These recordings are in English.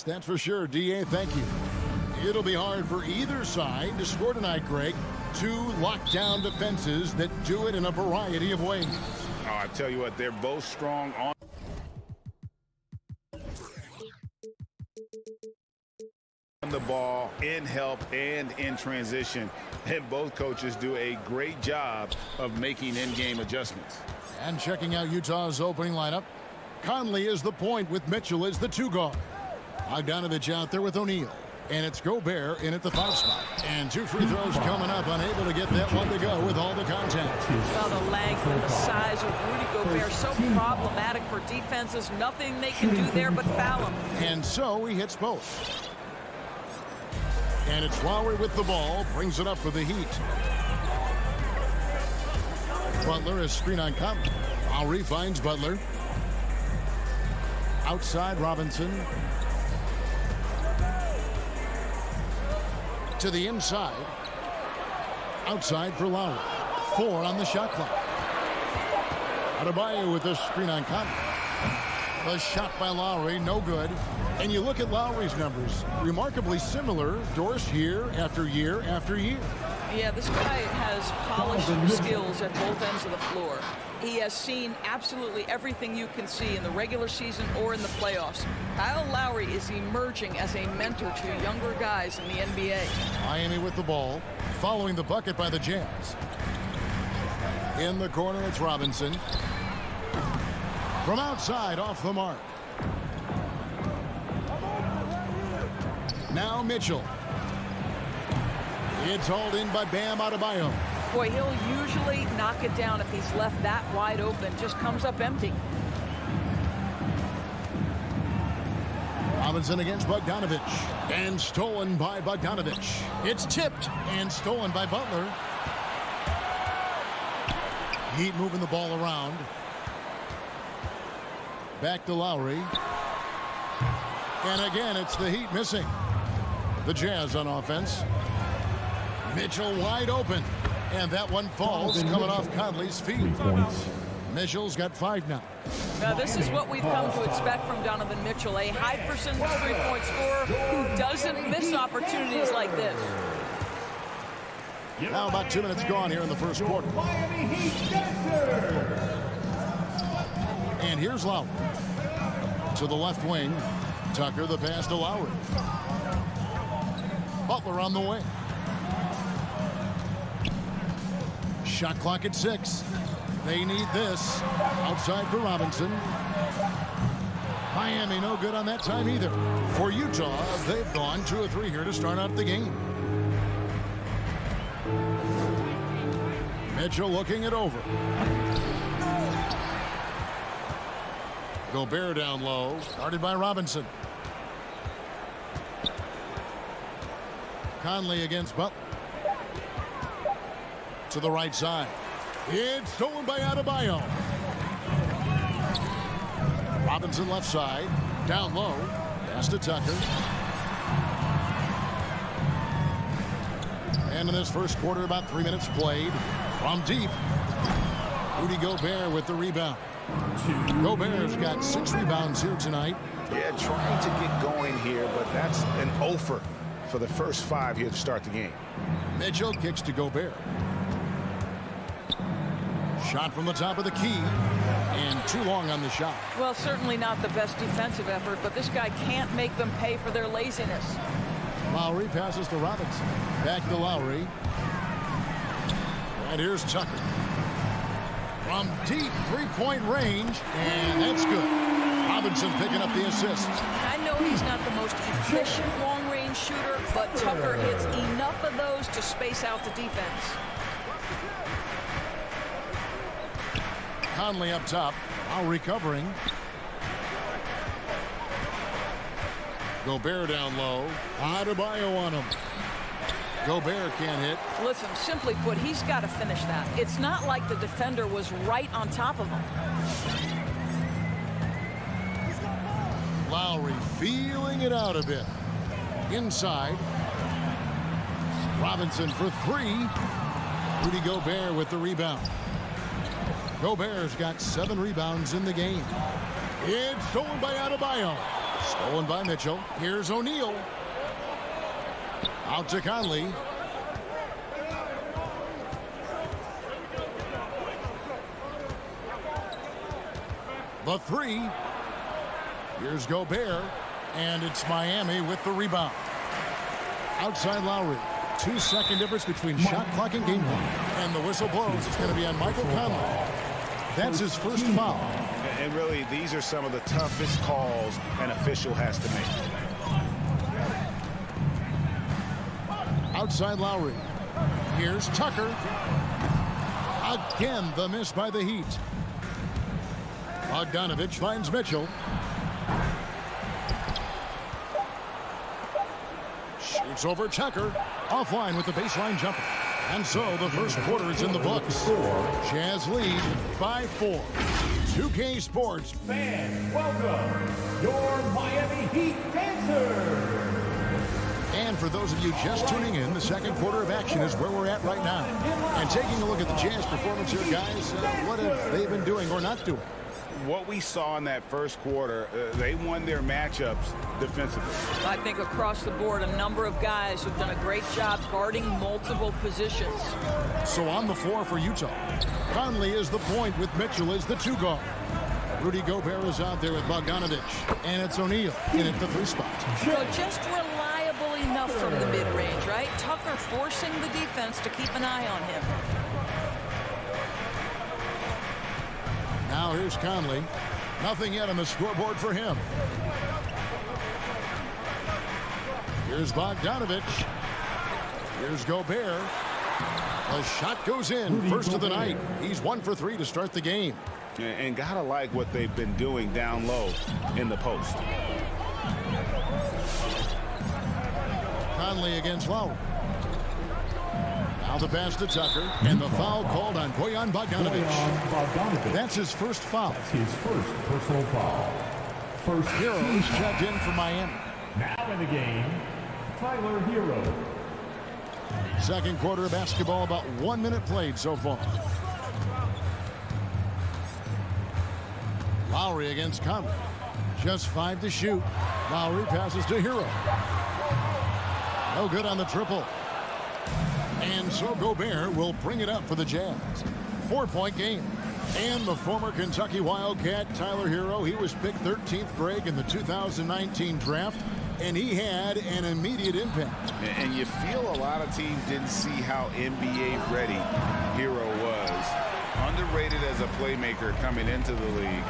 that's for sure. D.A., thank you. It'll be hard for either side to score tonight, Greg. Two lockdown defenses that do it in a variety of ways. Oh, I tell you what, they're both strong on the ball, in help, and in transition. And both coaches do a great job of making in-game adjustments. And checking out Utah's opening lineup, Conley is the point with Mitchell as the two guard. Bogdanovich out there with O'Neal. And it's Gobert in at the 5 spot. And 2 free throws coming up, unable to get that one to go with all the contact. Well, the length and the size of Rudy Gobert, so problematic for defenses. Nothing they can do there but foul him. And so he hits both. And it's Lowry with the ball, brings it up for the Heat. Butler is screen on Conley. Lowry finds Butler. Outside Robinson. To the inside. Outside for Lowry. 4 on the shot clock. Adebayo with the screen on Conley. The shot by Lowry, no good. And you look at Lowry's numbers, remarkably similar. Dorsch year after year after year. Yeah, this guy has polished skills at both ends of the floor. He has seen absolutely everything you can see in the regular season or in the playoffs. Kyle Lowry is emerging as a mentor to younger guys in the NBA. Miami with the ball, following the bucket by the Jazz. In the corner, it's Robinson. From outside, off the mark. Now Mitchell. It's hauled in by Bam Adebayo. Boy, he'll usually knock it down if he's left that wide open. Just comes up empty. Robinson against Bogdanovich. And stolen by Bogdanovich. It's tipped and stolen by Butler. Heat moving the ball around. Back to Lowry. And again, it's the Heat missing. The Jazz on offense. Mitchell wide open. And that one falls coming off Conley's feet. Mitchell's got 5 now. Now, this is what we've come to expect from Donovan Mitchell, a high percentage three-point scorer who doesn't miss opportunities like this. Now about 2 minutes gone here in the first quarter. And here's Lowry. To the left wing. Tucker the pass to Lowry. Butler on the wing. Shot clock at 6. They need this. Outside for Robinson. Miami no good on that time either. For Utah, they've gone 2 of 3 here to start out the game. Mitchell looking it over. Gobert down low. Started by Robinson. Conley against Butler. To the right side. It's stolen by Adebayo. Robinson left side. Down low. Pass to Tucker. And in this first quarter, about 3 minutes played. From deep. Rudy Gobert with the rebound. Gobert's got 6 rebounds here tonight. Yeah, trying to get going here, but that's an offer for the first 5 here to start the game. Mitchell kicks to Gobert. Shot from the top of the key. And too long on the shot. Well, certainly not the best defensive effort, but this guy can't make them pay for their laziness. Lowry passes to Robinson. Back to Lowry. And here's Tucker. From deep three-point range. And that's good. Robinson picking up the assist. I know he's not the most efficient long-range shooter, but Tucker hits enough of those to space out the defense. Conley up top. Now recovering. Gobert down low. Adebayo on him. Gobert can't hit. Listen, simply put, he's got to finish that. It's not like the defender was right on top of him. Lowry feeling it out a bit. Inside. Robinson for 3. Rudy Gobert with the rebound. Gobert's got 7 rebounds in the game. It's stolen by Adebayo. Stolen by Mitchell. Here's O'Neal. Out to Conley. The three. Here's Gobert. And it's Miami with the rebound. Outside Lowry. 2-second difference between shot clock and game clock. And the whistle blows. It's going to be on Michael Conley. That's his first foul. And really, these are some of the toughest calls an official has to make. Outside Lowry. Here's Tucker. Again, the miss by the Heat. Bogdanovich finds Mitchell. Shoots over Tucker. Offline with the baseline jumper. And so the first quarter is in the books. Jazz lead 5-4. 2K Sports. Fans, welcome your Miami Heat Dancers. And for those of you just tuning in, the second quarter of action is where we're at right now. And taking a look at the Jazz performance here, guys, what have they been doing or not doing? What we saw in that first quarter, they won their matchups defensively. I think across the board, a number of guys have done a great job guarding multiple positions. So on the floor for Utah, Conley is the point with Mitchell as the two guard. Rudy Gobert is out there with Bogdanovich. And it's O'Neal in at the three spot. So just reliable enough from the mid-range, right? Tucker forcing the defense to keep an eye on him. Now here's Conley. Nothing yet on the scoreboard for him. Here's Bogdanovich. Here's Gobert. The shot goes in. First of the night. He's 1 for 3 to start the game. And gotta like what they've been doing down low in the post. Conley against Lowry. Now the pass to Tucker, and the foul called on Bojan Bogdanovich. That's his first foul. That's his first personal foul. First Heroes checked in for Miami. Now in the game, Tyler Hero. Second quarter of basketball, about 1 minute played so far. Lowry against Conley. Just 5 to shoot. Lowry passes to Hero. No good on the triple. And so Gobert will bring it up for the Jazz. 4-point game. And the former Kentucky Wildcat, Tyler Hero, he was picked 13th grade in the 2019 draft, and he had an immediate impact. And you feel a lot of teams didn't see how NBA ready Hero was. Underrated as a playmaker coming into the league.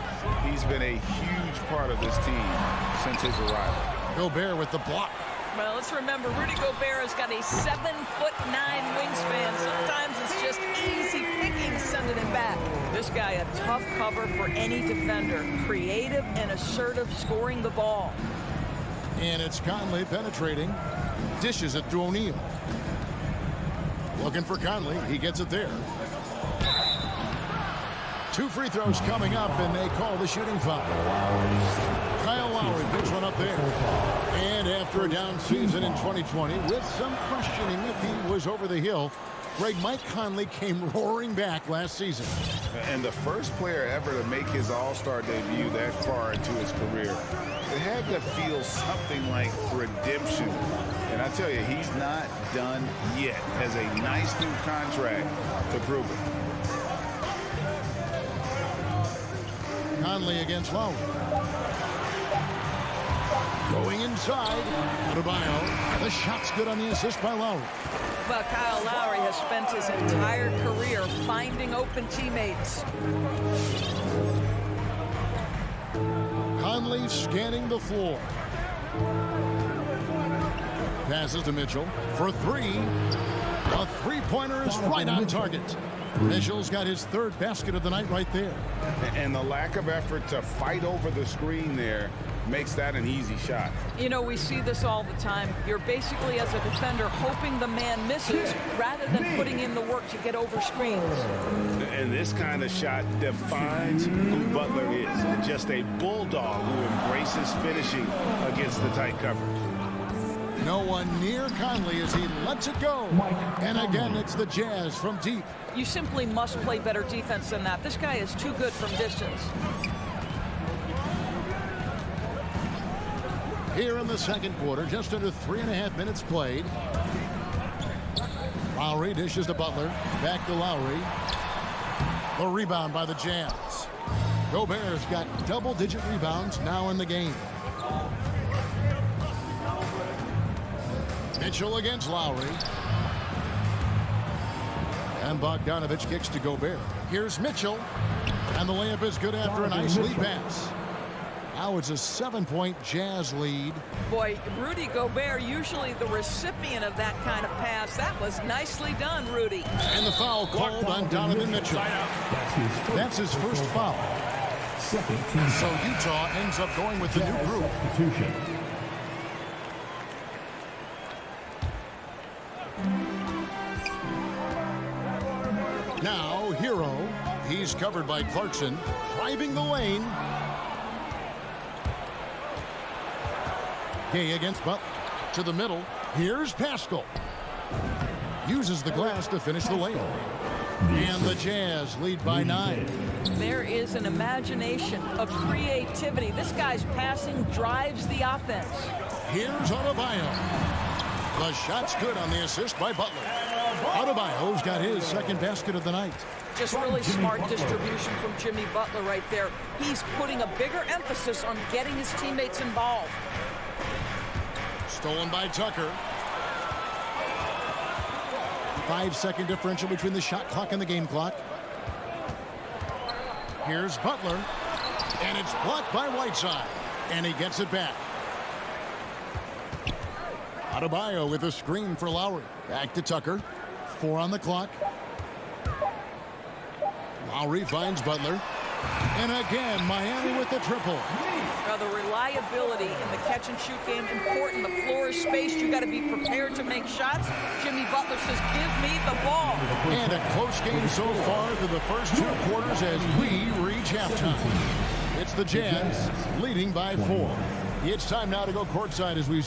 He's been a huge part of this team since his arrival. Gobert with the block. Well, let's remember, Rudy Gobert has got a 7'9" wingspan. Sometimes it's just easy picking sending him back. This guy, a tough cover for any defender. Creative and assertive, scoring the ball. And it's Conley penetrating. Dishes it to O'Neal. Looking for Conley. He gets it there. 2 free throws coming up, and they call the shooting foul. Kyle Lowry picks one up there. And after a down season in 2020, with some questioning if he was over the hill, Mike Conley came roaring back last season. And the first player ever to make his All-Star debut that far into his career, it had to feel something like redemption. And I tell you, he's not done yet. Has a nice new contract to prove it. Conley against Lowry. Going inside. Adebayo. The shot's good on the assist by Lowry. Well, Kyle Lowry has spent his entire career finding open teammates. Conley scanning the floor. Passes to Mitchell for 3. A three-pointer is right on target. Mitchell's got his 3rd basket of the night right there. And the lack of effort to fight over the screen there makes that an easy shot. You know, we see this all the time. You're basically, as a defender, hoping the man misses rather than putting in the work to get over screens. And this kind of shot defines who Butler is. Just a bulldog who embraces finishing against the tight coverage. No one near Conley as he lets it go. And again, it's the Jazz from deep. You simply must play better defense than that. This guy is too good from distance. Here in the second quarter, just under 3.5 minutes played. Lowry dishes to Butler. Back to Lowry. The rebound by the Jazz. Gobert's got double-digit rebounds now in the game. Mitchell against Lowry. And Bogdanovich kicks to Gobert. Here's Mitchell. And the layup is good after a nice lead pass. Now it's a 7-point Jazz lead. Boy, Rudy Gobert, usually the recipient of that kind of pass. That was nicely done, Rudy. And the foul called on Donovan Mitchell. That's his first foul. Second team. So Utah ends up going with the new group. Substitution. Now, Hero. He's covered by Clarkson. Driving the lane. Gay against Butler. To the middle. Here's Pascal. Uses the glass to finish the lane. And the Jazz lead by 9. There is an imagination, a creativity. This guy's passing drives the offense. Here's Adebayo. The shot's good on the assist by Butler. Adebayo's got his second basket of the night. Just really smart distribution from Jimmy Butler right there. He's putting a bigger emphasis on getting his teammates involved. Stolen by Tucker. 5-second differential between the shot clock and the game clock. Here's Butler. And it's blocked by Whiteside. And he gets it back. Adebayo with a screen for Lowry. Back to Tucker. 4 on the clock. Lowry finds Butler. And again, Miami with the triple. Now, the reliability in the catch-and-shoot game, important. The floor is spaced. You got to be prepared to make shots. Jimmy Butler says, give me the ball. And a close game so far through the first 2 quarters as we reach halftime. It's the Jazz leading by 4. It's time now to go courtside as we...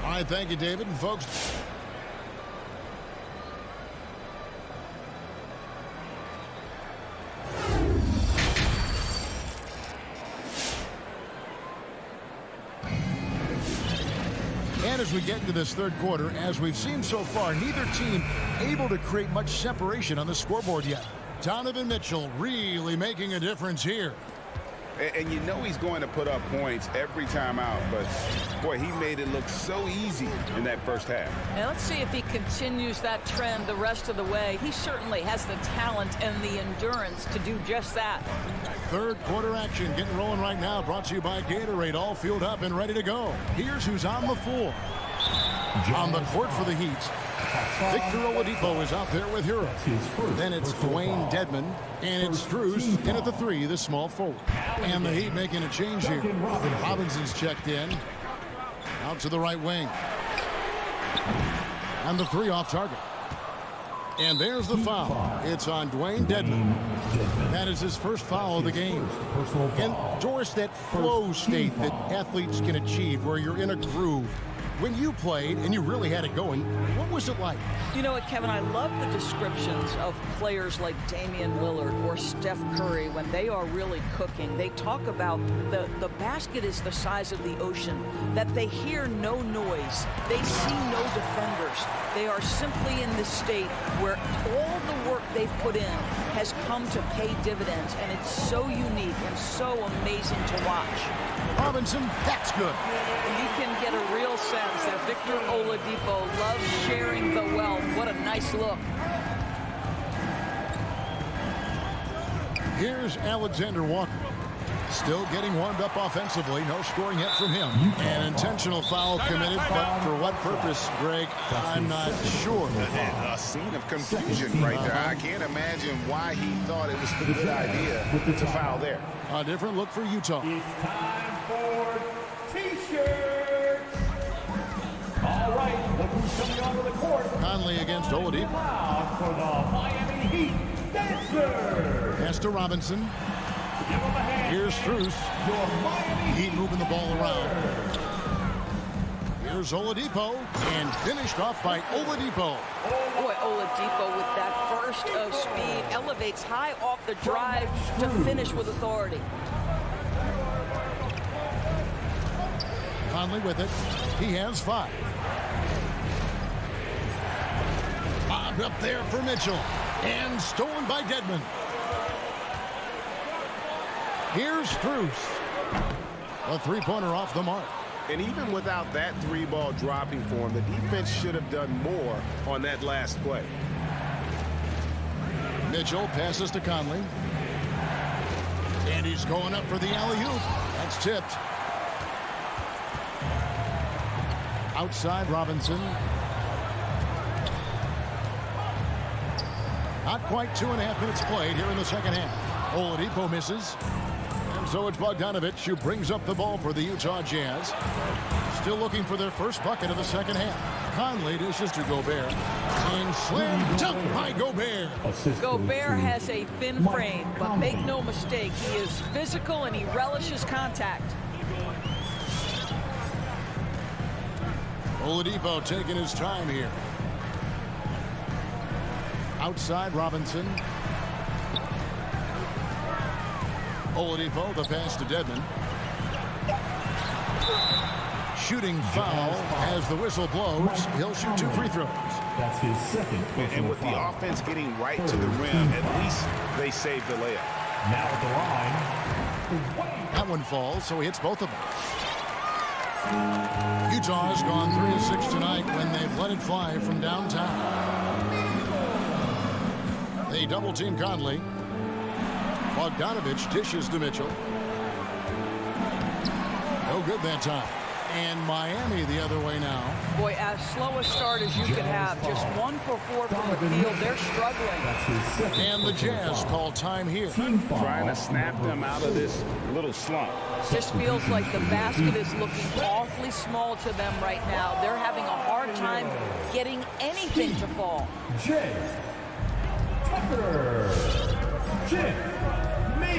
All right, thank you, David. And folks... And as we get into this third quarter, as we've seen so far, neither team able to create much separation on the scoreboard yet. Donovan Mitchell really making a difference here. And you know he's going to put up points every time out, but boy, he made it look so easy in that first half. Now let's see if he continues that trend the rest of the way. He certainly has the talent and the endurance to do just that. Third quarter action getting rolling right now, brought to you by Gatorade, all fueled up and ready to go. Here's who's on the floor. On the court for the Heat, Victor Oladipo is out there with Hero. Then it's Dwayne Dedmon, and it's Strus in at the 3, the small forward. And the Heat making a change here. Robinson's checked in. Out to the right wing. And the 3 off target. And there's the foul. It's on Dwayne Dedmon. That is his first foul of the game. Endorse that flow state that athletes can achieve where you're in a groove. When you played and you really had it going, what was it like? You know what, Kevin, I love the descriptions of players like Damian Lillard or Steph Curry when they are really cooking. They talk about the basket is the size of the ocean, that they hear no noise, they see no defenders. They are simply in this state where all the work they've put in has come to pay dividends, and it's so unique and so amazing to watch. Robinson, that's good. And you can get a real sense that Victor Oladipo loves sharing the wealth. What a nice look. Here's Alexander Walker. Still getting warmed up offensively. No scoring yet from him. An intentional foul committed, but for what purpose, Greg, I'm not sure. A scene of confusion right there. I can't imagine why he thought it was a good idea to foul there. A different look for Utah. It's time for T-shirts. All right, look who's coming onto the court. Conley against Oladipo. Now for the Miami Heat Dancer. Pass to Robinson. Give him a hand. Here's Strus. Your Miami Heat moving the ball around. Here's Oladipo, and finished off by Oladipo. Boy, Oladipo with that burst of speed elevates high off the drive to finish with authority. Conley with it. He has 5. Bobbed up there for Mitchell. And stolen by Dedmon. Here's Strus. A three-pointer off the mark. And even without that 3-ball dropping for him, the defense should have done more on that last play. Mitchell passes to Conley. And he's going up for the alley-oop. That's tipped. Outside Robinson. Not quite 2.5 minutes played here in the second half. Oladipo misses. And so it's Bogdanovich who brings up the ball for the Utah Jazz. Still looking for their first bucket of the second half. Conley dishes to Gobert. And slam dunk by Gobert. Gobert has a thin frame, but make no mistake, he is physical and he relishes contact. Oladipo taking his time here. Outside Robinson. Oladipo, the pass to Dedmon. Shooting foul as the whistle blows. He'll shoot 2 free throws. That's his second. And with the offense getting right to the rim, at least they saved the layup. Now at the line. That one falls, so he hits both of them. Utah has gone 3 of 6 tonight when they've let it fly from downtown. They double-team Conley. Bogdanovich dishes to Mitchell. No good that time. And Miami the other way now. Boy, as slow a start as you could have. Just 1 for 4 from the field. They're struggling. And the Jazz call time here. Trying to snap them out of this little slump. Just feels like the basket is looking awfully small to them right now. They're having a hard time getting anything to fall.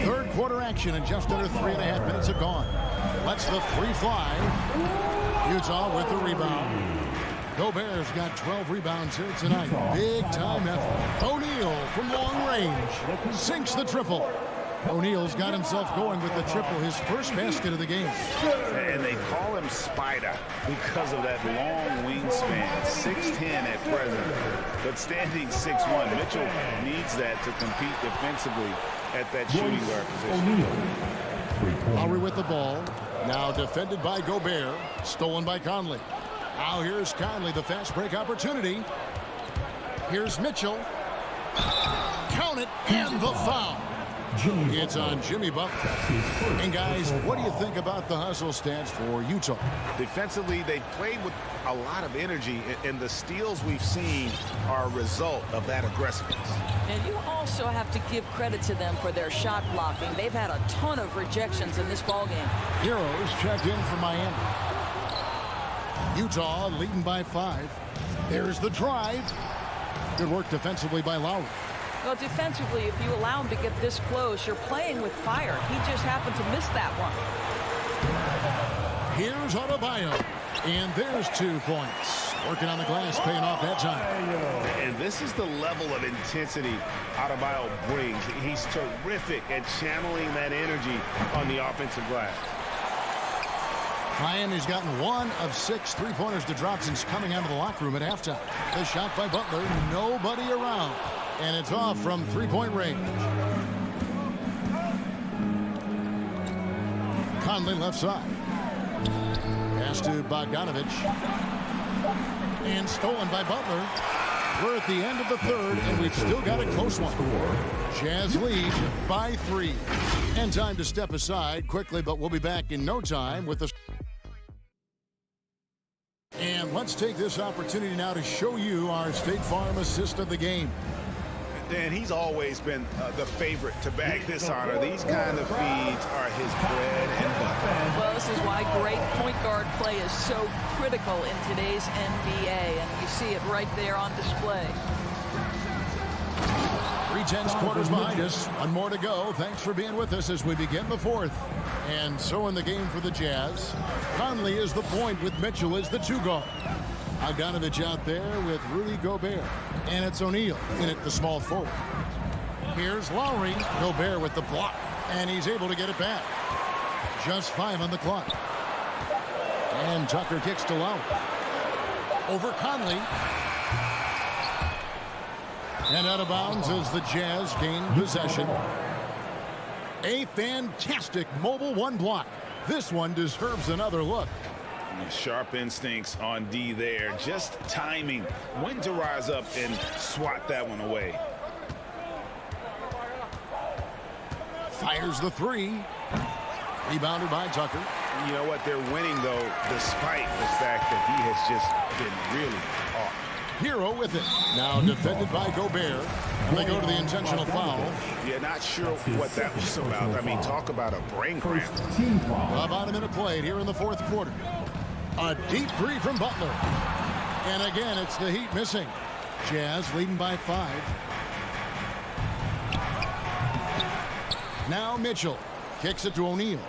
Third quarter action and just under 3.5 minutes have gone. Lets the 3 fly. Utah with the rebound. Gobert's got 12 rebounds here tonight. Big time effort. O'Neal from long range sinks the triple. O'Neal's got himself going with the triple, his first basket of the game. And they call him Spider because of that long wingspan, 6'10" at present, but standing 6'1". Mitchell needs that to compete defensively at that shooting guard position. Lowry with the ball. Now defended by Gobert. Stolen by Conley. Now here's Conley, the fast break opportunity. Here's Mitchell. Count it, and the foul. It's on Jimmy Butler. And guys, what do you think about the hustle stats for Utah? Defensively, they played with a lot of energy, and the steals we've seen are a result of that aggressiveness. And you also have to give credit to them for their shot blocking. They've had a ton of rejections in this ballgame. Heroes checked in for Miami. Utah leading by 5. There's the drive. Good work defensively by Lowry. Well, defensively, if you allow him to get this close, you're playing with fire. He just happened to miss that one. Here's Adebayo. And there's 2 points. Working on the glass, paying off that time. And this is the level of intensity Adebayo brings. He's terrific at channeling that energy on the offensive glass. Miami's gotten 1 of 6 3-pointers to drop since coming out of the locker room at halftime. The shot by Butler, nobody around. And it's off from 3-point range. Conley left side. Pass to Bogdanovich. And stolen by Butler. We're at the end of the third, and we've still got a close one. Jazz lead by 3. And time to step aside quickly, but we'll be back in no time with the... And let's take this opportunity now to show you our State Farm assist of the game. Dan, he's always been the favorite to bag this honor. These kind of feeds are his bread and butter. Well, this is why great point guard play is so critical in today's NBA, and you see it right there on display. 3/10 quarters behind us. 1 more to go. Thanks for being with us as we begin the 4th. And so in the game for the Jazz, Conley is the point with Mitchell as the 2 guard. Bogdanovich out there with Rudy Gobert. And it's O'Neal in at the small forward. Here's Lowry. Gobert with the block. And he's able to get it back. Just 5 on the clock. And Tucker kicks to Lowry. Over Conley. And out of bounds as the Jazz gain possession. A fantastic mobile one block. This one deserves another look. Sharp instincts on D there. Just timing when to rise up and swat that one away. Fires the three. Rebounded by Tucker. You know what? They're winning, though, despite the fact that he has just been really off. Hero with it. Now defended by Gobert. And they go to the intentional foul. Yeah, not sure what that was about. I mean, talk about a brain cramp. About a minute played here in the fourth quarter. A deep three from Butler. And again, it's the Heat missing. Jazz leading by 5. Now Mitchell kicks it to O'Neal.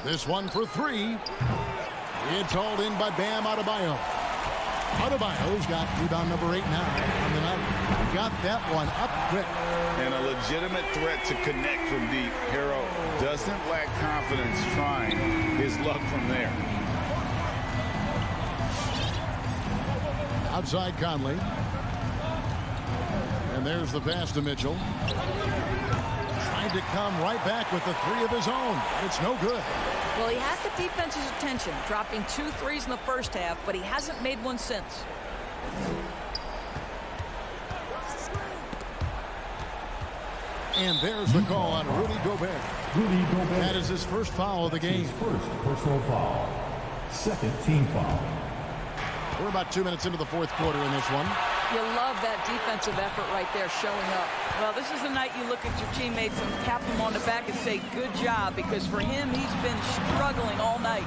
This one for 3. It's hauled in by Bam Adebayo. Adebayo's got rebound number 8 now on the night. Got that one up quick. And a legitimate threat to connect from deep. Hero doesn't lack confidence trying his luck from there. Outside Conley. And there's the pass to Mitchell. Trying to come right back with the 3 of his own. It's no good. Well, he has the defense's attention, dropping 2 threes in the first half, but he hasn't made one since. And there's the call on Rudy Gobert. That is his first foul of the game. First personal foul. Second team foul. We're about 2 minutes into the fourth quarter in this one. You love that defensive effort right there showing up. Well, this is the night you look at your teammates and tap them on the back and say, good job, because for him, he's been struggling all night.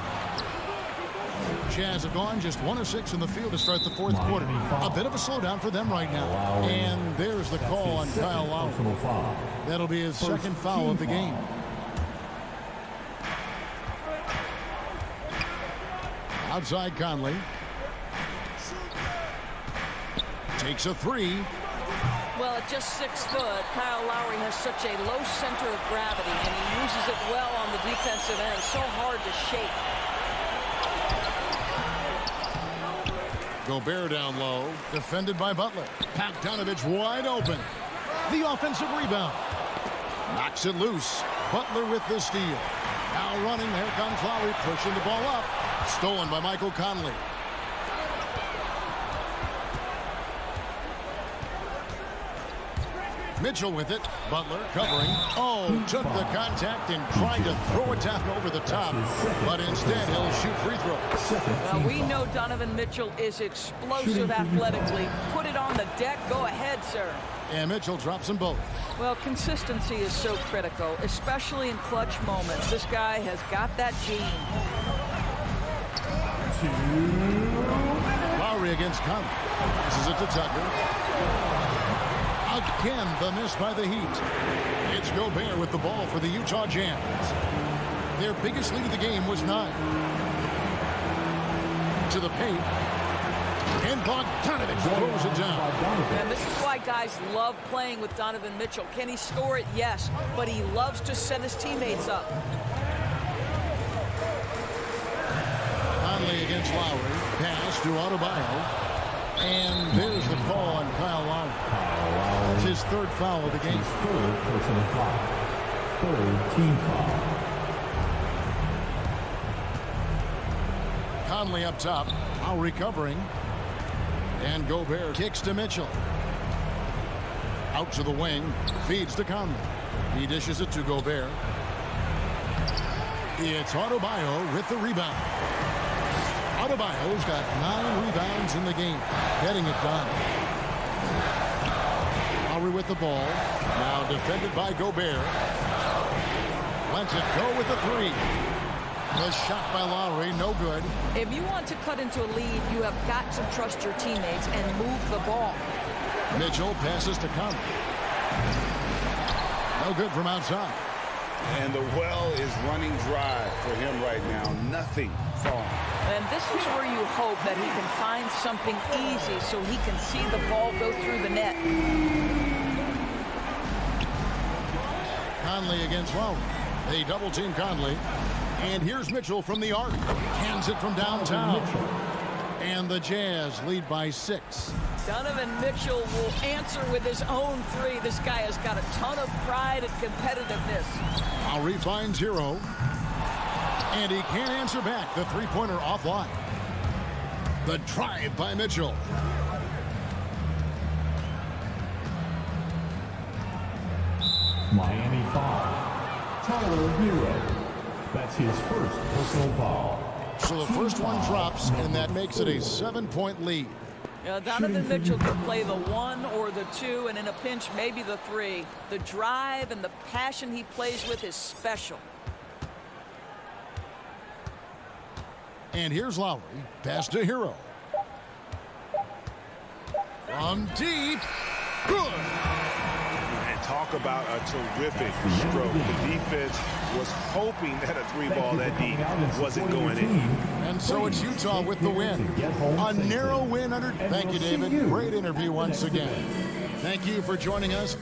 Jazz have gone just 1 of 6 in the field to start the fourth quarter. A bit of a slowdown for them right now. And there's the call on Kyle Lowry. That'll be his second foul of the game. Outside Conley. Takes a 3. Well, at just 6 foot, Kyle Lowry has such a low center of gravity, and he uses it well on the defensive end. So hard to shake. Gobert down low, defended by Butler. Bogdanovich wide open. The offensive rebound. Knocks it loose. Butler with the steal. Now running, here comes Lowry, pushing the ball up. Stolen by Michael Conley. Mitchell with it. Butler covering. Oh, took the contact and tried to throw it down over the top. But instead, he'll shoot free throws. Well, we know Donovan Mitchell is explosive athletically. Put it on the deck. Go ahead, sir. And Mitchell drops them both. Well, consistency is so critical, especially in clutch moments. This guy has got that gene. Lowry against Conley. Passes it to Tucker. Again, the miss by the Heat. It's Gobert with the ball for the Utah Jazz. Their biggest lead of the game was 9. To the paint. And Bogdanovich throws it down. And this is why guys love playing with Donovan Mitchell. Can he score it? Yes. But he loves to set his teammates up. Conley against Lowry. Pass to Adebayo. And there's the call on Kyle Lowry. It's his 3rd foul of the game. Third personal foul. 3rd team foul. Conley up top. Lowry covering. And Gobert kicks to Mitchell. Out to the wing. Feeds to Conley. He dishes it to Gobert. It's Adebayo with the rebound. Adebayo's got 9 rebounds in the game. Getting it done. Lowry with the ball. Now defended by Gobert. Lets it go with the 3. The shot by Lowry, no good. If you want to cut into a lead, you have got to trust your teammates and move the ball. Mitchell passes to Conley. No good from outside. And the well is running dry for him right now. Nothing falling. And this is where you hope that he can find something easy so he can see the ball go through the net. Conley against Lowry. They double team Conley. And here's Mitchell from the arc. Hands it from downtown. And the Jazz lead by 6. Donovan Mitchell will answer with his own three. This guy has got a ton of pride and competitiveness. Lowry finds Hero. And he can't answer back. The three-pointer offline. The drive by Mitchell. Miami foul. Tyler Hero. That's his first personal foul. So the first one drops, and that makes it a 7-point lead. Donovan Mitchell can play the 1 or the 2, and in a pinch, maybe the 3. The drive and the passion he plays with is special. And here's Lowry. Pass to Hero. From deep. Good. And talk about a terrific stroke. The defense was hoping that a three ball that deep wasn't going in. And so it's Utah with the win. A narrow win under. Thank you, David. Great interview once again. Thank you for joining us.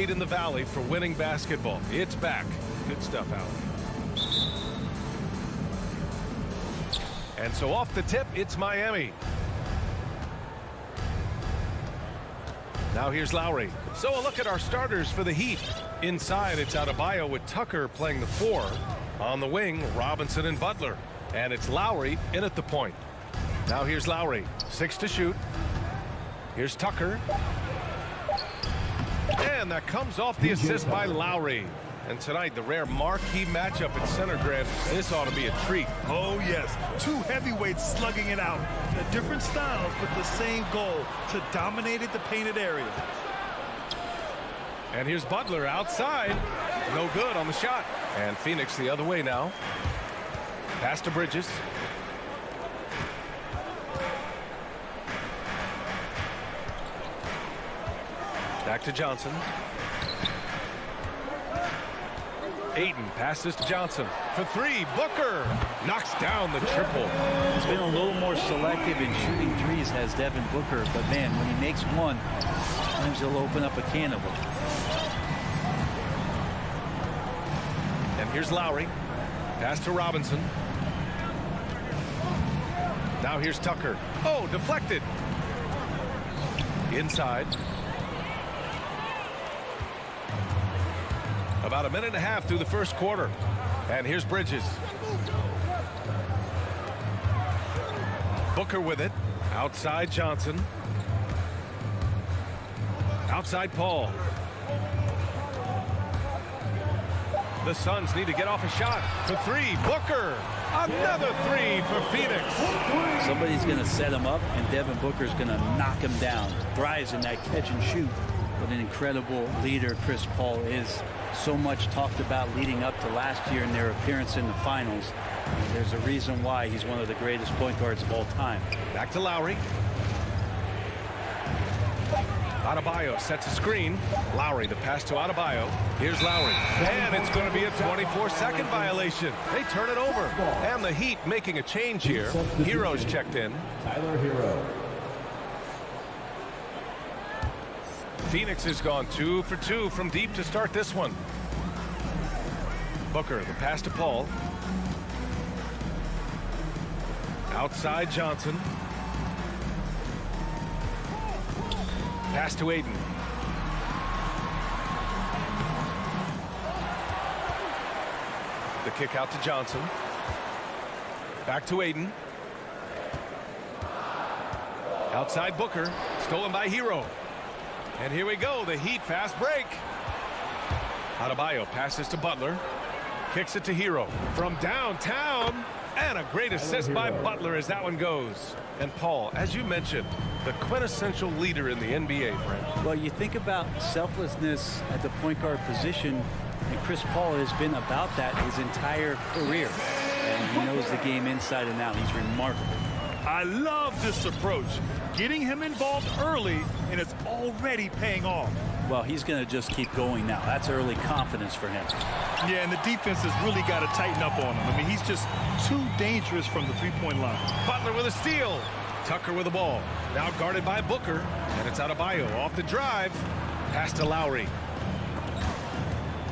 lead in the Valley for winning basketball. It's back. Good stuff, Allen. And so off the tip, it's Miami. Now here's Lowry. So a look at our starters for the Heat. Inside, it's Adebayo with Tucker playing the 4. On the wing, Robinson and Butler. And it's Lowry in at the point. Now here's Lowry. 6 to shoot. Here's Tucker. And that comes off the assist by Lowry. And tonight, the rare marquee matchup at center, Grant. This ought to be a treat. Oh, yes. Two heavyweights slugging it out. Different styles, but the same goal, to dominate the painted area. And here's Butler outside. No good on the shot. And Phoenix the other way now. Pass to Bridges. Back to Johnson. Ayton passes to Johnson for 3. Booker knocks down the triple. He's been a little more selective in shooting threes, has Devin Booker, but man, when he makes one, sometimes he'll open up a can of them. And here's Lowry. Pass to Robinson. Now here's Tucker. Oh, deflected. Inside. About a minute and a half through the first quarter. And here's Bridges. Booker with it. Outside Johnson. Outside Paul. The Suns need to get off a shot for 3. Booker. Another 3 for Phoenix. Somebody's going to set him up, and Devin Booker's going to knock him down. Thrives in that catch and shoot. What an incredible leader Chris Paul is. So much talked about leading up to last year in their appearance in the finals. There's a reason why he's one of the greatest point guards of all time. Back to Lowry. Adebayo sets a screen. Lowry, the pass to Adebayo. Here's Lowry. And it's going to be a 24-second violation. They turn it over. And the Heat making a change here. Hero's checked in. Tyler Hero. Phoenix has gone 2 for 2 from deep to start this one. Booker, the pass to Paul. Outside Johnson. Pass to Ayton. The kick out to Johnson. Back to Ayton. Outside Booker. Stolen by Hero. And here we go, the Heat fast break. Adebayo passes to Butler. Kicks it to Hero from downtown. And a great assist by Butler as that one goes. And Paul, as you mentioned, the quintessential leader in the NBA, Brent. Well, you think about selflessness at the point guard position, and Chris Paul has been about that his entire career. And he knows the game inside and out. He's remarkable. I love this approach. Getting him involved early, and it's already paying off. Well, he's going to just keep going now. That's early confidence for him. Yeah, and the defense has really got to tighten up on him. I mean, he's just too dangerous from the three-point line. Butler with a steal. Tucker with the ball. Now guarded by Booker. And it's Adebayo off the drive. Pass to Lowry.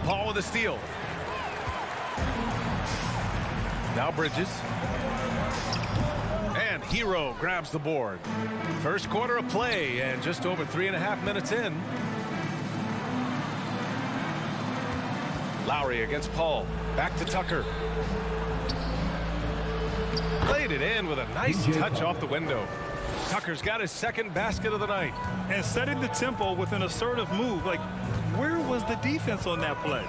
Paul with a steal. Now Bridges. And Hero grabs the board. First quarter of play and just over 3.5 minutes in. Lowry against Paul. Back to Tucker. Played it in with a nice touch off the window. Tucker's got his second basket of the night. And setting the tempo with an assertive move. Like, where was the defense on that play?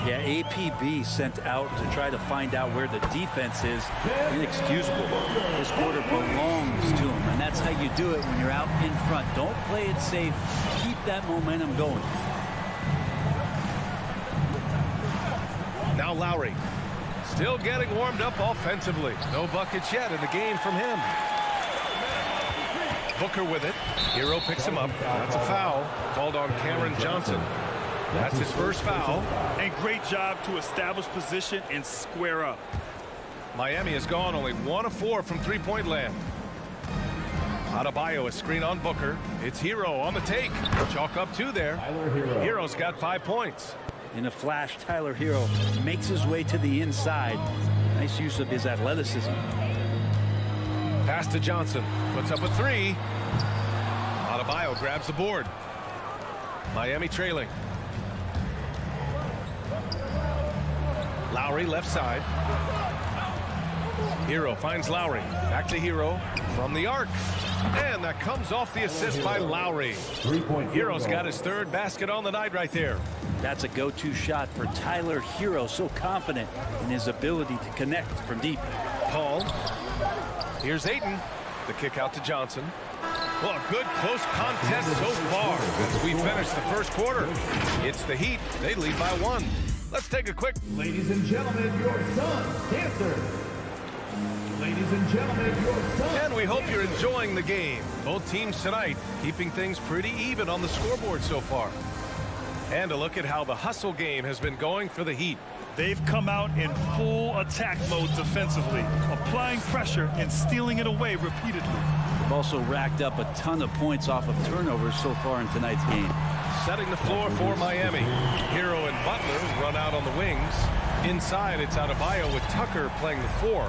Yeah, APB sent out to try to find out where the defense is. Inexcusable. This quarter belongs to him, and that's how you do it when you're out in front. Don't play it safe. Keep that momentum going. Now Lowry. Still getting warmed up offensively. No buckets yet in the game from him. Booker with it. Hero picks him up. That's a foul called on Cameron Johnson. That's his first foul. And great job to establish position and square up. Miami has gone only 1 of 4 from three-point land. Adebayo, a screen on Booker. It's Hero on the take. Chalk up 2 there. Hero's got 5 points. In a flash, Tyler Hero makes his way to the inside. Nice use of his athleticism. Pass to Johnson. Puts up a 3. Adebayo grabs the board. Miami trailing. Lowry left side. Hero finds Lowry. Back to Hero from the arc. And that comes off the assist by Lowry. Hero's got his 3rd basket on the night right there. That's a go-to shot for Tyler Hero. So confident in his ability to connect from deep. Paul. Here's Ayton. The kick out to Johnson. Well, a good close contest so far as we finish the first quarter. It's the Heat. They lead by 1. Let's take a quick. Ladies and gentlemen, your son, dancer. Ladies and gentlemen, your son. And we hope you're enjoying the game. Both teams tonight keeping things pretty even on the scoreboard so far. And a look at how the hustle game has been going for the Heat. They've come out in full attack mode defensively, applying pressure and stealing it away repeatedly. They've also racked up a ton of points off of turnovers so far in tonight's game. Setting the floor for Miami. Hero and Butler run out on the wings. Inside, it's Adebayo with Tucker playing the 4.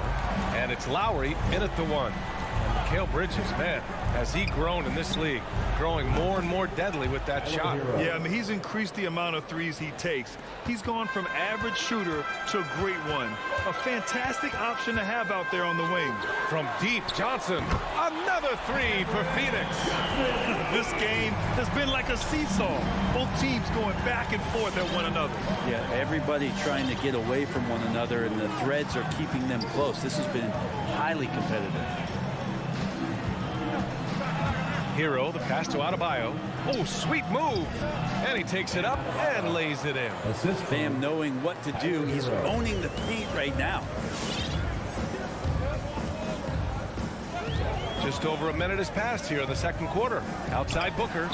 And it's Lowry in at the 1. And Mikal Bridges, man, has he grown in this league, growing more and more deadly with that shot. Yeah, I mean, he's increased the amount of threes he takes. He's gone from average shooter to a great one. A fantastic option to have out there on the wing. From deep, Johnson, another 3 for Phoenix. This game has been like a seesaw. Both teams going back and forth at one another. Yeah, everybody trying to get away from one another, and the threads are keeping them close. This has been highly competitive. Hero, the pass to Adebayo. Oh, sweet move. And he takes it up and lays it in. Bam knowing what to do. He's owning the paint right now. Just over a minute has passed here in the second quarter. Outside Booker.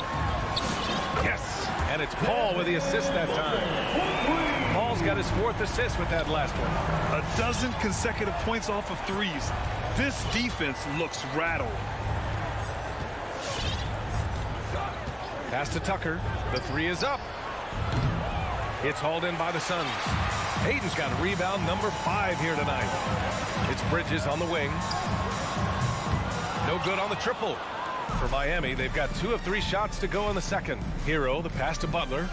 Yes. And it's Paul with the assist that time. Paul's got his 4th assist with that last one. A dozen consecutive points off of threes. This defense looks rattled. Pass to Tucker. The 3 is up. It's hauled in by the Suns. Hayden's got rebound number 5 here tonight. It's Bridges on the wing. No good on the triple. For Miami, they've got 2 of 3 shots to go in the second. Hero, the pass to Butler.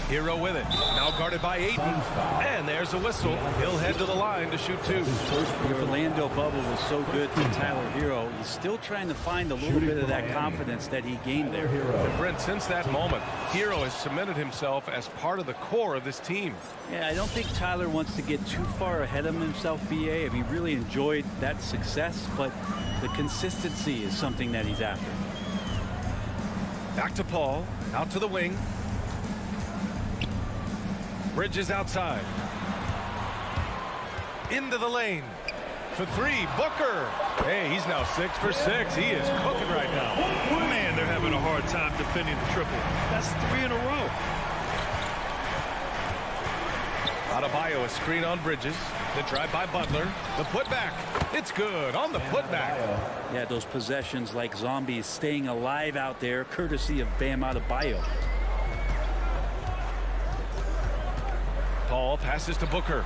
Hero with it. Now guarded by Ayton. And there's a whistle. He'll head to the line to shoot 2. The Orlando bubble was so good for Tyler Hero. He's still trying to find a little bit of that confidence that he gained there. And Brent, since that moment, Hero has cemented himself as part of the core of this team. Yeah, I don't think Tyler wants to get too far ahead of himself, BA. I mean, he really enjoyed that success, but the consistency is something that he's after. Back to Paul. Out to the wing. Bridges outside. Into the lane. For 3, Booker. Hey, he's now 6 for 6. He is cooking right now. Man, they're having a hard time defending the triple. That's 3 in a row. Adebayo, a screen on Bridges. The drive by Butler. The putback. It's good on the putback. Yeah, those possessions like zombies staying alive out there, courtesy of Bam Adebayo. Paul passes to Booker.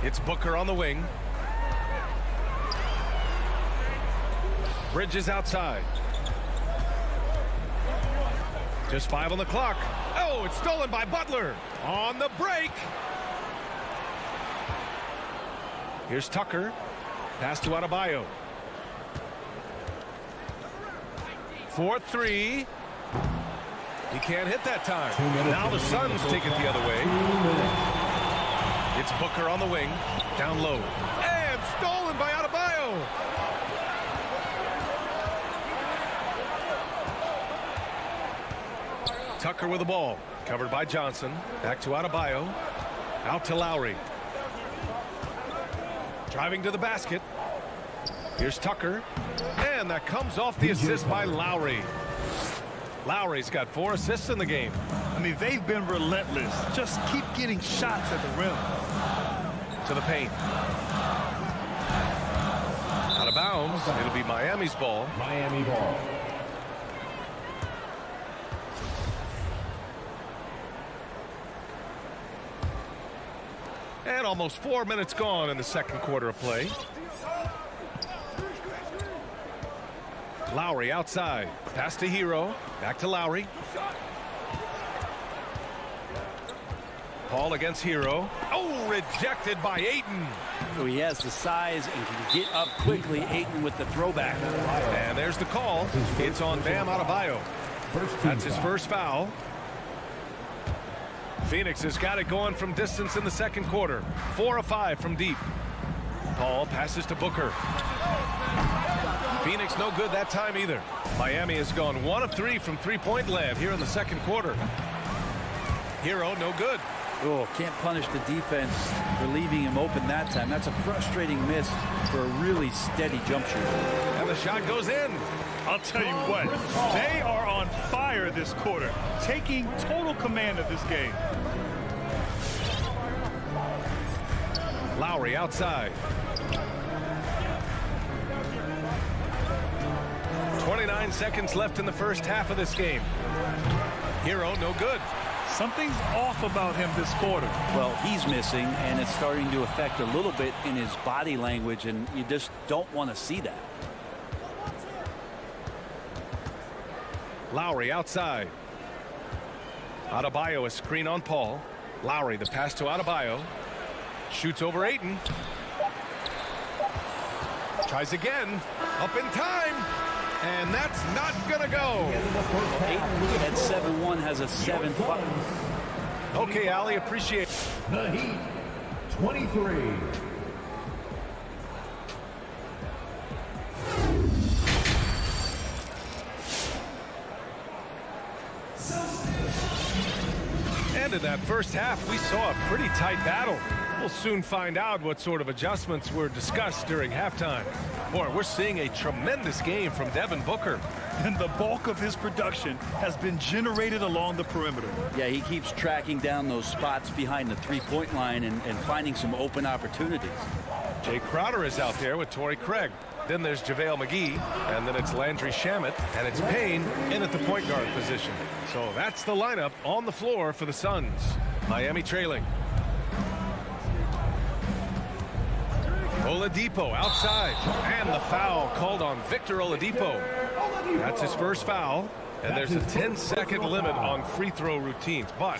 It's Booker on the wing. Bridges outside. Just 5 on the clock. Oh, it's stolen by Butler. On the break. Here's Tucker. Pass to Adebayo. 4-3. He can't hit that time. Now the Suns take it the other way. It's Booker on the wing. Down low. And stolen by Adebayo. Tucker with the ball. Covered by Johnson. Back to Adebayo. Out to Lowry. Driving to the basket. Here's Tucker. And that comes off the assist by Lowry. Lowry's got 4 assists in the game. I mean, they've been relentless. Just keep getting shots at the rim. to the paint. Out of bounds. It'll be Miami's ball. Miami ball. And almost 4 minutes gone in the second quarter of play. Lowry outside. Pass to Hero. Back to Lowry. Paul against Hero. Oh, rejected by Ayton. So he has the size and can get up quickly. Ayton with the throwback. And there's the call. It's on Bam Adebayo. That's his first foul. Phoenix has got it going from distance in the second quarter. 4 of 5 from deep. Paul passes to Booker. Phoenix no good that time either. Miami has gone 1 of 3 from three-point land here in the second quarter. Hero no good. Oh, can't punish the defense for leaving him open that time. That's a frustrating miss for a really steady jump shooter. And the shot goes in. I'll tell you what, they are on fire this quarter, taking total command of this game. Lowry outside. 29 seconds left in the first half of this game. Hero no good. Something's off about him this quarter. Well, he's missing, and it's starting to affect a little bit in his body language, and you just don't want to see that. Lowry outside. Adebayo a screen on Paul. Lowry the pass to Adebayo. Shoots over Ayton. Tries again. Up in time. And that's not going to go. Ayton at 7-1 has a 7-5. Okay, Ali, appreciate it. The Heat, 23. And in that first half, we saw a pretty tight battle. We'll soon find out what sort of adjustments were discussed during halftime. Boy, we're seeing a tremendous game from Devin Booker. And the bulk of his production has been generated along the perimeter. Yeah, he keeps tracking down those spots behind the three-point line and finding some open opportunities. Jay Crowder is out there with Torrey Craig. Then there's JaVale McGee, and then it's Landry Shamet, and it's Payne in at the point guard position. So that's the lineup on the floor for the Suns. Miami trailing. Oladipo outside, and the foul called on Victor Oladipo. That's his first foul, and there's a 10-second limit on free throw routines. But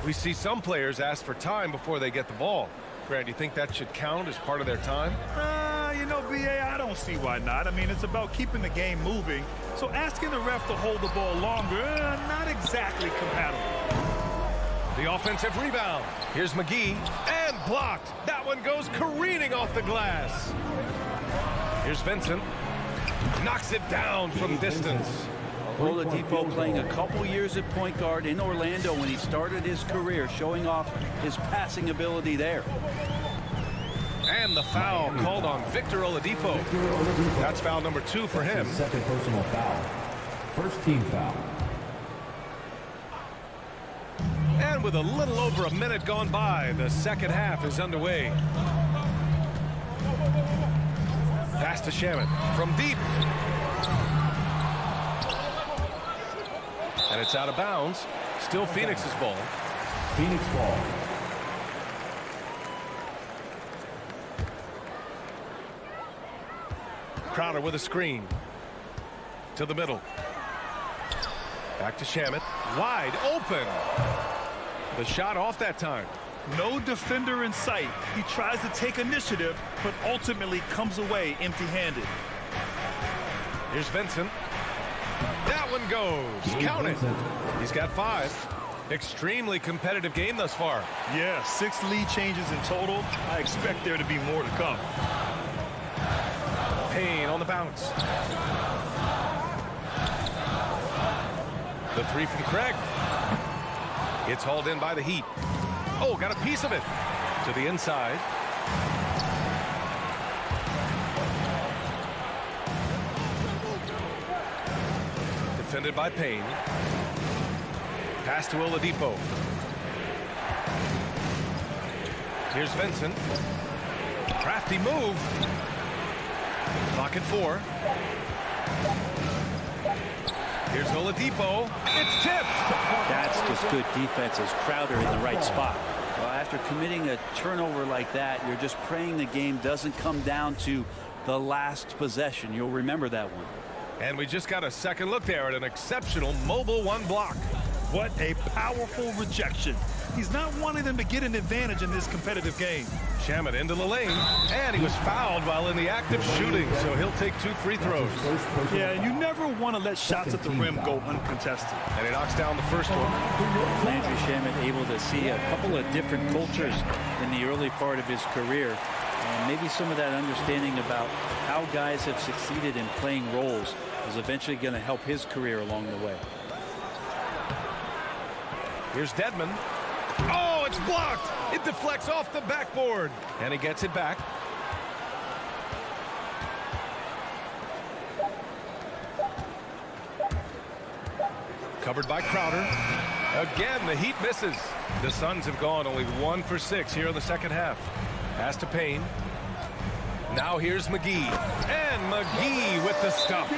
we see some players ask for time before they get the ball. Grant, do you think that should count as part of their time? You know, BA, I don't see why not. I mean, it's about keeping the game moving. So asking the ref to hold the ball longer, not exactly compatible. The offensive rebound. Here's McGee, and blocked. That one goes careening off the glass. Here's Vincent. Knocks it down from distance. Oladipo playing a couple years at point guard in Orlando when he started his career, showing off his passing ability there. And the foul called on Victor Oladipo. That's foul number 2 for him. Second personal foul. First team foul. And with a little over a minute gone by, the second half is underway. Pass to Shamet from deep. And it's out of bounds. Still Phoenix's ball. Phoenix ball. Crowder with a screen. To the middle. Back to Shamet. Wide open. The shot off that time. No defender in sight. He tries to take initiative, but ultimately comes away empty-handed. Here's Vincent. That one goes. Count it. He's got 5. Extremely competitive game thus far. Yeah, 6 lead changes in total. I expect there to be more to come. Payne on the bounce. The 3 from Craig. It's hauled in by the Heat. Oh, got a piece of it. To the inside. Defended by Payne. Pass to Oladipo. Here's Vincent. Crafty move. Clock at 4. Here's Oladipo. It's tipped. That's just good defense as Crowder in the right spot. Well, after committing a turnover like that, you're just praying the game doesn't come down to the last possession. You'll remember that one. And we just got a second look there at an exceptional mobile 1 block. What a powerful rejection. He's not wanting them to get an advantage in this competitive game. Shamet into the lane, and he was fouled while in the act of shooting, so he'll take 2 free throws. Yeah, you never want to let shots at the rim go uncontested. And he knocks down the first one. Landry Shamet able to see a couple of different cultures in the early part of his career. And maybe some of that understanding about how guys have succeeded in playing roles is eventually going to help his career along the way. Here's Dedmon. Oh, it's blocked. It deflects off the backboard. And he gets it back. Covered by Crowder. Again, the Heat misses. The Suns have gone only 1 for 6 here in the second half. Pass to Payne. Now here's McGee. And McGee with the stuff.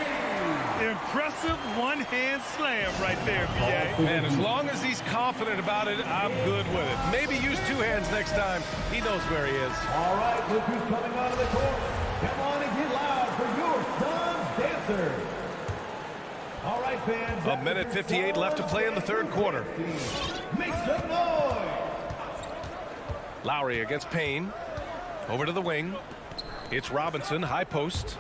Impressive one-hand slam right there, B.A. And as long as he's confident about it, I'm good with it. Maybe use 2 hands next time. He knows where he is. All right, look who's coming onto the court. Come on and get loud for your Suns dancers. All right, fans. 1:58 left to play in the third quarter. Make some noise. Lowry against Payne. Over to the wing. It's Robinson, high post.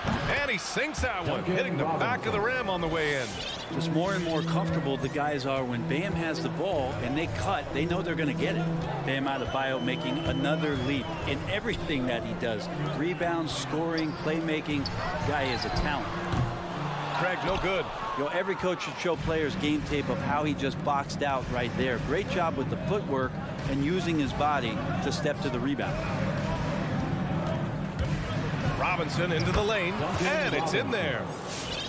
And he sinks that one, hitting the back of the rim on the way in. Just more and more comfortable the guys are when Bam has the ball and they cut, they know they're going to get it. Bam Adebayo making another leap in everything that he does. Rebounds, scoring, playmaking. Guy is a talent. Craig, no good. You know, every coach should show players game tape of how he just boxed out right there. Great job with the footwork and using his body to step to the rebound. Robinson into the lane, and it's in there.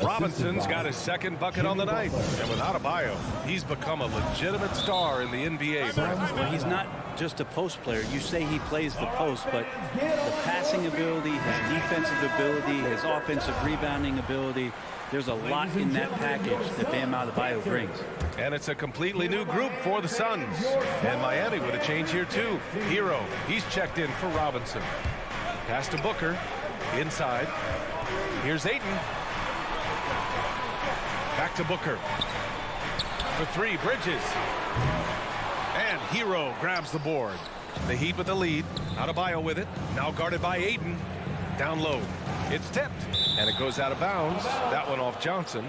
Robinson's got his second bucket on the night. And with Adebayo, he's become a legitimate star in the NBA. Well, he's not just a post player. You say he plays the post, but the passing ability, his defensive ability, his offensive rebounding ability, there's a lot in that package that Bam Adebayo brings. And it's a completely new group for the Suns. And Miami with a change here too. Hero, he's checked in for Robinson. Pass to Booker. Inside. Here's Ayton. Back to Booker. For 3, Bridges. And Hero grabs the board. The Heat with the lead. Adebayo with it. Now guarded by Ayton. Down low. It's tipped. And it goes out of bounds. That one off Johnson.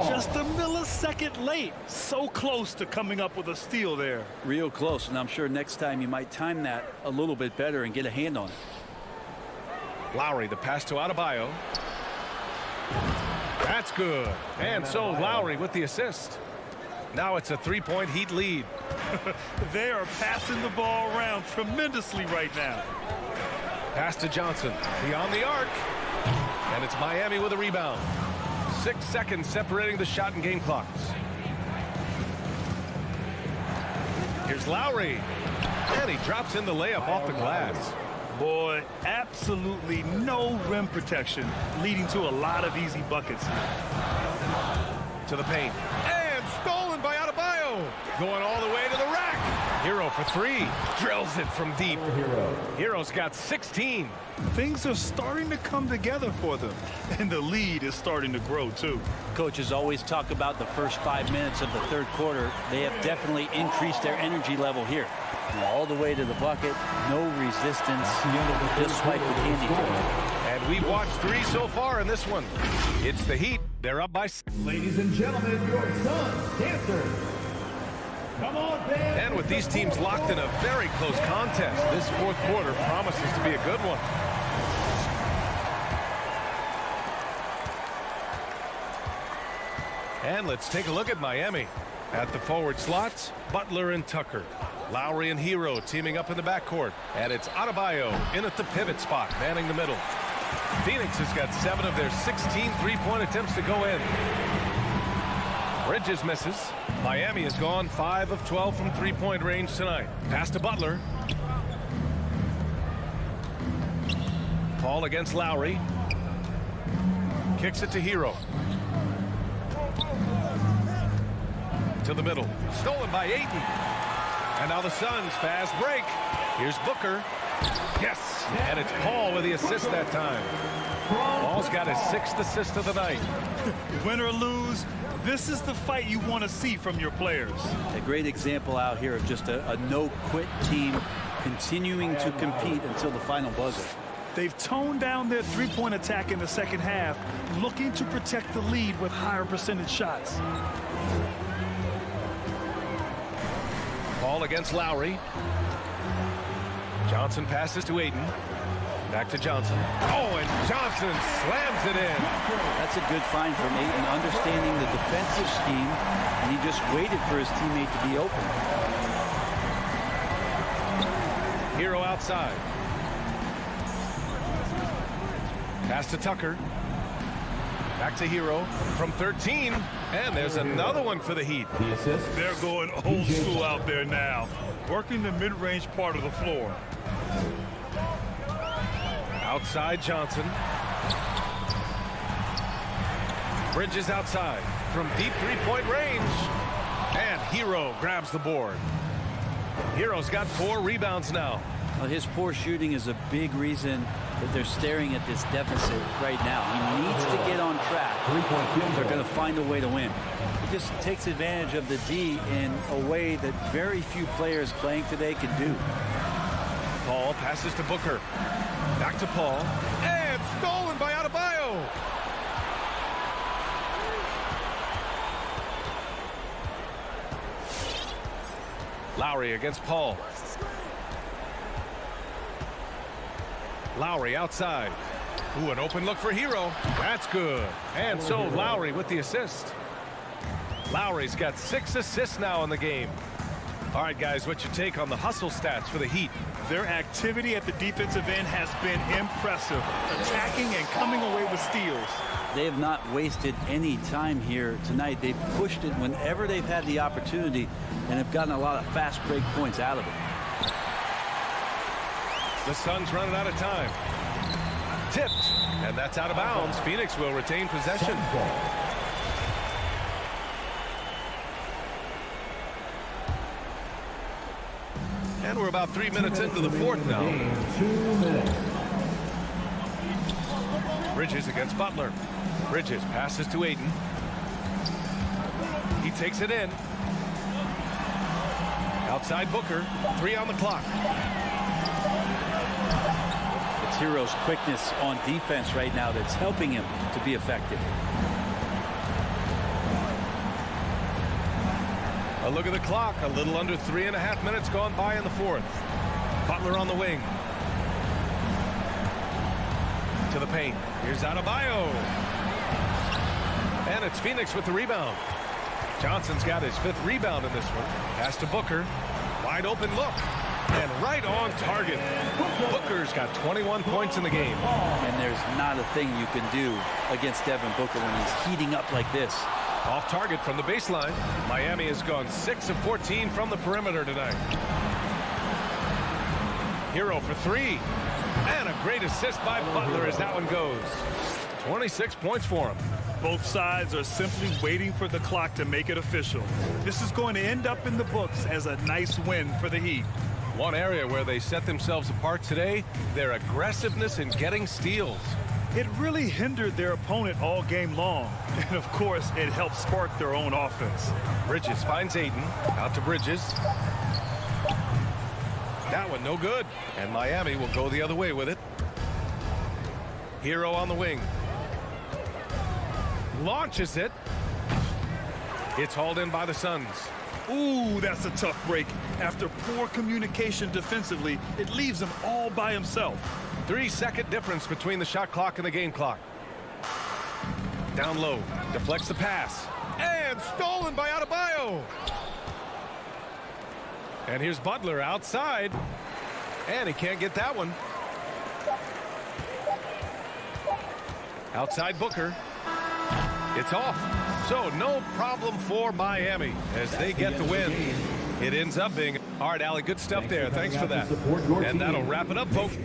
Just a millisecond late. So close to coming up with a steal there. Real close, and I'm sure next time you might time that a little bit better and get a hand on it. Lowry, the pass to Adebayo. That's good. And so Lowry with the assist. Now it's a 3-point Heat lead. They are passing the ball around tremendously right now. Pass to Johnson. Beyond the arc. And it's Miami with a rebound. 6 seconds separating the shot and game clocks. Here's Lowry. And he drops in the layup off the glass. Boy, absolutely no rim protection, leading to a lot of easy buckets. To the paint. And stolen by Adebayo. Going all the way to the rack. Hero for 3. Drills it from deep. Hero's got 16. Things are starting to come together for them, and the lead is starting to grow too. Coaches always talk about the first 5 minutes of the third quarter. They have definitely increased their energy level here. All the way to the bucket, no resistance, just swipe the candy. And we've watched 3 so far in this one. It's the Heat. They're up by 6. Ladies and gentlemen, your Suns dancers. Come on, fans. And with these teams locked in a very close contest, this fourth quarter promises to be a good one. And let's take a look at Miami. At the forward slots, Butler and Tucker. Lowry and Hero teaming up in the backcourt. And it's Adebayo in at the pivot spot, manning the middle. Phoenix has got 7 of their 16 three-point attempts to go in. Bridges misses. Miami has gone 5 of 12 from three-point range tonight. Pass to Butler. Paul against Lowry. Kicks it to Hero. To the middle. Stolen by Ayton. And now the Suns fast break. Here's Booker. Yes, and it's Paul with the assist that time. Paul's got his 6th assist of the night. Win or lose, this is the fight you want to see from your players. A great example out here of just a no-quit team continuing to compete until the final buzzer. They've toned down their three-point attack in the second half, looking to protect the lead with higher percentage shots. Paul against Lowry. Johnson passes to Ayton. Back to Johnson. Oh, and Johnson slams it in. That's a good find from Ayton, understanding the defensive scheme, and he just waited for his teammate to be open. Hero outside. Pass to Tucker. Back to Hero from 13. And there's another one for the Heat. The assist. They're going old school out there now, working the mid-range part of the floor. Outside Johnson. Bridges outside from deep three-point range. And Hero grabs the board. Hero's got 4 rebounds now. Well, his poor shooting is a big reason that they're staring at this deficit right now. He needs to get on track. They're going to find a way to win. He just takes advantage of the D in a way that very few players playing today can do. Paul passes to Booker. Back to Paul. And stolen by Adebayo. Lowry against Paul. Lowry outside. Ooh, an open look for Hero. That's good. And so Lowry with the assist. Lowry's got 6 assists now in the game. All right, guys, what's your take on the hustle stats for the Heat? Their activity at the defensive end has been impressive, attacking and coming away with steals. They have not wasted any time here tonight. They've pushed it whenever they've had the opportunity and have gotten a lot of fast break points out of it. The Suns running out of time. Tipped, and that's out of bounds. Phoenix will retain possession. And we're about 3 minutes into the fourth now. 2 minutes. Bridges against Butler. Bridges passes to Ayton. He takes it in. Outside Booker. 3 on the clock. It's Hero's quickness on defense right now that's helping him to be effective. A look at the clock. A little under 3.5 minutes gone by in the fourth. Butler on the wing. To the paint. Here's Adebayo. And it's Phoenix with the rebound. Johnson's got his 5th rebound in this one. Pass to Booker. Wide open look. And right on target. Booker's got 21 points in the game. And there's not a thing you can do against Devin Booker when he's heating up like this. Off target from the baseline. Miami has gone 6 of 14 from the perimeter tonight. Hero for 3. And a great assist by Butler as that one goes. 26 points for him. Both sides are simply waiting for the clock to make it official. This is going to end up in the books as a nice win for the Heat. One area where they set themselves apart today, their aggressiveness in getting steals. It really hindered their opponent all game long. And of course, it helped spark their own offense. Bridges finds Ayton. Out to Bridges. That one no good. And Miami will go the other way with it. Hero on the wing. Launches it. It's hauled in by the Suns. Ooh, that's a tough break. After poor communication defensively, it leaves him all by himself. 3-second difference between the shot clock and the game clock. Down low. Deflects the pass. And stolen by Adebayo. And here's Butler outside. And he can't get that one. Outside Booker. It's off. So no problem for Miami as they get the win. It ends up being all right, Allie. Good stuff there. Thanks for that. And that'll wrap it up, folks.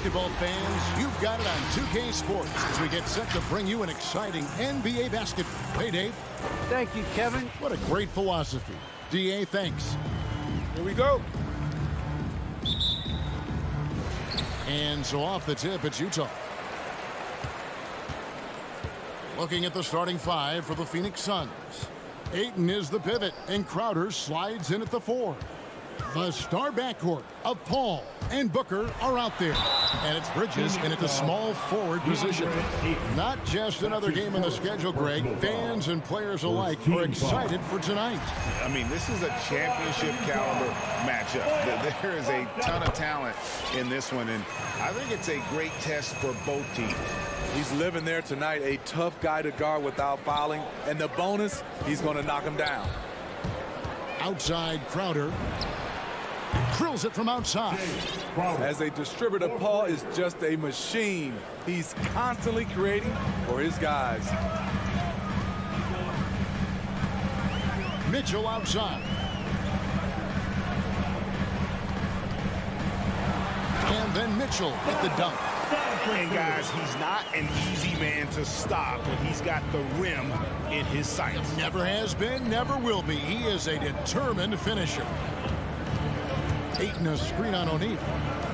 basketball fans, you've got it on 2K Sports as we get set to bring you an exciting NBA basketball. Hey, Dave. Thank you, Kevin. What a great philosophy. DA, thanks. Here we go. And so off the tip, it's Utah. Looking at the starting five for the Phoenix Suns. Ayton is the pivot, and Crowder slides in at the 4. The star backcourt of Paul and Booker are out there. And it's Bridges in at the small forward position. Not just another game on the schedule, Greg. Fans and players alike are excited for tonight. I mean, this is a championship caliber matchup. There is a ton of talent in this one, and I think it's a great test for both teams. He's living there tonight, a tough guy to guard without fouling. And the bonus, he's going to knock him down. Outside Crowder. Drills it from outside. As a distributor, Paul is just a machine. He's constantly creating for his guys. Mitchell outside. And then Mitchell with the dunk. And guys, he's not an easy man to stop when he's got the rim in his sights. Never has been, never will be. He is a determined finisher. Ayton a screen on O'Neal.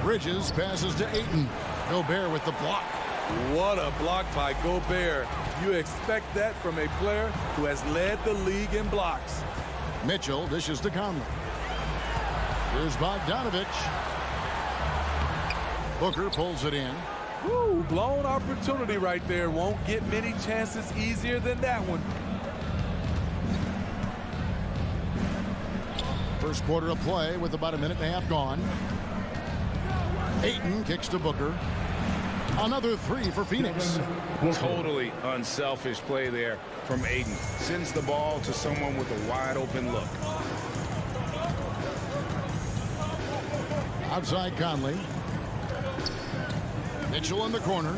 Bridges passes to Ayton. Gobert with the block. What a block by Gobert. You expect that from a player who has led the league in blocks. Mitchell dishes to Conley. Here's Bogdanovich. Booker pulls it in. Woo, blown opportunity right there. Won't get many chances easier than that one. First quarter of play with about a minute and a half gone. Ayton kicks to Booker. Another 3 for Phoenix. Totally unselfish play there from Ayton. Sends the ball to someone with a wide open look. Outside Conley. Mitchell in the corner.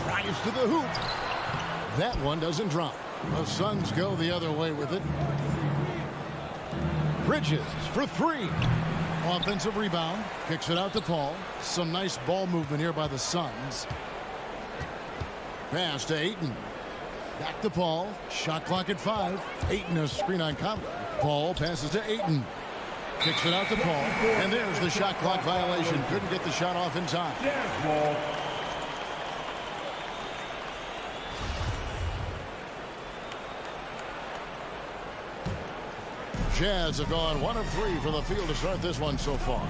Drives to the hoop. That one doesn't drop. The Suns go the other way with it. Bridges for 3. Offensive rebound. Kicks it out to Paul. Some nice ball movement here by the Suns. Pass to Ayton. Back to Paul. Shot clock at 5. Ayton a screen on Conley. Paul passes to Ayton. Kicks it out to Paul. And there's the shot clock violation. Couldn't get the shot off in time. Jazz have gone 1 of 3 from the field to start this one so far.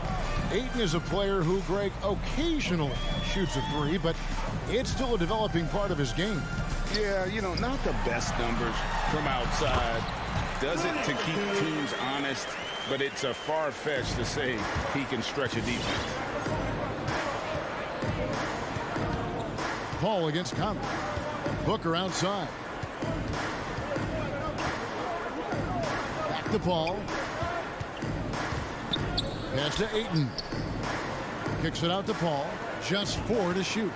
Ayton is a player who, Greg, occasionally shoots a 3, but it's still a developing part of his game. Yeah, you know, not the best numbers from outside. Does it to keep teams honest, but it's a far-fetched to say he can stretch a defense. Paul against Conley. Booker outside. Back to Paul. Pass to Ayton. Kicks it out to Paul. Just 4 to shoot.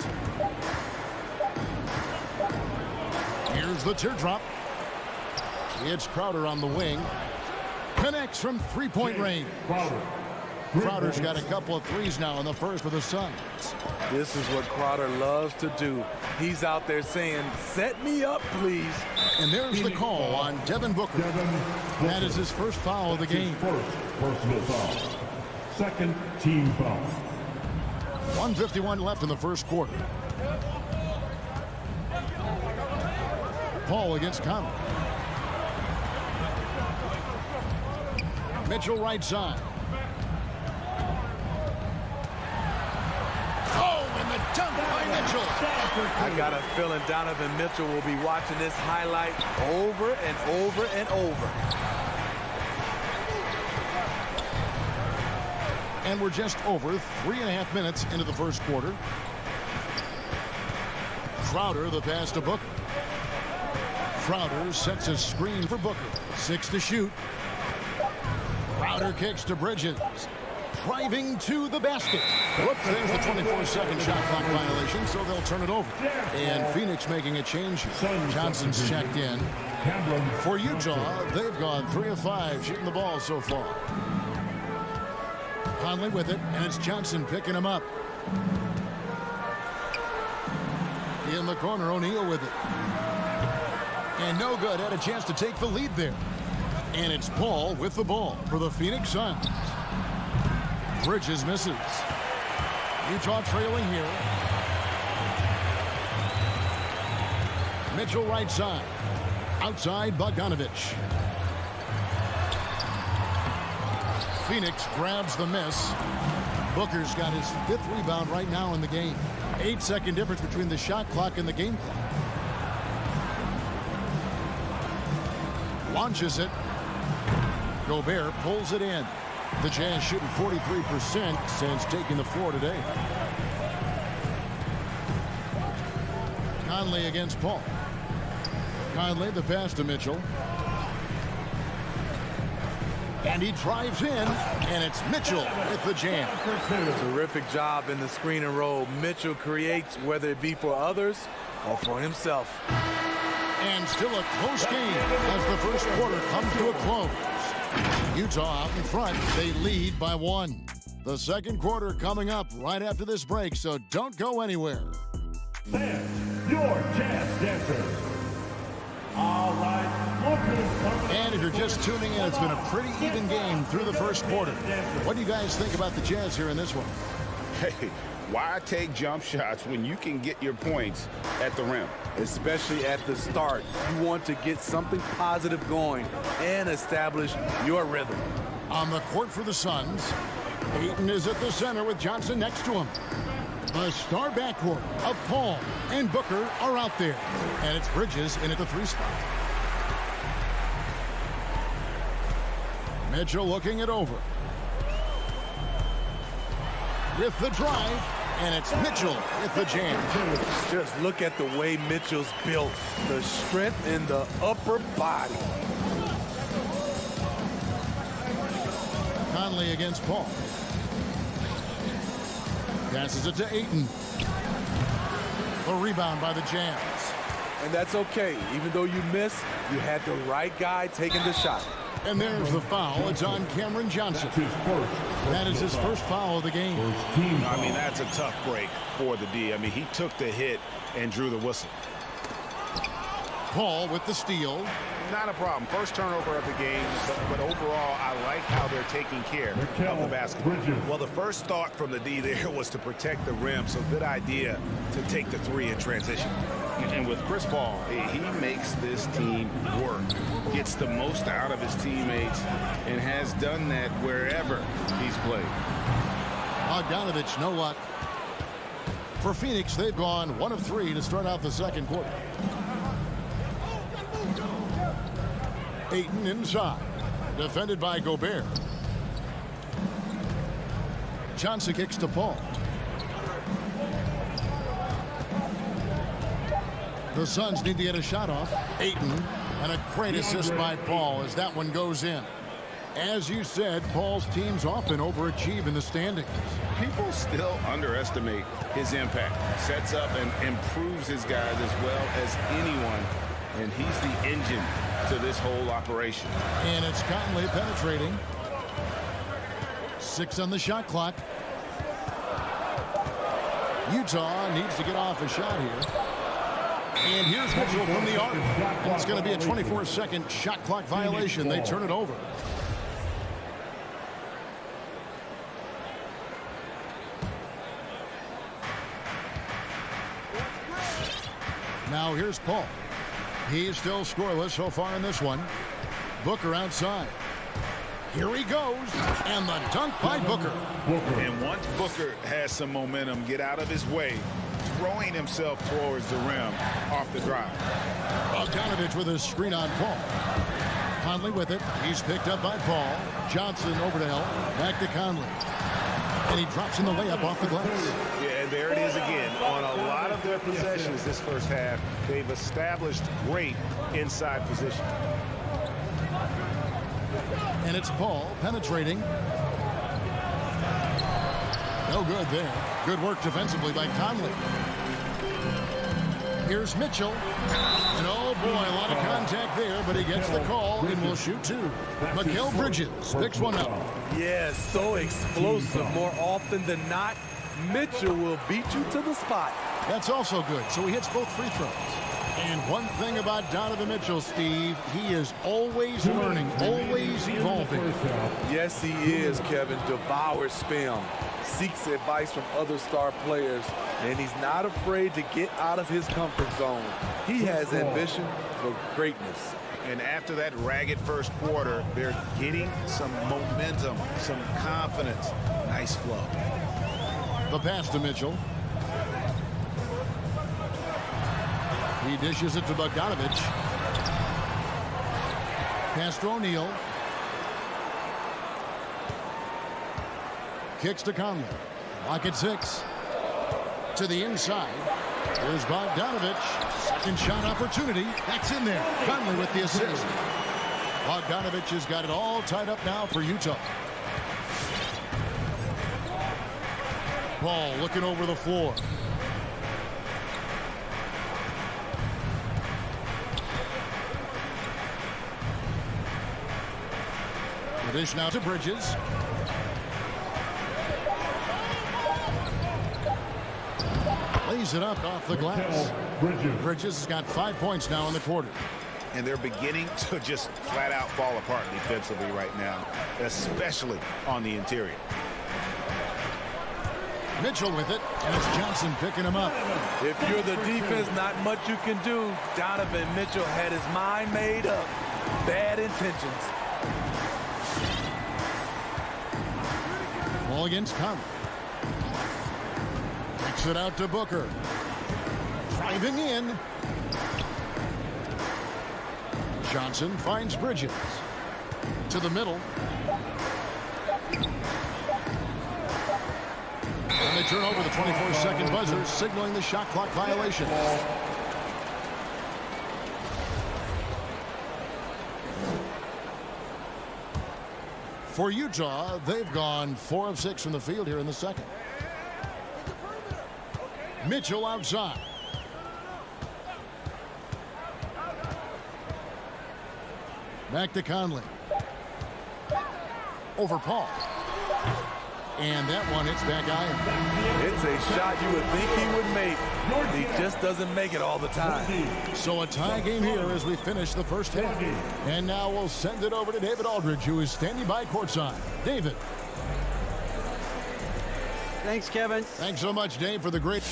Here's the teardrop. It's Crowder on the wing. Connects from 3-point range. Crowder's got a couple of threes now in the first with the Suns. This is what Crowder loves to do. He's out there saying, set me up, please. And there's the call on Devin Booker. That is his first foul of the game. First personal foul. Second team foul. 1:51 left in the first quarter. Paul against Conley. Mitchell right side. Oh, and the dunk by Mitchell. I got a feeling Donovan Mitchell will be watching this highlight over and over and over. And we're just over 3.5 minutes into the first quarter. Crowder the pass to Booker. Crowder sets a screen for Booker. 6 to shoot. Crowder kicks to Bridges. Driving to the basket. Whoops, there's the 24-second shot clock violation, so they'll turn it over. And Phoenix making a change. Johnson's checked in. For Utah, they've gone 3 of 5 shooting the ball so far. Conley with it, and it's Johnson picking him up. In the corner, O'Neal with it. And no good. Had a chance to take the lead there. And it's Paul with the ball for the Phoenix Suns. Bridges misses. Utah trailing here. Mitchell right side. Outside Bogdanovich. Phoenix grabs the miss. Booker's got his 5th rebound right now in the game. 8-second difference between the shot clock and the game clock. Launches it. Gobert pulls it in. The Jazz shooting 43% since taking the floor today. Conley against Paul. Conley the pass to Mitchell. And he drives in, and it's Mitchell with the jam. Terrific job in the screen and roll. Mitchell creates, whether it be for others or for himself. And still a close game as the first quarter comes to a close. Utah out in front. They lead by 1. The second quarter coming up right after this break, so don't go anywhere. Fans, your Jazz dancers. All right. And if you're just tuning in, it's been a pretty even game through the first quarter. What do you guys think about the Jazz here in this one? Hey, why take jump shots when you can get your points at the rim? Especially at the start. You want to get something positive going and establish your rhythm. On the court for the Suns, Ayton is at the center with Johnson next to him. The star backcourt of Paul and Booker are out there. And it's Bridges in at the 3 spot. Mitchell looking it over. With the drive, and it's Mitchell with the jam. Just look at the way Mitchell's built. The strength in the upper body. Conley against Paul. Passes it to Ayton. The rebound by the Jazz. And that's okay. Even though you miss, you had the right guy taking the shot. And there's the foul. It's on Cameron Johnson. That is his first foul of the game. I mean, that's a tough break for the D. I mean, he took the hit and drew the whistle. Paul with the steal. Not a problem. First turnover of the game, but overall, I like how they're taking care of the basketball. Well, the first thought from the D there was to protect the rim, so good idea to take the 3 in transition. And with Chris Paul, he makes this team work, gets the most out of his teammates, and has done that wherever he's played. Bogdanovich, no luck. For Phoenix, they've gone 1 of 3 to start out the second quarter. Ayton inside, defended by Gobert. Johnson kicks to Paul. The Suns need to get a shot off. Ayton, and a great assist by Paul as that one goes in. As you said, Paul's teams often overachieve in the standings. People still underestimate his impact. Sets up and improves his guys as well as anyone, and he's the engine to this whole operation. And it's Conley penetrating. 6 on the shot clock. Utah needs to get off a shot here. And here's Mitchell from the arc. And it's going to be a 24-second shot clock violation. They turn it over. Now here's Paul. He's still scoreless so far in this one. Booker outside. Here he goes. And the dunk by Booker. And once Booker has some momentum, get out of his way, throwing himself towards the rim off the drive. Bogdanovich with a screen on Paul. Conley with it. He's picked up by Paul. Johnson over to help. Back to Conley. And he drops in the layup off the glass. Yeah, and there it is again. On a lot of their possessions this first half, they've established great inside position. And it's Paul penetrating. No good there. Good work defensively by Conley. Here's Mitchell. And oh boy, a lot of contact there, but he gets the call and will shoot two. Mikal Bridges picks one up. Yes, so explosive. More often than not, Mitchell will beat you to the spot. That's also good. So he hits both free throws. And one thing about Donovan Mitchell, Steve, he is always learning, always evolving. Yes, he is, Kevin. Devours film, seeks advice from other star players, and he's not afraid to get out of his comfort zone. He has ambition for greatness. And after that ragged first quarter, they're getting some momentum, some confidence. Nice flow. The pass to Mitchell. He dishes it to Bogdanovich. Pass to O'Neal. Kicks to Conley. Lock at 6. To the inside. Here's Bogdanovich. Second shot opportunity. That's in there. Conley with the assist. Bogdanovich has got it all tied up now for Utah. Ball looking over the floor. Dish now to Bridges. Lays it up off the glass. Bridges has got 5 points now in the quarter. And they're beginning to just flat out fall apart defensively right now, especially on the interior. Mitchell with it, and it's Johnson picking him up. If you're the defense, not much you can do. Donovan Mitchell had his mind made up. Bad intentions. Ball against Conley. Kicks it out to Booker. Driving in. Johnson finds Bridges. To the middle. And they turn over the 24-second buzzer, signaling the shot clock violation. For Utah, they've gone 4 of 6 from the field here in the second. Mitchell outside. Back to Conley. Over Paul. And that one hits back iron. It's a shot you would think he would make. He just doesn't make it all the time. So a tie game here as we finish the first half. And now we'll send it over to David Aldridge, who is standing by courtside. David. Thanks, Kevin. Thanks so much, Dave, for the great...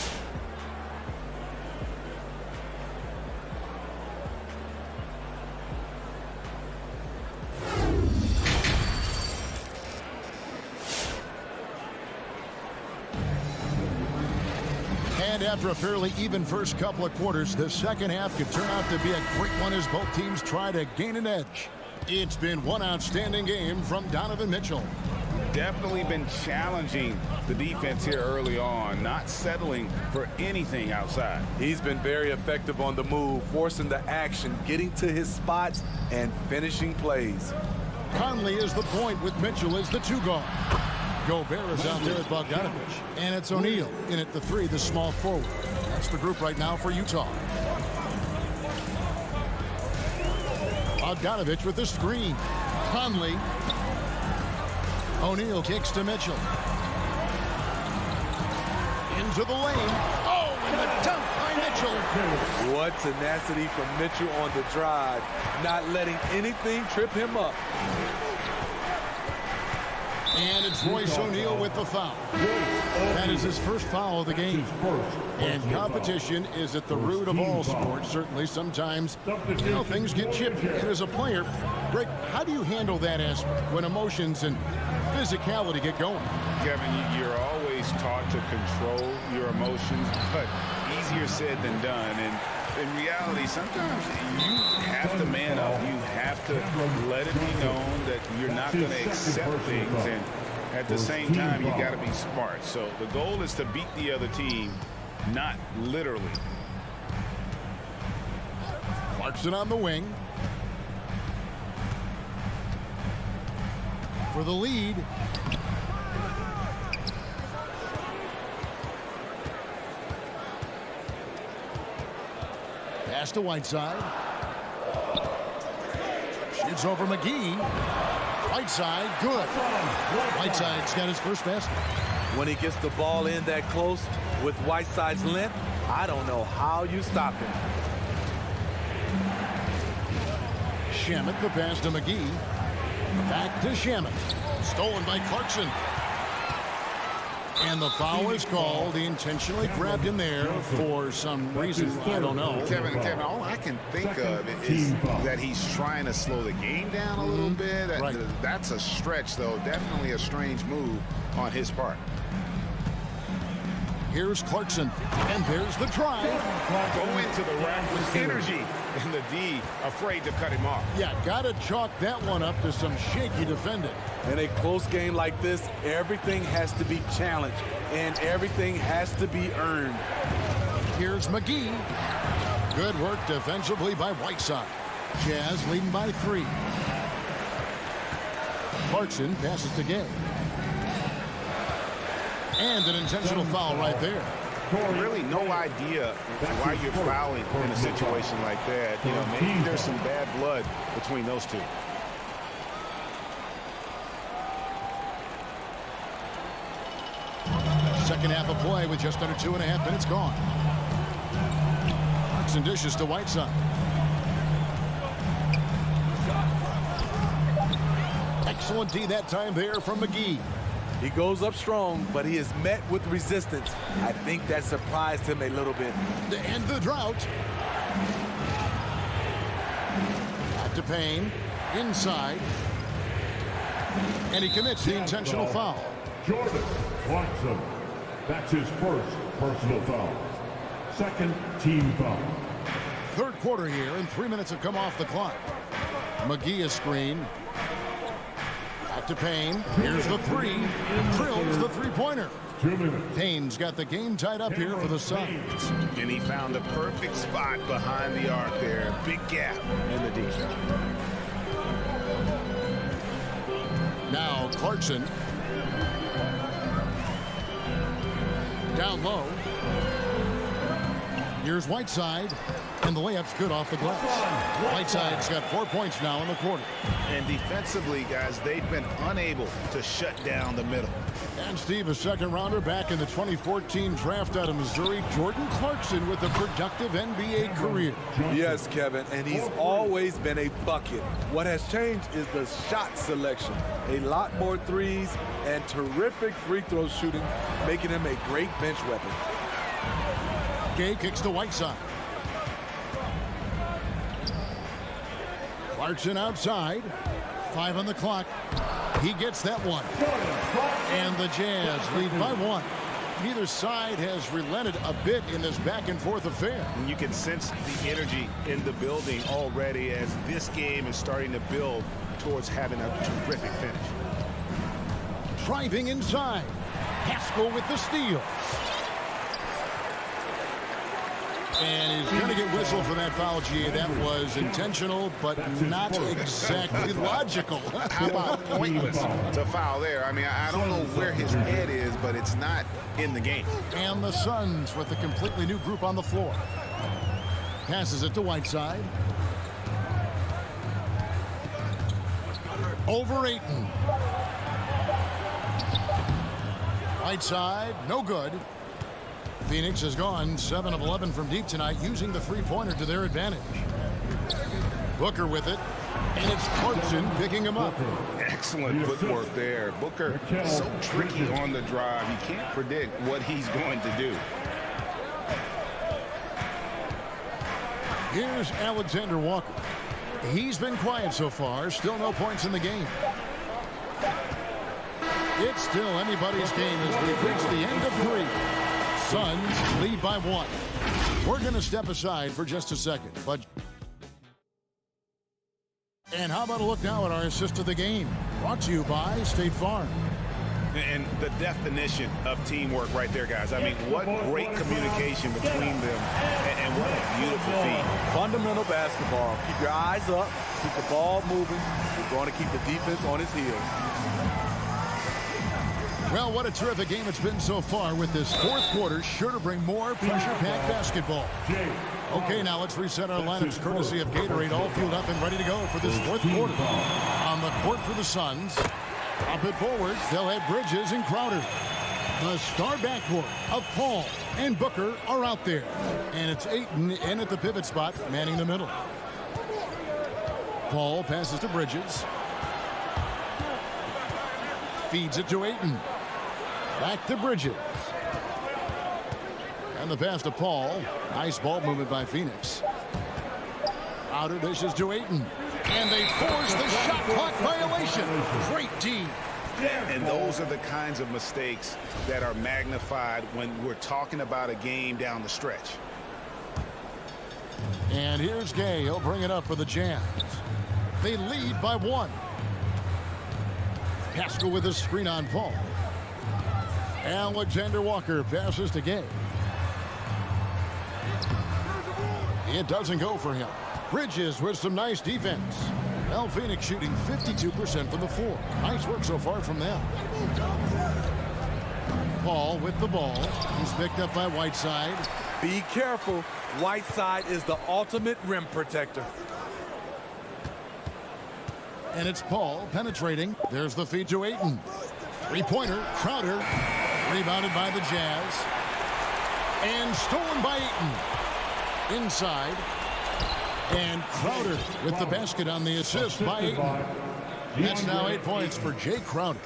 And after a fairly even first couple of quarters, the second half could turn out to be a great one as both teams try to gain an edge. It's been one outstanding game from Donovan Mitchell. Definitely been challenging the defense here early on, not settling for anything outside. He's been very effective on the move, forcing the action, getting to his spots, and finishing plays. Conley is the point with Mitchell as the 2 guard. Gobert is out there at Bogdanovich. And it's O'Neal in at the 3, the small forward. That's the group right now for Utah. Bogdanovich with the screen. Conley. O'Neal kicks to Mitchell. Into the lane. Oh, and the dunk by Mitchell. What tenacity from Mitchell on the drive, not letting anything trip him up. And it's Royce O'Neal with the foul. That is his first foul of the game. And competition is at the root of all sports. Certainly, sometimes, things get chippy. And as a player, Rick, how do you handle that aspect when emotions and physicality get going? Kevin, you're always taught to control your emotions, but easier said than done. And in reality, sometimes you have to man up. You have to let it be known that you're not going to accept things. And at the same time, you got to be smart. So the goal is to beat the other team, not literally. Clarkson on the wing. For the lead. Pass to Whiteside. Shoots over McGee. Whiteside, good. Whiteside's got his first basket. When he gets the ball in that close with Whiteside's length, I don't know how you stop him. Shamet, the pass to McGee. Back to Shamet. Stolen by Clarkson. And the foul is called. He intentionally grabbed him there for some reason. I don't know. Kevin, all I can think of is that he's trying to slow the game down a little bit. Right. That's a stretch, though. Definitely a strange move on his part. Here's Clarkson. And there's the drive. Go into the rack with energy. And the D afraid to cut him off. Yeah, got to chalk that one up to some shaky defending. In a close game like this, everything has to be challenged and everything has to be earned. Here's McGee. Good work defensively by Whiteside. Jazz leading by 3. Clarkson passes to Gay. And an intentional foul right there. Really no idea why you're fouling in a situation like that. You know, maybe there's some bad blood between those two. Second half of play with just under 2.5 minutes gone. Clarkson dishes to Whiteside. Excellent D that time there from McGee. He goes up strong, but he is met with resistance. I think that surprised him a little bit. To end the drought. Back to Payne. Inside. And he commits the intentional foul. Jordan Clarkson. That's his first personal foul. Second team foul. Third quarter here, and 3 minutes have come off the clock. McGee is screened. Back to Payne. Here's the 3. Drills the three-pointer. 2 minutes. Payne's got the game tied up here for the Suns. And he found the perfect spot behind the arc there. Big gap in the D. Now Clarkson. Down low. Here's Whiteside. And the layup's good off the glass. Whiteside's got 4 points now in the quarter. And defensively, guys, they've been unable to shut down the middle. And Steve, a second rounder back in the 2014 draft out of Missouri, Jordan Clarkson with a productive NBA career. Yes, Kevin, and he's always been a bucket. What has changed is the shot selection. A lot more threes and terrific free throw shooting, making him a great bench weapon. Gay kicks to Whiteside. Clarkson outside. 5 on the clock. He gets that one. And the Jazz lead by 1. Neither side has relented a bit in this back-and-forth affair. And you can sense the energy in the building already as this game is starting to build towards having a terrific finish. Driving inside. Haskell with the steal. And he's going to get whistled for that foul, G. That was intentional, but not exactly logical. How about pointless to foul there? I mean, I don't know where his head is, but it's not in the game. And the Suns with a completely new group on the floor. Passes it to Whiteside. Over Ayton. Whiteside, no good. Phoenix has gone 7 of 11 from deep tonight, using the three-pointer to their advantage. Booker with it, and it's Clarkson picking him up. Excellent footwork there. Booker so tricky on the drive. You can't predict what he's going to do. Here's Alexander Walker. He's been quiet so far, still no points in the game. It's still anybody's game as we've reached the end of 3. Suns lead by 1. We're going to step aside for just a second, but... And how about a look now at our assist of the game? Brought to you by State Farm. And the definition of teamwork right there, guys. I mean, what great communication between them, and what a beautiful feat. Fundamental basketball. Keep your eyes up, keep the ball moving. We're going to keep the defense on its heels. Well, what a terrific game it's been so far, with this fourth quarter sure to bring more pressure-packed basketball. Okay, now let's reset our lineups courtesy of Gatorade, all fueled up and ready to go for this fourth quarter. On the court for the Suns, up it forward, they'll have Bridges and Crowder. The star backcourt of Paul and Booker are out there. And it's Ayton in at the pivot spot, manning the middle. Paul passes to Bridges. Feeds it to Ayton. Back to Bridges. And the pass to Paul. Nice ball movement by Phoenix. Outer dishes to Ayton. And they force the shot clock violation. Great D. And those are the kinds of mistakes that are magnified when we're talking about a game down the stretch. And here's Gay. He'll bring it up for the Jazz. They lead by 1. Pascal with a screen on Paul. Alexander Walker passes to Gay. It doesn't go for him. Bridges with some nice defense. Well, Phoenix shooting 52% from the floor. Nice work so far from them. Paul with the ball. He's picked up by Whiteside. Be careful. Whiteside is the ultimate rim protector. And it's Paul penetrating. There's the feed to Ayton. Three-pointer, Crowder. Rebounded by the Jazz. And stolen by Ayton. Inside. And Crowder with the basket on the assist by Ayton. That's now 8 points for Jay Crowder.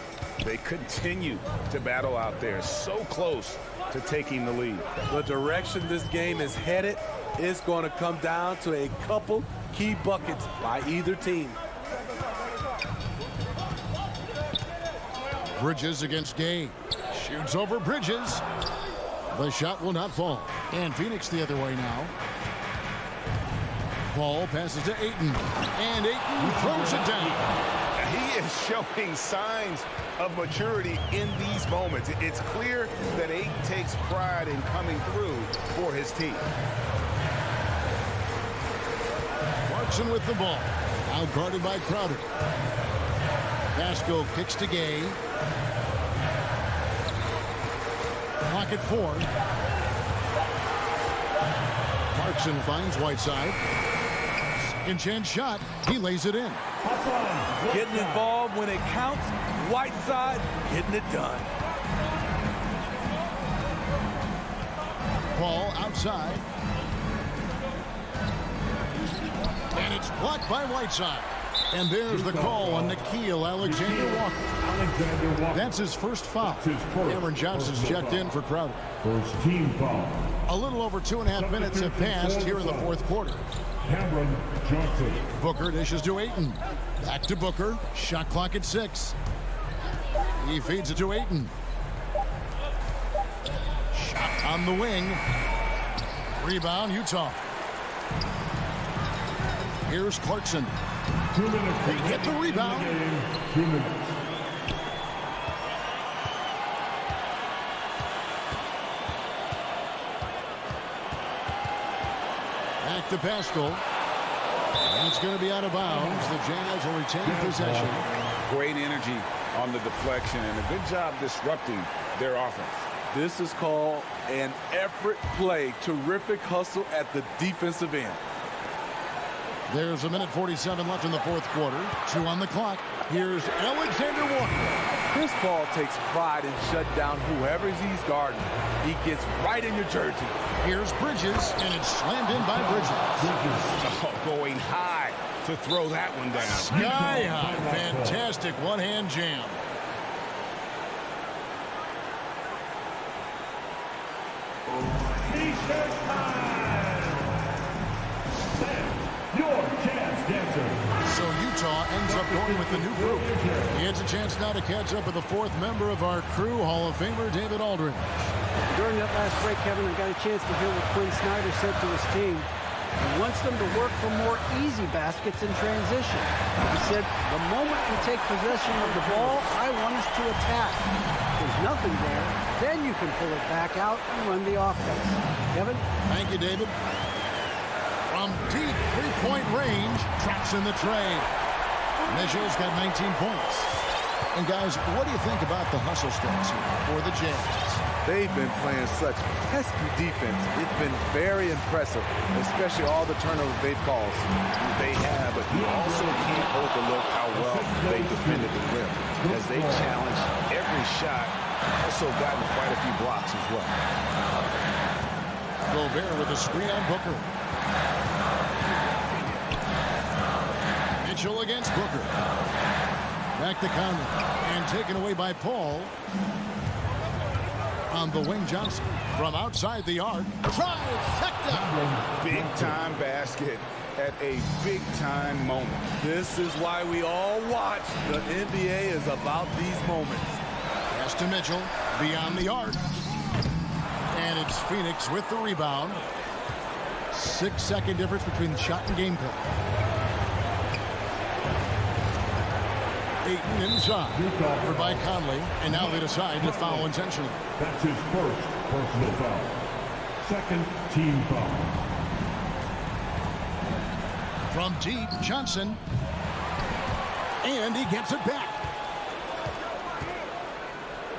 They continue to battle out there, so close to taking the lead. The direction this game is headed is going to come down to a couple key buckets by either team. Bridges against Gay. Shoots over Bridges. The shot will not fall. And Phoenix the other way now. Paul passes to Ayton. And Ayton throws it down. He is showing signs of maturity in these moments. It's clear that Ayton takes pride in coming through for his team. Clarkson with the ball. Out guarded by Crowder. Pascal kicks to Gay. Clock at 4. Clarkson finds Whiteside. Second chance shot. He lays it in. Getting involved when it counts. Whiteside getting it done. Ball outside. And it's blocked by Whiteside. And there's the call on Nickeil Alexander-Walker. That's his first foul. Cameron Johnson's checked in for Crowder. First team foul. A little over 2.5 minutes have passed here in the fourth quarter. Cameron Johnson. Booker dishes to Ayton. Back to Booker. Shot clock at 6. He feeds it to Ayton. Shot on the wing. Rebound, Utah. Here's Clarkson. 2 minutes. They get the rebound. 2 minutes. Back to Pascal. And it's going to be out of bounds. The Jazz will retain possession. Great energy on the deflection and a good job disrupting their offense. This is called an effort play. Terrific hustle at the defensive end. There's a minute 47 left in the fourth quarter. 2 on the clock. Here's Alexander Walker. Chris Paul takes pride in shutting down whoever he's guarding. He gets right in your jersey. Here's Bridges, and it's slammed in by Bridges. Oh, going high to throw that one down. Sky high. Fantastic one-hand jam. T-shirt time. Your Jazz dancer. So Utah ends up going with the new group. He has a chance now to catch up with the fourth member of our crew, Hall of Famer David Aldridge. During that last break, Kevin, I got a chance to hear what Quinn Snyder said to his team. He wants them to work for more easy baskets in transition. He said, the moment we take possession of the ball, I want us to attack. If there's nothing there, then you can pull it back out and run the offense. Kevin? Thank you, David. From deep three-point range, traps in the tray. Mitchell's got 19 points. And guys, what do you think about the hustle stance here for the Jazz? They've been playing such pesky defense. It's been very impressive, especially all the turnovers they've caused. They have, but you also can't overlook how well they defended the rim, as they challenged every shot, also gotten quite a few blocks as well. Gobert with a screen on Booker. Mitchell against Booker. Back to Conley. And taken away by Paul. On the wing, Johnson. From outside the arc. Trifecta! Big-time basket at a big-time moment. This is why we all watch. The NBA is about these moments. Pass to Mitchell. Beyond the arc. And it's Phoenix with the rebound. 6-second difference between the shot and game clock. Ayton inside. Over by Conley. And now they decide to foul intentionally. That's his first personal foul. Second team foul. From deep, Johnson. And he gets it back.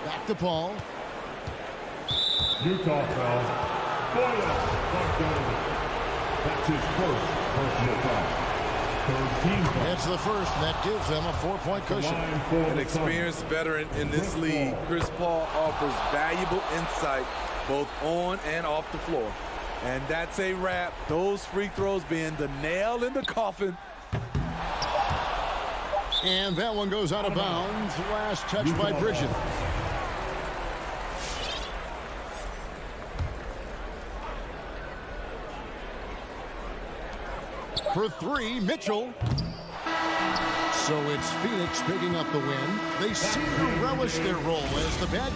Back to Paul. Utah foul. That's his first personal foul. Third team foul. It's the first, and that gives them a 4-point cushion. An experienced veteran in this league, Chris Paul offers valuable insight both on and off the floor. And that's a wrap. Those free throws being the nail in the coffin. And that one goes out of bounds. Last touch by Bridges. For three, Mitchell. So it's Phoenix picking up the win. They seem to relish their role as the bad.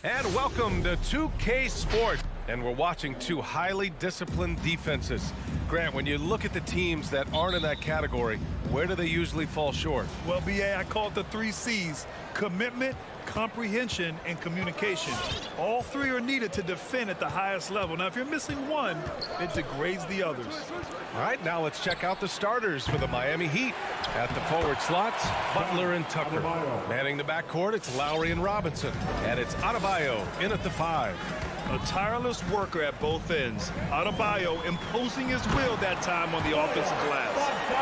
And welcome to 2K Sports. And we're watching two highly disciplined defenses. Grant, when you look at the teams that aren't in that category, where do they usually fall short? Well, BA, I call it the 3 C's: commitment, comprehension, and communication. All 3 are needed to defend at the highest level. Now, if you're missing one, it degrades the others. All right, now let's check out the starters for the Miami Heat. At the forward slots, Butler and Tucker. Manning the backcourt, it's Lowry and Robinson. And it's Adebayo in at the 5. A tireless worker at both ends. Adebayo imposing his will that time on the offensive glass.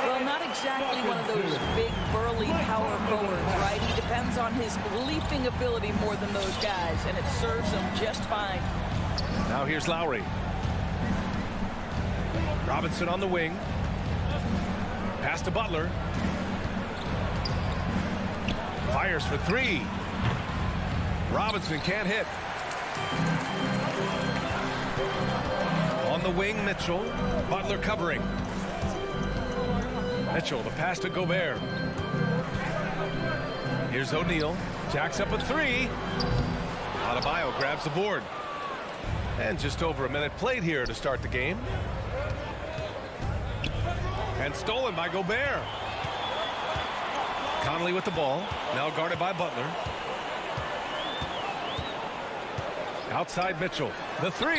Well, not exactly one of those big, burly power forwards, right? He depends on his leaping ability more than those guys, and it serves him just fine. Now here's Lowry. Robinson on the wing. Pass to Butler. Fires for 3. Robinson can't hit. On the wing, Mitchell. Butler covering. Mitchell, the pass to Gobert. Here's O'Neal. Jacks up a 3. Adebayo grabs the board. And just over a minute played here to start the game. And stolen by Gobert. Conley with the ball. Now guarded by Butler. Outside Mitchell. The 3.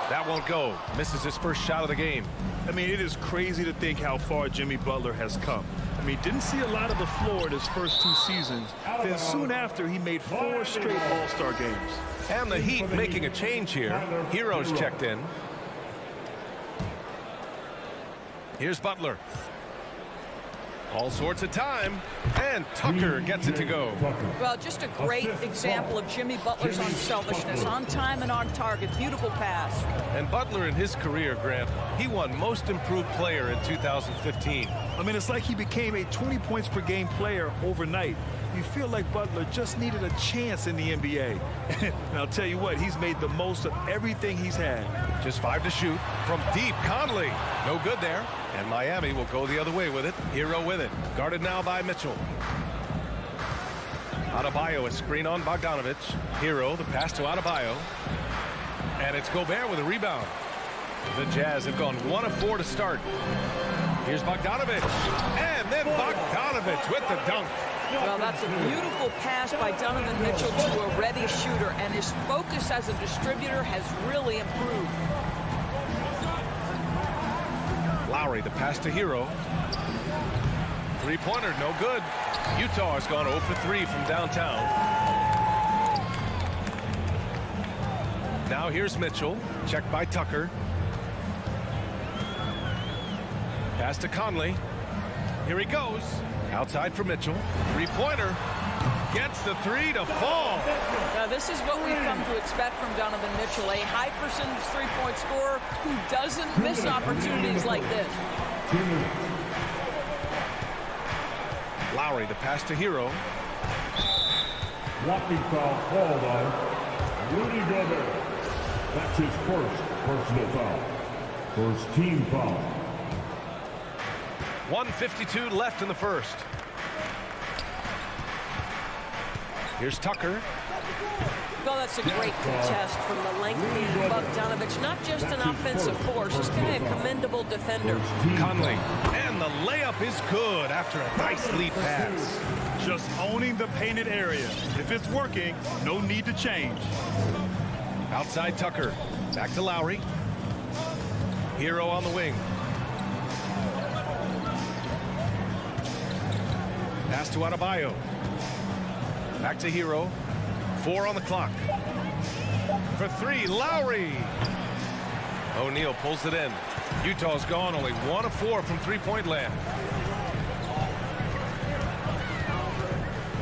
That won't go. Misses his first shot of the game. I mean, it is crazy to think how far Jimmy Butler has come. I mean, didn't see a lot of the floor in his first 2 seasons. Then soon after, he made 4 straight All-Star games. And the Heat making a change here. Hero's checked in. Here's Butler. All sorts of time, and Tucker gets it to go. Well, just a great example of Jimmy Butler's unselfishness. On time and on target. Beautiful pass. And Butler in his career, Grant, he won Most Improved Player in 2015. I mean, it's like he became a 20 points per game player overnight. You feel like Butler just needed a chance in the NBA. And I'll tell you what, he's made the most of everything he's had. Just 5 to shoot from deep. Conley, no good there. And Miami will go the other way with it. Hero with it. Guarded now by Mitchell. Adebayo, a screen on Bogdanovich. Hero, the pass to Adebayo. And it's Gobert with a rebound. The Jazz have gone 1 of 4 to start. Here's Bogdanovich. And then Bogdanovich with the dunk. Well, that's a beautiful pass by Donovan Mitchell to a ready shooter, and his focus as a distributor has really improved. Lowry, the pass to Hero. 3-pointer, no good. Utah has gone 0 for 3 from downtown. Now here's Mitchell, checked by Tucker. Pass to Conley. Here he goes. Outside for Mitchell. 3-pointer. Gets the 3 to fall. Now, this is what we've come to expect from Donovan Mitchell, a high percentage 3-point scorer who doesn't miss opportunities like this. Lowry, the pass to Hero. Walking foul called on Rudy Gobert. That's his first personal foul. First team foul. 1:52 left in the first. Here's Tucker. Well, that's a great contest from the lengthy Bogdanovich. Not just an offensive force, this guy a commendable defender. Conley. And the layup is good after a nice lead pass. Just owning the painted area. If it's working, no need to change. Outside Tucker. Back to Lowry. Hero on the wing. Pass to Adebayo. Back to Hero. 4 on the clock. For 3, Lowry. O'Neal pulls it in. Utah's gone only 1 of 4 from 3-point land.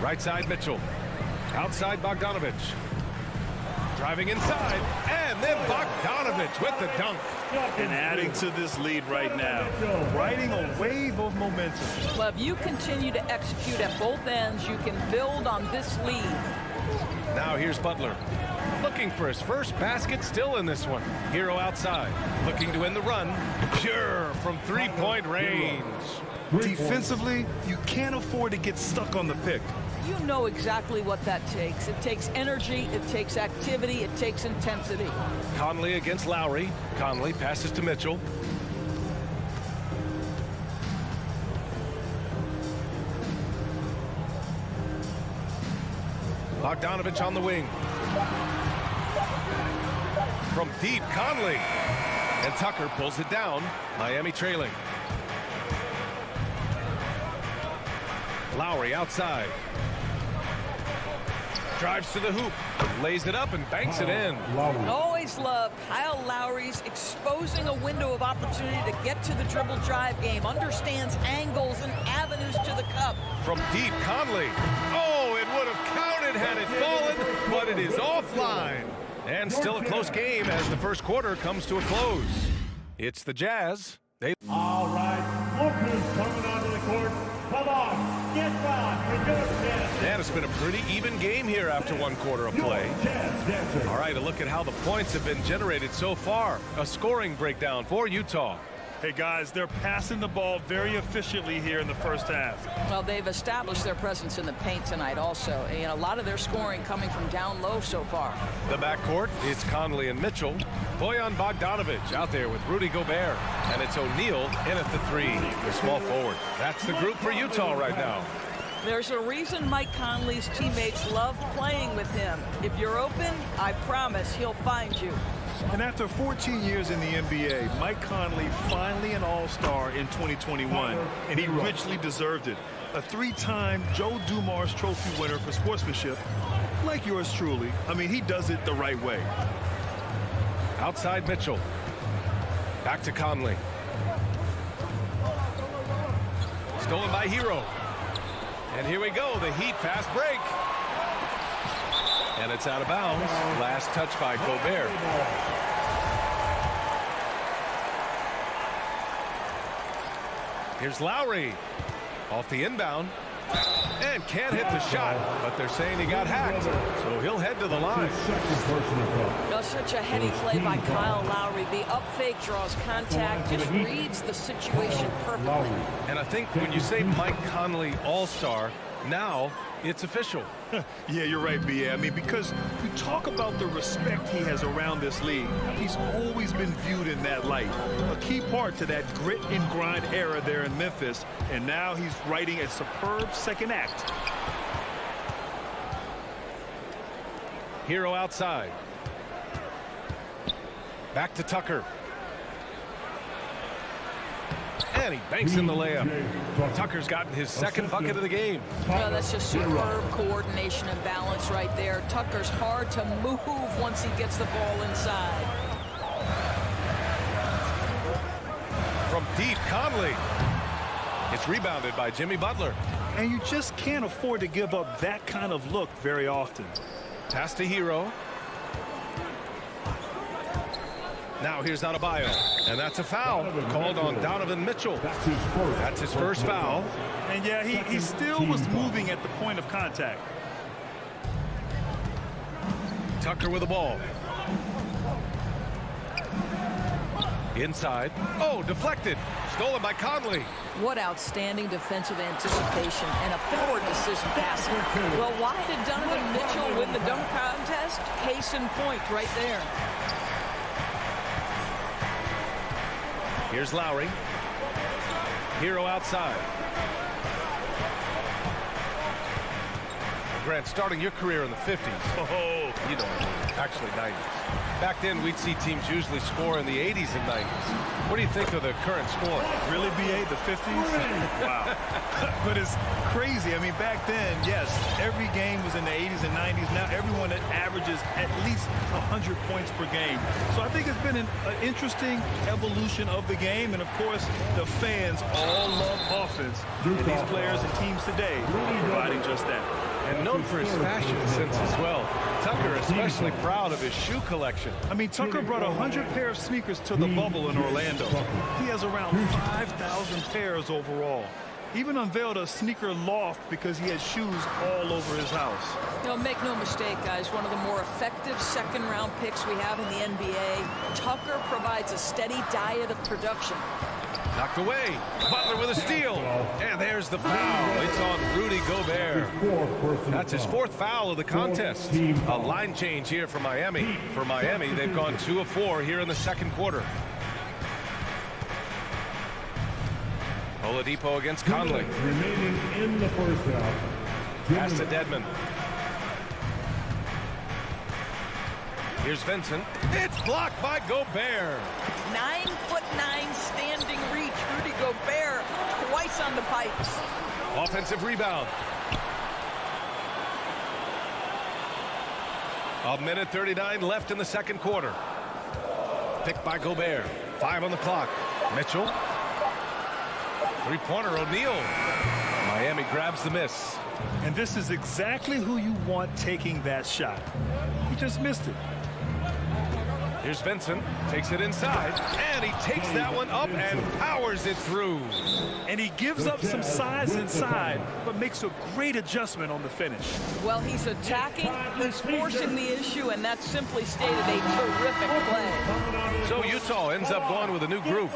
Right side Mitchell. Outside Bogdanovich. Driving inside. And then Bogdanovich with the dunk. And adding to this lead right now. Riding a wave of momentum. Well, if you continue to execute at both ends, you can build on this lead. Now here's Butler. Looking for his first basket, still in this one. Hero outside. Looking to end the run. Pure from 3-point range. Defensively, you can't afford to get stuck on the pick. you know exactly what that takes. It takes energy, it takes activity, it takes intensity. Conley against Lowry. Conley passes to Mitchell. Bogdanovich on the wing. From deep, Conley. And Tucker pulls it down. Miami trailing. Lowry outside. Drives to the hoop. Lays it up and banks it in. Always love Kyle Lowry's exposing a window of opportunity to get to the dribble drive game. Understands angles and avenues to the cup. From deep, Conley. Oh, it would have counted had it fallen, but it is offline. And still a close game as the first quarter comes to a close. It's the Jazz. All right, look who's coming onto the court. Come on, get back for your Jazz. Man, it's been a pretty even game here after one quarter of play. All right, a look at how the points have been generated so far. A scoring breakdown for Utah. Hey, guys, they're passing the ball very efficiently here in the first half. Well, they've established their presence in the paint tonight also. And a lot of their scoring coming from down low so far. The backcourt, it's Conley and Mitchell. Bojan Bogdanovich out there with Rudy Gobert. And it's O'Neal in at the three, the small forward. That's the group for Utah right now. There's a reason Mike Conley's teammates love playing with him. If you're open, I promise he'll find you. And after 14 years in the NBA, Mike Conley finally an all-star in 2021, and he richly deserved it. A three-time Joe Dumars Trophy winner for sportsmanship, like yours truly. I mean, he does it the right way. Outside Mitchell. Back to Conley. Stolen by Hero. And here we go, the Heat fast break. And it's out of bounds. Last touch by Gobert. Here's Lowry. Off the inbound. And can't hit the shot, but they're saying he got hacked, so he'll head to the line. Such a heady play by Kyle Lowry. The up fake draws contact, just reads the situation perfectly. And I think when you say Mike Conley all-star, now it's official. Yeah, you're right, B.A. I mean, because you talk about the respect he has around this league. He's always been viewed in that light. A key part to that grit and grind era there in Memphis. And now he's writing a superb second act. Hero outside. Back to Tucker. And he banks in the layup. Tucker's gotten his second bucket of the game. Well, that's just superb coordination and balance right there. Tucker's hard to move once he gets the ball inside. From deep, Conley. It's rebounded by Jimmy Butler. And you just can't afford to give up that kind of look very often. Pass to Hero. Now here's Adebayo, and that's a foul called on Donovan Mitchell. That's his first foul. And yeah, he still was moving at the point of contact. Tucker with the ball. Inside. Oh, deflected. Stolen by Conley. What outstanding defensive anticipation and a forward decision passing. Well, why did Donovan Mitchell win the dunk contest? Case in point right there. Here's Lowry. Hero outside. Grant, starting your career in the 50s. Oh, you know, actually 90s. Back then, we'd see teams usually score in the 80s and 90s. What do you think of the current score? Really, B.A., the 50s? Wow. But it's crazy. I mean, back then, yes, every game was in the 80s and 90s. Now everyone that averages at least 100 points per game. So I think it's been an interesting evolution of the game. And, of course, the fans all love offense. And these players and teams today are providing just that. And known for his fashion sense as well. Tucker especially proud of his shoe collection. I mean, Tucker brought 100 pair of sneakers to the bubble in Orlando. He has around 5,000 pairs overall. Even unveiled a sneaker loft because he has shoes all over his house. You know, make no mistake, guys, one of the more effective second-round picks we have in the NBA. Tucker provides a steady diet of production. Knocked away. Butler with a steal. And there's the foul. It's on Rudy Gobert. That's his 4th foul of the contest. A line change here for Miami. For Miami, they've gone 2 of 4 here in the second quarter. Oladipo against Conley. Remaining in the first half. Pass to Dedmon. Here's Vincent. It's blocked by Gobert. 9'9" standing reach. Rudy Gobert twice on the pipes. Offensive rebound. A minute 39 left in the second quarter. Picked by Gobert. 5 on the clock. Mitchell. Three-pointer, O'Neal. Miami grabs the miss. And this is exactly who you want taking that shot. He just missed it. Here's Vincent. Takes it inside. And he takes that one up and powers it through. And he gives up some size inside, but makes a great adjustment on the finish. Well, he's attacking, he's forcing the issue, and that's simply stated a terrific play. So Utah ends up going with a new group.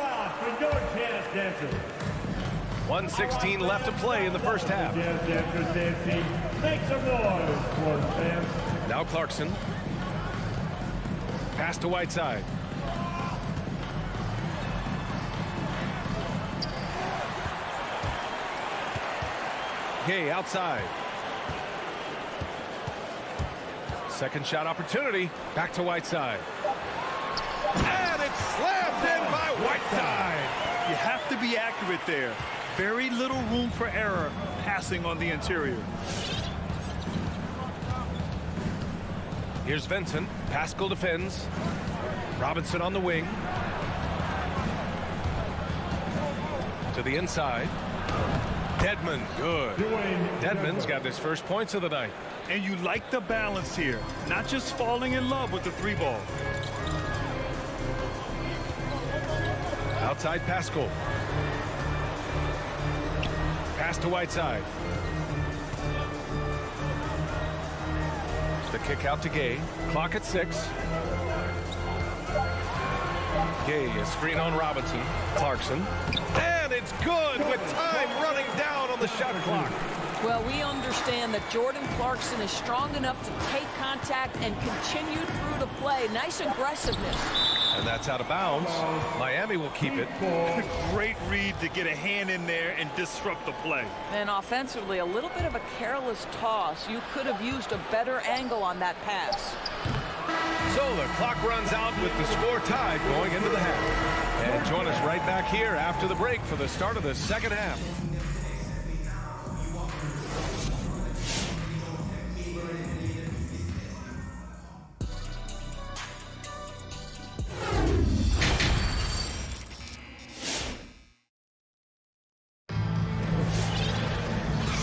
1:16 left to play in the first half. Make some noise, sports fans. Now Clarkson. Pass to Whiteside. Gay outside. Second shot opportunity. Back to Whiteside. And it's slammed in by Whiteside. You have to be accurate there. Very little room for error passing on the interior. Here's Vincent. Pascal defends. Robinson on the wing. To the inside. Dedmon, good. Dedmon's got his first points of the night. And you like the balance here. Not just falling in love with the 3-ball. Outside Pascal. Pass to Whiteside. The kick out to Gay. Clock at 6. Gay, a screen on Robinson. Clarkson. And it's good with time running down on the shot clock. Well, we understand that Jordan Clarkson is strong enough to take contact and continue through the play. Nice aggressiveness. And that's out of bounds. Miami will keep it. Great read to get a hand in there and disrupt the play. And offensively, a little bit of a careless toss. You could have used a better angle on that pass. So the clock runs out with the score tied going into the half. And join us right back here after the break for the start of the second half.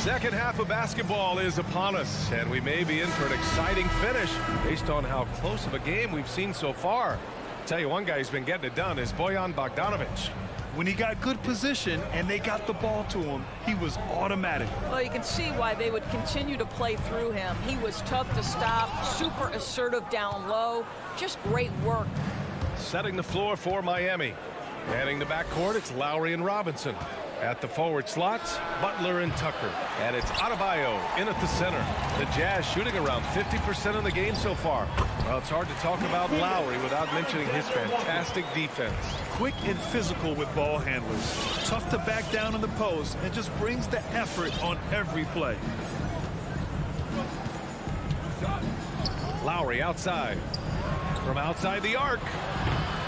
Second half of basketball is upon us, and we may be in for an exciting finish based on how close of a game we've seen so far. Tell you one guy who's been getting it done is Bojan Bogdanovic. When he got good position and they got the ball to him, he was automatic. Well, you can see why they would continue to play through him. He was tough to stop, super assertive down low, just great work. Setting the floor for Miami. Manning the backcourt, it's Lowry and Robinson. At the forward slots, Butler and Tucker. And it's Adebayo in at the center. The Jazz shooting around 50% of the game so far. Well, it's hard to talk about Lowry without mentioning his fantastic defense. Quick and physical with ball handlers. Tough to back down in the post and just brings the effort on every play. Lowry outside. From outside the arc.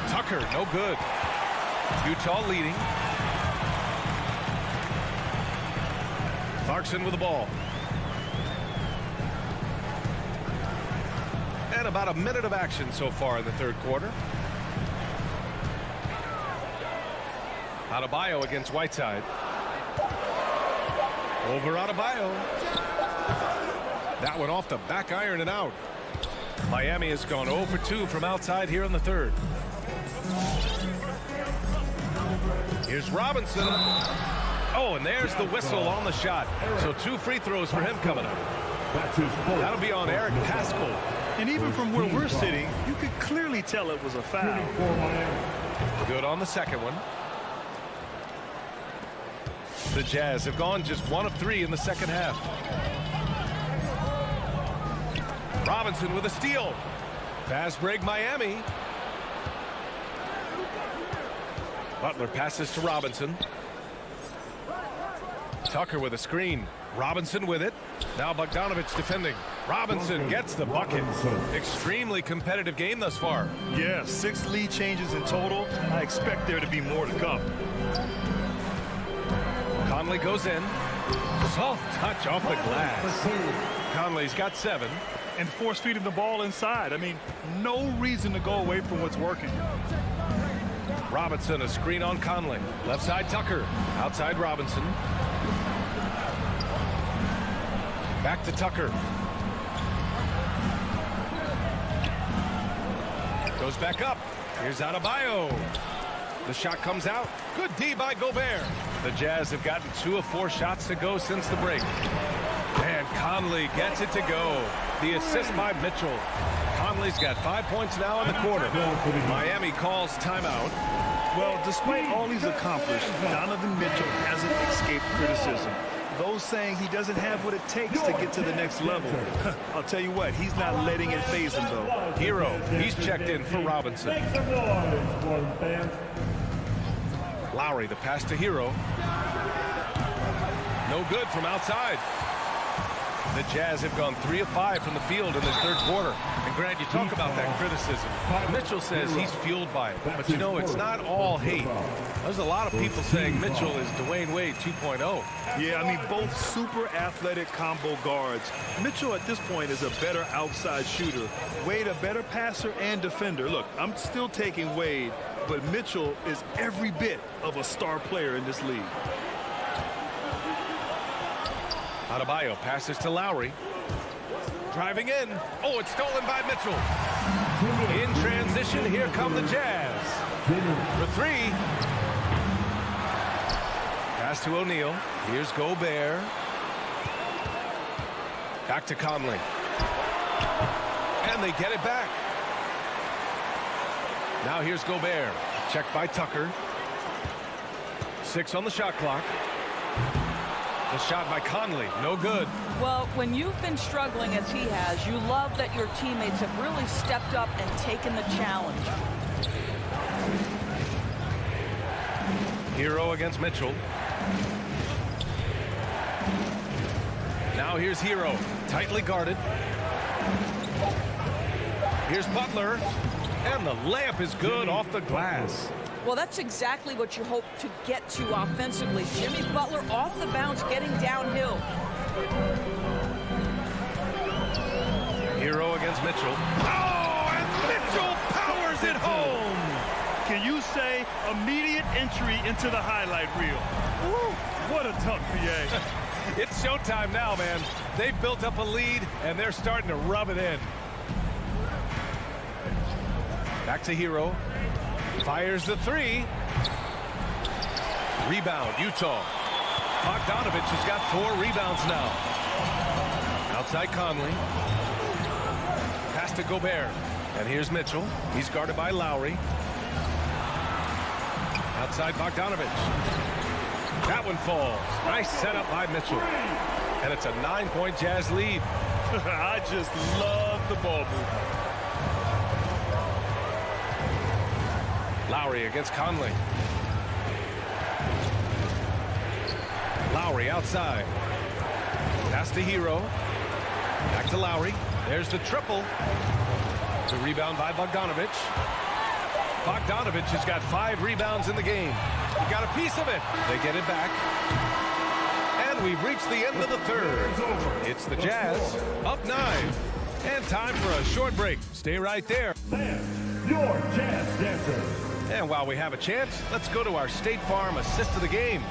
Tucker, no good. Utah leading. Clarkson with the ball. And about a minute of action so far in the third quarter. Adebayo against Whiteside. Over Adebayo. That one off the back iron and out. Miami has gone 0 for 2 from outside here in the third. Here's Robinson. Oh, and there's the whistle on the shot. So 2 free throws for him coming up. That'll be on Eric Pascal. And even from where we're sitting, you could clearly tell it was a foul. Good on the second one. The Jazz have gone just 1 of 3 in the second half. Robinson with a steal. Fast break Miami. Butler passes to Robinson. Tucker with a screen. Robinson with it. Now Bogdanovich defending. Robinson gets the bucket. Extremely competitive game thus far. Yeah, 6 lead changes in total. I expect there to be more to come. Conley goes in. Soft touch off the glass. Conley's got 7. And force feeding the ball inside. I mean, no reason to go away from what's working. Robinson, a screen on Conley. Left side Tucker. Outside Robinson. Back to Tucker. Goes back up. Here's Adebayo. The shot comes out. Good D by Gobert. The Jazz have gotten 2 of 4 shots to go since the break. And Conley gets it to go. The assist by Mitchell. Conley's got 5 points now in the quarter. Miami calls timeout. Well, despite all he's accomplished, Donovan Mitchell hasn't escaped criticism. Those saying he doesn't have what it takes to get to the next level. I'll tell you what, he's not letting it faze him, though. Hero, he's checked in for Robinson. Lowry, the pass to Hero. No good from outside. The Jazz have gone 3 of 5 from the field in this third quarter. And Grant, you talk about that criticism. Mitchell says he's fueled by it. But you know, it's not all hate. There's a lot of people saying Mitchell is Dwayne Wade 2.0. Yeah, I mean, both super athletic combo guards. Mitchell at this point is a better outside shooter. Wade a better passer and defender. Look, I'm still taking Wade, but Mitchell is every bit of a star player in this league. Adebayo passes to Lowry. Driving in. Oh, it's stolen by Mitchell. In transition, here come the Jazz. For 3. Pass to O'Neal. Here's Gobert. Back to Conley. And they get it back. Now here's Gobert. Checked by Tucker. 6 on the shot clock. The shot by Conley, no good. Well, when you've been struggling as he has, you love that your teammates have really stepped up and taken the challenge. Hero against Mitchell. Now here's Hero, tightly guarded. Here's Butler, and the layup is good off the glass. Well, that's exactly what you hope to get to offensively. Jimmy Butler off the bounce, getting downhill. Hero against Mitchell. Oh, and Mitchell powers it home. Can you say immediate entry into the highlight reel? Woo, what a tough PA. It's showtime now, man. They've built up a lead, and they're starting to rub it in. Back to Hero. Fires the 3. Rebound, Utah. Bogdanovich has got 4 rebounds now. Outside Conley. Pass to Gobert. And here's Mitchell. He's guarded by Lowry. Outside Bogdanovich. That one falls. Nice setup by Mitchell. And it's a 9-point Jazz lead. I just love the ball movement. Lowry against Conley. Lowry outside. Pass to Hero. Back to Lowry. There's the triple. The rebound by Bogdanovich. Bogdanovich has got 5 rebounds in the game. He got a piece of it. They get it back. And we've reached the end of the third. It's the Jazz up 9. And time for a short break. Stay right there. Your Jazz Dancer. And while we have a chance, let's go to our State Farm assist of the game.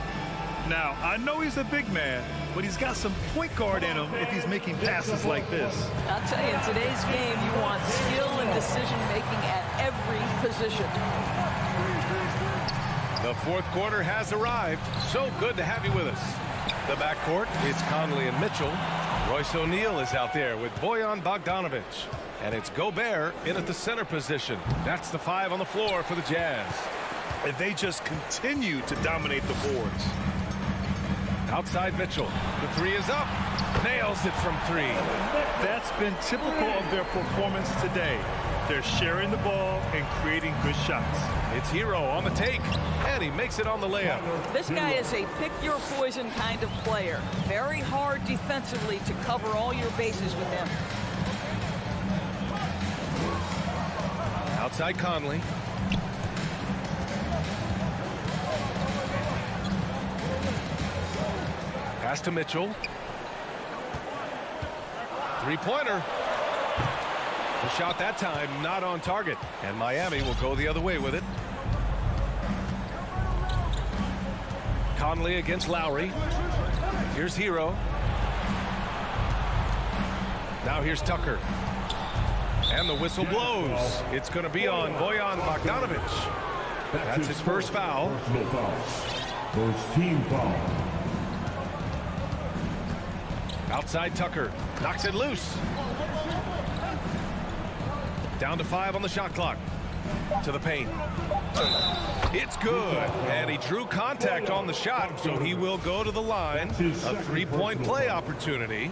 Now, I know he's a big man, but he's got some point guard in him if he's making passes like this. I'll tell you, in today's game, you want skill and decision-making at every position. The fourth quarter has arrived. So good to have you with us. The backcourt, it's Conley and Mitchell. Royce O'Neal is out there with Bojan Bogdanovich. And it's Gobert in at the center position. That's the 5 on the floor for the Jazz. And they just continue to dominate the boards. Outside Mitchell. The three is up. Nails it from three. That's been typical of their performance today. They're sharing the ball and creating good shots. It's Hero on the take, and he makes it on the layup. This guy is a pick-your-poison kind of player. Very hard defensively to cover all your bases with him. Outside Conley. Pass to Mitchell. Three-pointer. The shot that time not on target, and Miami will go the other way with it. Conley against Lowry. Here's Hero. Now here's Tucker. And the whistle blows. It's going to be on Bojan Bogdanovic. That's his first foul. First team foul. Outside Tucker. Knocks it loose. Down to 5 on the shot clock. To the paint. It's good. And he drew contact on the shot, so he will go to the line. A three-point play opportunity.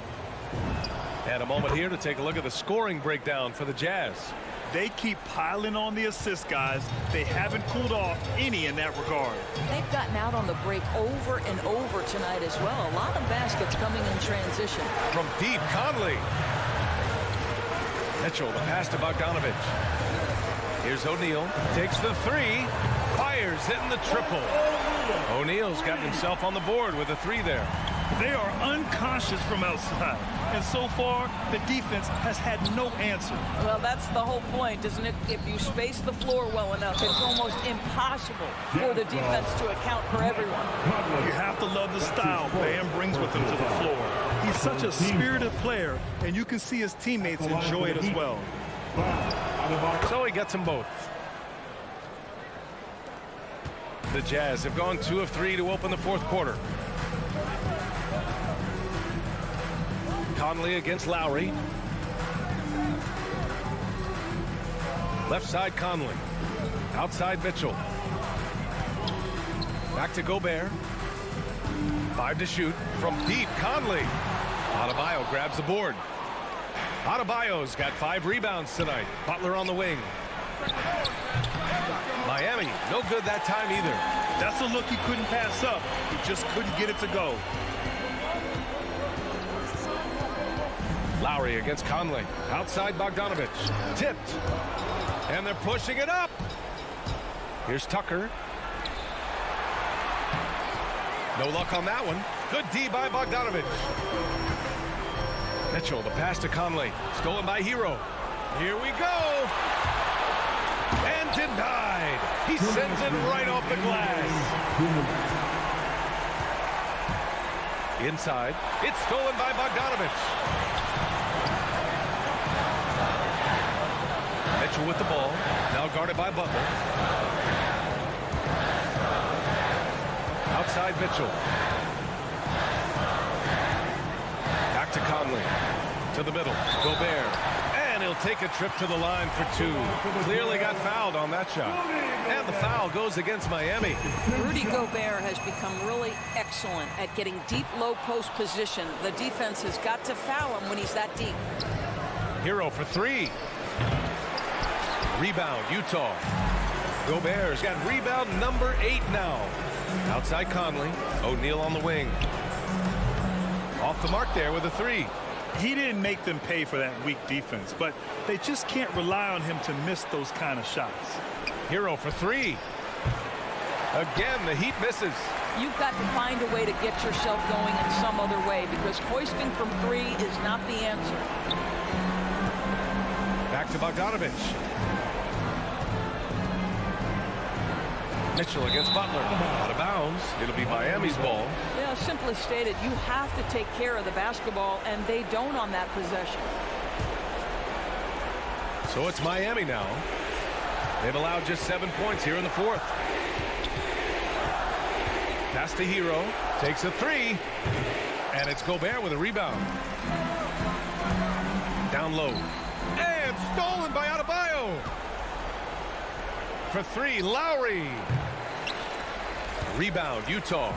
And a moment here to take a look at the scoring breakdown for the Jazz. They keep piling on the assist, guys. They haven't cooled off any in that regard. They've gotten out on the break over and over tonight as well. A lot of baskets coming in transition. From deep, Conley. Mitchell, the pass to Bogdanovic. Here's O'Neal. Takes the three. Fires, hitting the triple. O'Neal's gotten himself on the board with a three there. They are unconscious from outside. And so far, the defense has had no answer. Well, that's the whole point, isn't it? If you space the floor well enough, it's almost impossible for the defense to account for everyone. You have to love the style Bam brings with him to the floor. He's such a spirited player, and you can see his teammates enjoy it as well. So he gets them both. The Jazz have gone 2 of 3 to open the fourth quarter. Conley against Lowry. Left side Conley. Outside Mitchell. Back to Gobert. 5 to shoot. From deep, Conley. Adebayo grabs the board. Adebayo's got 5 rebounds tonight. Butler on the wing. Miami, no good that time either. That's a look he couldn't pass up. He just couldn't get it to go. Lowry against Conley. Outside Bogdanovic. Tipped. And they're pushing it up. Here's Tucker. No luck on that one. Good D by Bogdanovic. Mitchell, the pass to Conley. Stolen by Hero. Here we go. And denied. He sends it right off the glass. Inside. It's stolen by Bogdanovic. Mitchell with the ball. Now guarded by Butler. Outside Mitchell. Back to Conley. To the middle. Gobert. And he'll take a trip to the line for 2. Clearly got fouled on that shot. And the foul goes against Miami. Rudy Gobert has become really excellent at getting deep low post position. The defense has got to foul him when he's that deep. Hero for 3. Rebound, Utah. Gobert's got rebound number 8 now. Outside Conley. O'Neal on the wing. Off the mark there with a 3. He didn't make them pay for that weak defense, but they just can't rely on him to miss those kind of shots. Hero for 3. Again, the Heat misses. You've got to find a way to get yourself going in some other way, because hoisting from 3 is not the answer. Back to Bogdanovic. Mitchell against Butler. Out of bounds. It'll be Miami's ball. Yeah, simply stated, you have to take care of the basketball, and they don't on that possession. So it's Miami now. They've allowed just 7 points here in the fourth. Pass to Hero. Takes a 3. And it's Gobert with a rebound. Down low. And stolen by Adebayo. For 3, Lowry. Rebound, Utah.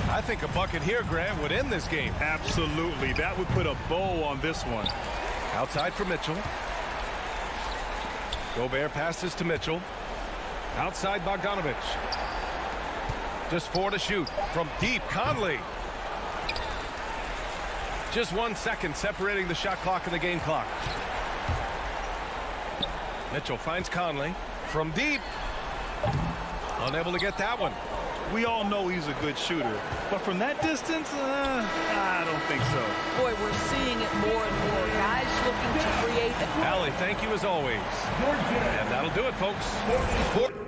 I think a bucket here, Grant, would end this game. Absolutely. That would put a bow on this one. Outside for Mitchell. Gobert passes to Mitchell. Outside Bogdanovich. Just 4 to shoot. From deep, Conley. Just 1 second separating the shot clock and the game clock. Mitchell finds Conley. From deep. Unable to get that one. We all know he's a good shooter, but from that distance, I don't think so. Boy, we're seeing it more and more. Guys looking to create. Allie, thank you as always. And that'll do it, folks.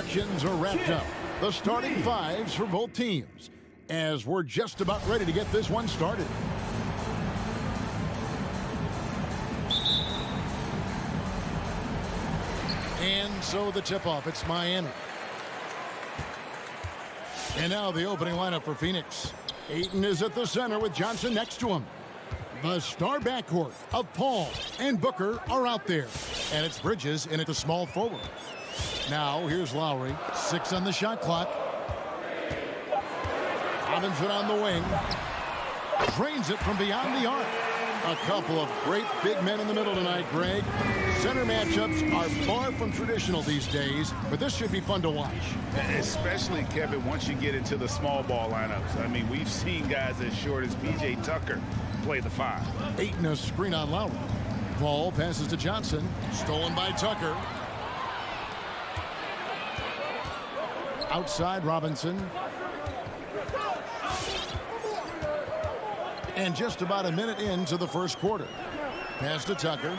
introductions are wrapped up. The starting fives for both teams, as we're just about ready to get this one started. And so the tip-off, it's Miami. And now the opening lineup for Phoenix. Ayton is at the center with Johnson next to him. The star backcourt of Paul and Booker are out there. And it's Bridges in at the small forward. Now here's Lowry. 6 on the shot clock. Robinson on the wing. Drains it from beyond the arc. A couple of great big men in the middle tonight, Greg. Center matchups are far from traditional these days, but this should be fun to watch. Especially, Kevin, once you get into the small ball lineups. I mean, we've seen guys as short as P.J. Tucker play the 5. Ayton a screen on Lowry. Paul passes to Johnson. Stolen by Tucker. Outside Robinson. And just about a minute into the first quarter. Pass to Tucker.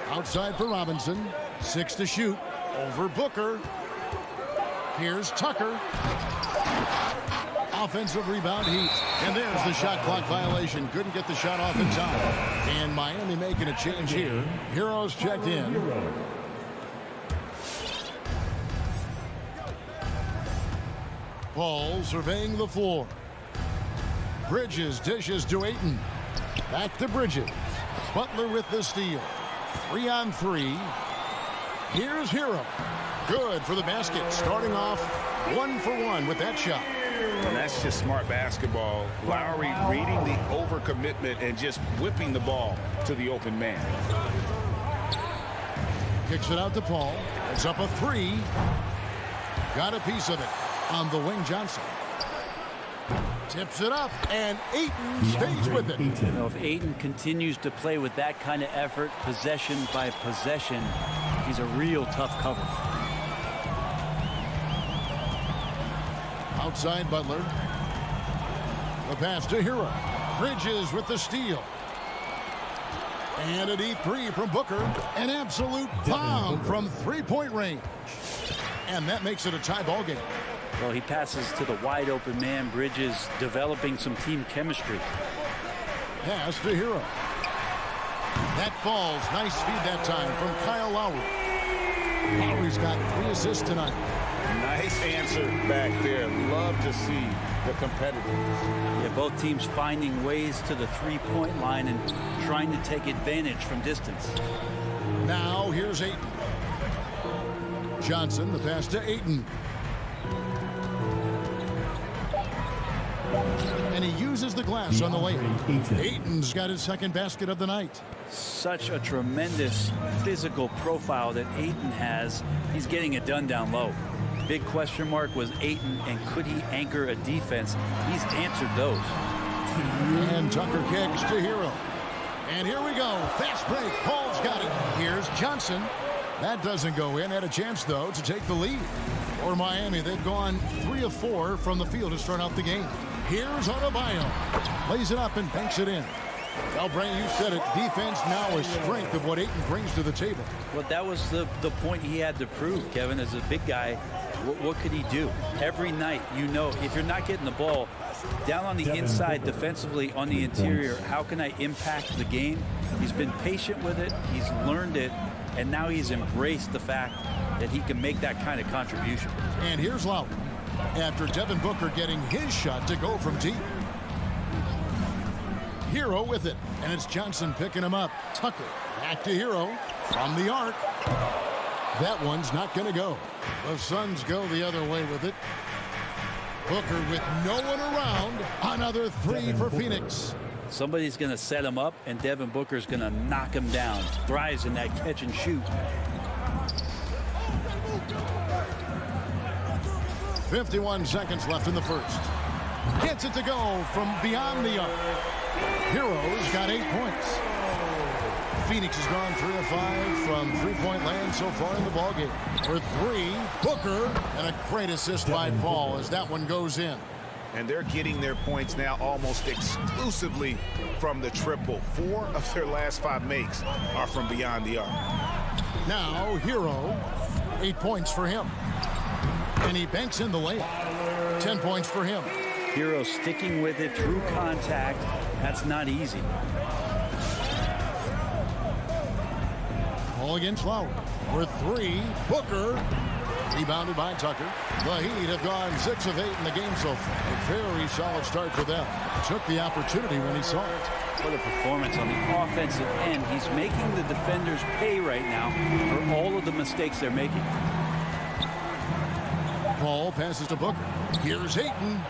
Outside for Robinson. 6 to shoot. Over Booker. Here's Tucker. Offensive rebound Heat. And there's the shot clock violation. Couldn't get the shot off in time. And Miami making a change here. Heroes checked in. Paul surveying the floor. Bridges dishes to Ayton. Back to Bridges. Butler with the steal. 3 on 3. Here's Hero. Good for the basket. Starting off 1 for 1 with that shot. And that's just smart basketball. Lowry reading the overcommitment and just whipping the ball to the open man. Kicks it out to Paul. It's up a 3. Got a piece of it on the wing. Johnson tips it up, and Ayton stays with it. You know, if Ayton continues to play with that kind of effort, possession by possession, he's a real tough cover. Outside Butler. The pass to Hero. Bridges with the steal. And a deep 3 from Booker. An absolute bomb from three-point range. And that makes it a tie ball game. Well, he passes to the wide open man. Bridges developing some team chemistry. Pass to Hero. That falls. Nice feed that time from Kyle Lowry. Lowry's got 3 assists tonight. Nice answer back there. Love to see the competitors. Yeah, both teams finding ways to the three-point line and trying to take advantage from distance. Now here's Ayton. Johnson, the pass to Ayton. And he uses the glass on the layup. Ayton's got his second basket of the night. Such a tremendous physical profile that Ayton has. He's getting it done down low. Big question mark was Ayton, and could he anchor a defense? He's answered those. And Tucker kicks to Hero. And here we go. Fast break. Paul's got it. Here's Johnson. That doesn't go in. Had a chance, though, to take the lead. For Miami, they've gone 3 of 4 from the field to start out the game. Here's Adebayo. Lays it up and banks it in. Well, Brent, you said it. Defense now a strength of what Ayton brings to the table. Well, that was the point he had to prove, Kevin. As a big guy, what could he do? Every night, you know, if you're not getting the ball down on the inside defensively on the interior, how can I impact the game? He's been patient with it. He's learned it. And now he's embraced the fact that he can make that kind of contribution. And here's Lowry after Devin Booker getting his shot to go from deep. Hero with it, and it's Johnson picking him up. Tucker back to Hero from the arc. That one's not going to go. The Suns go the other way with it. Booker with no one around. Another 3 for Phoenix. Somebody's going to set him up, and Devin Booker's going to knock him down. Thrives in that catch and shoot. 51 seconds left in the first. Gets it to go from beyond the arc. Heroes got 8 points. Phoenix has gone 3 of 5 from three-point land so far in the ballgame. For 3, Booker, and a great assist by Paul as that one goes in. And they're getting their points now almost exclusively from the triple. 4 of their last 5 makes are from beyond the arc. Now, Hero 8 points for him. And he banks in the layup. 10 points for him. Hero sticking with it through contact. That's not easy. Ball against Lowry. For 3, Booker. Rebounded by Tucker. The Heat have gone 6 of 8 in the game so far. A very solid start for them. Took the opportunity when he saw it. What a performance on the offensive end. He's making the defenders pay right now for all of the mistakes they're making. Paul passes to Booker. Here's Ayton.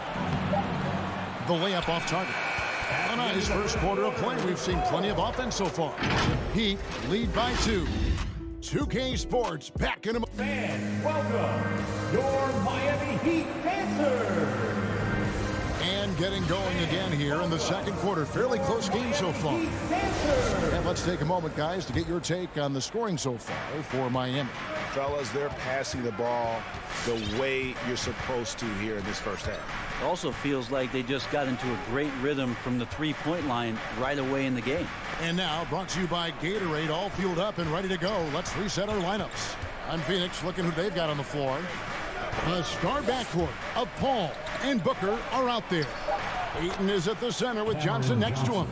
The layup off target. A nice first quarter of play. We've seen plenty of offense so far. Heat lead by 2. 2K Sports back in a moment. Fans, welcome your Miami Heat dancers. And getting going again here in the second quarter. Fairly close game so far. And let's take a moment, guys, to get your take on the scoring so far for Miami. Fellas, they're passing the ball the way you're supposed to here in this first half. It also feels like they just got into a great rhythm from the three-point line right away in the game. And now, brought to you by Gatorade, all fueled up and ready to go. Let's reset our lineups. On Phoenix, looking who they've got on the floor. The star backcourt of Paul and Booker are out there. Ayton is at the center with Johnson next to him.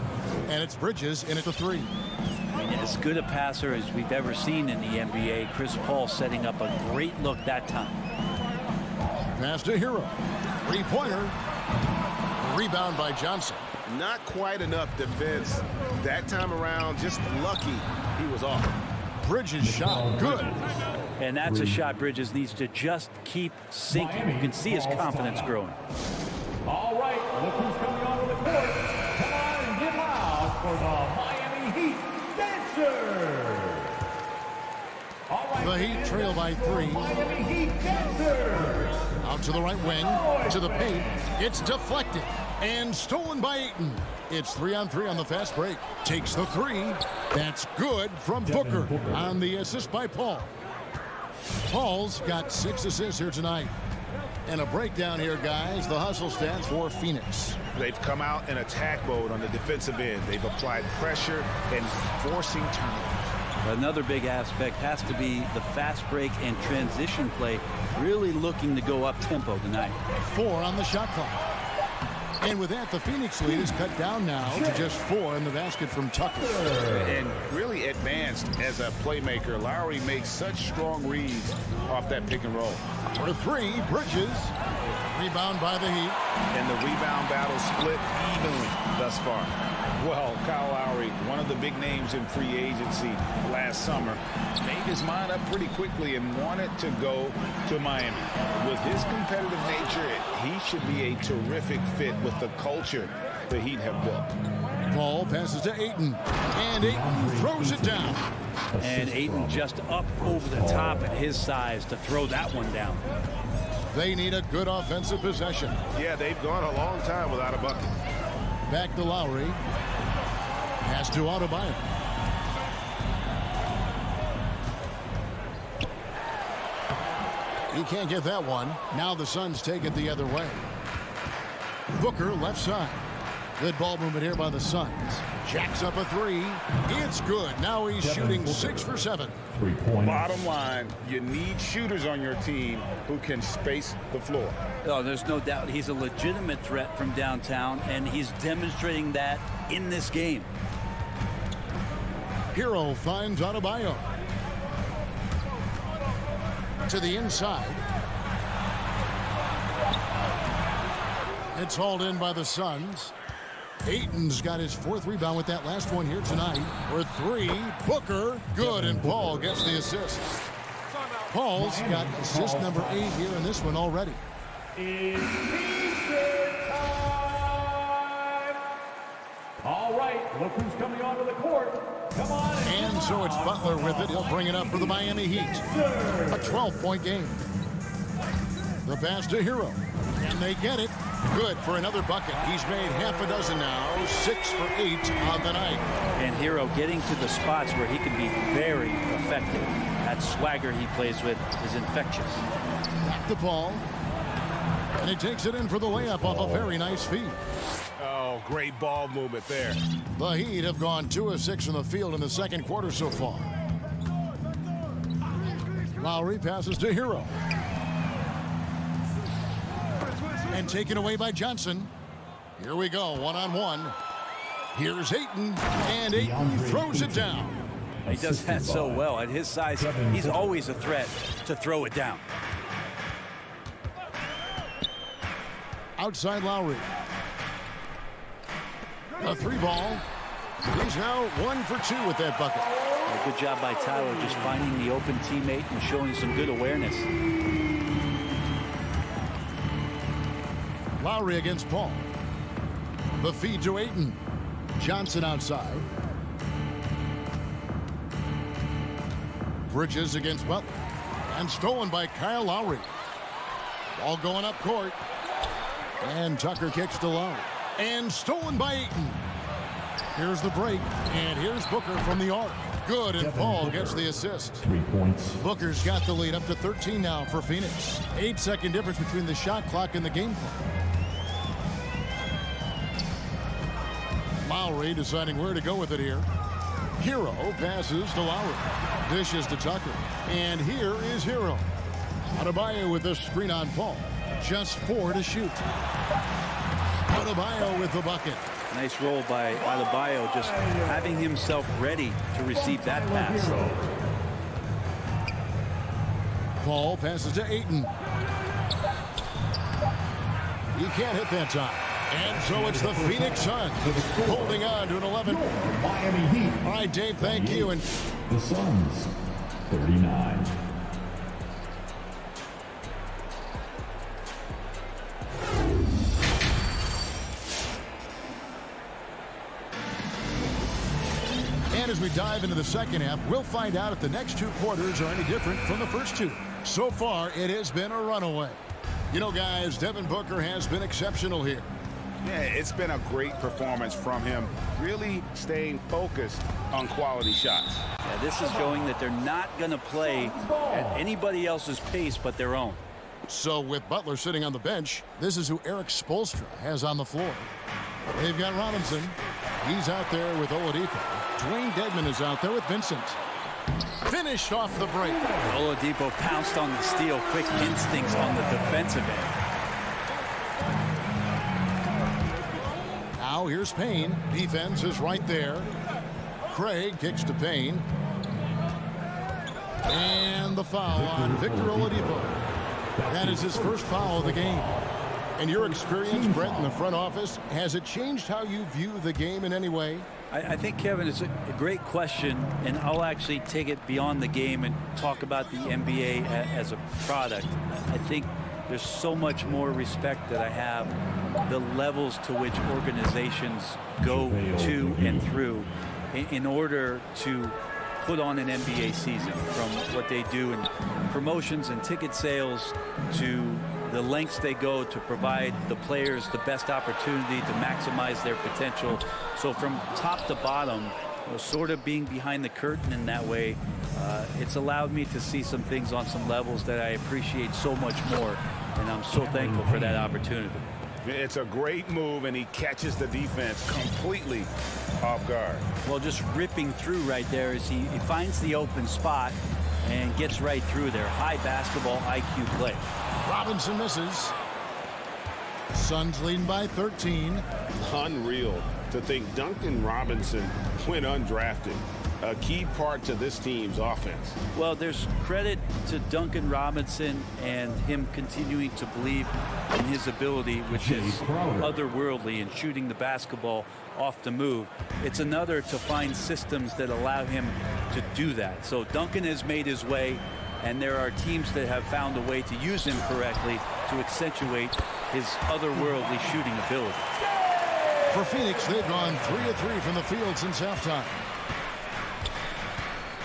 And it's Bridges in at the 3. As good a passer as we've ever seen in the NBA, Chris Paul setting up a great look that time. Pass to Hero. 3-pointer. Rebound by Johnson. Not quite enough defense that time around. Just lucky he was off. Bridges shot good. And that's a shot Bridges needs to just keep sinking. You can see his confidence growing. All right, look who's coming onto the court. Come on and get loud for the Miami Heat dancers. All right, the Heat trail by 3. Miami Heat dancers. Out to the right wing, to the paint. It's deflected and stolen by Ayton. It's 3-on-3 on the fast break. Takes the 3. That's good from Booker on the assist by Paul. Paul's got 6 assists here tonight. And a breakdown here, guys. The hustle stats for Phoenix. They've come out in attack mode on the defensive end. They've applied pressure and forcing turnovers. Another big aspect has to be the fast break and transition play. Really looking to go up tempo tonight. 4 on the shot clock. And with that, the Phoenix lead is cut down now to just 4 in the basket from Tucker. And really advanced as a playmaker. Lowry makes such strong reads off that pick and roll. For 3, Bridges. Rebound by the Heat. And the rebound battle split evenly thus far. Well, Kyle Lowry, one of the big names in free agency last summer, made his mind up pretty quickly and wanted to go to Miami. With his competitive nature, he should be a terrific fit with the culture the Heat have built. Paul passes to Ayton, and Ayton throws it down. And Ayton just up over the top at his size to throw that one down. They need a good offensive possession. Yeah, they've gone a long time without a bucket. Back to Lowry. Pass to Adebayo. He can't get that one. Now the Suns take it the other way. Booker left side. Good ball movement here by the Suns. Jacks up a 3. It's good. Now he's shooting 6 for 7. 3 points. Bottom line, you need shooters on your team who can space the floor. Oh, there's no doubt he's a legitimate threat from downtown, and he's demonstrating that in this game. Hero finds Adebayo. To the inside. It's hauled in by the Suns. Ayton's got his 4th rebound with that last one here tonight. For 3, Booker, good, and Paul gets the assist. Paul's got assist number 8 here in this one already. It's Easter time. All right, look who's coming onto the court. Come on. And so it's Butler with it. He'll bring it up for the Miami Heat. A 12-point game. The pass to Hero. And they get it. Good for another bucket. He's made half a dozen now. 6 for 8 on the night. And Hero getting to the spots where he can be very effective. That swagger he plays with is infectious. Back to Paul. And he takes it in for the layup off a very nice feed. Oh, great ball movement there. The Heat have gone 2 of 6 from the field in the second quarter so far. Lowry passes to Hero. And taken away by Johnson. Here we go, one-on-one. Here's Ayton, and Ayton throws it down. He does that so well. At his size, he's always a threat to throw it down. Outside Lowry. A 3-ball. He's now 1 for 2 with that bucket. Good job by Tyler just finding the open teammate and showing some good awareness. Lowry against Paul. The feed to Ayton. Johnson outside. Bridges against Butler. And stolen by Kyle Lowry. Ball going up court. And Tucker kicks to Lowe. And stolen by Ayton. Here's the break. And here's Booker from the arc. Good, and Paul gets the assist. 3 points. Booker's got the lead up to 13 now for Phoenix. 8-second difference between the shot clock and the game clock. Lowry deciding where to go with it here. Hero passes to Lowry. Dishes to Tucker. And here is Hero. Adebayo with the screen on Paul. Just 4 to shoot. Adebayo with the bucket. Nice roll by Adebayo, just having himself ready to receive that pass. Paul passes to Ayton. He can't hit that time. And so it's the Phoenix Suns holding on to an 11. Miami Heat. All right, Dave, thank you. And The Suns, 39. And as we dive into the second half, we'll find out if the next 2 quarters are any different from the first 2. So far, it has been a runaway. You know, guys, Devin Booker has been exceptional here. Yeah, it's been a great performance from him, really staying focused on quality shots. Yeah, this is showing that they're not going to play at anybody else's pace but their own. So with Butler sitting on the bench, this is who Eric Spoelstra has on the floor. They've got Robinson. He's out there with Oladipo. Dwayne Dedmon is out there with Vincent. Finished off the break. Oladipo pounced on the steal. Quick instincts on the defensive end. Now here's Payne. Defense is right there. Craig kicks to Payne. And the foul on Victor Oladipo. That is his first foul of the game. And your experience, Brett, in the front office, has it changed how you view the game in any way? I think, Kevin, it's a great question, and I'll actually take it beyond the game and talk about the NBA as a product. I think there's so much more respect that I have, the levels to which organizations go to and through in order to put on an NBA season, from what they do in promotions and ticket sales to the lengths they go to provide the players the best opportunity to maximize their potential. So from top to bottom, sort of being behind the curtain in that way, it's allowed me to see some things on some levels that I appreciate so much more, and I'm so thankful for that opportunity. It's a great move, and he catches the defense completely off guard. Well, just ripping through right there as he finds the open spot and gets right through there. High basketball IQ play. Robinson misses. Suns leading by 13. Unreal to think Duncan Robinson went undrafted. A key part to this team's offense. Well, there's credit to Duncan Robinson and him continuing to believe in his ability, which is otherworldly in shooting the basketball off the move. It's another to find systems that allow him to do that. So Duncan has made his way, and there are teams that have found a way to use him correctly to accentuate his otherworldly shooting ability. For Phoenix, they've gone 3 of 3 from the field since halftime.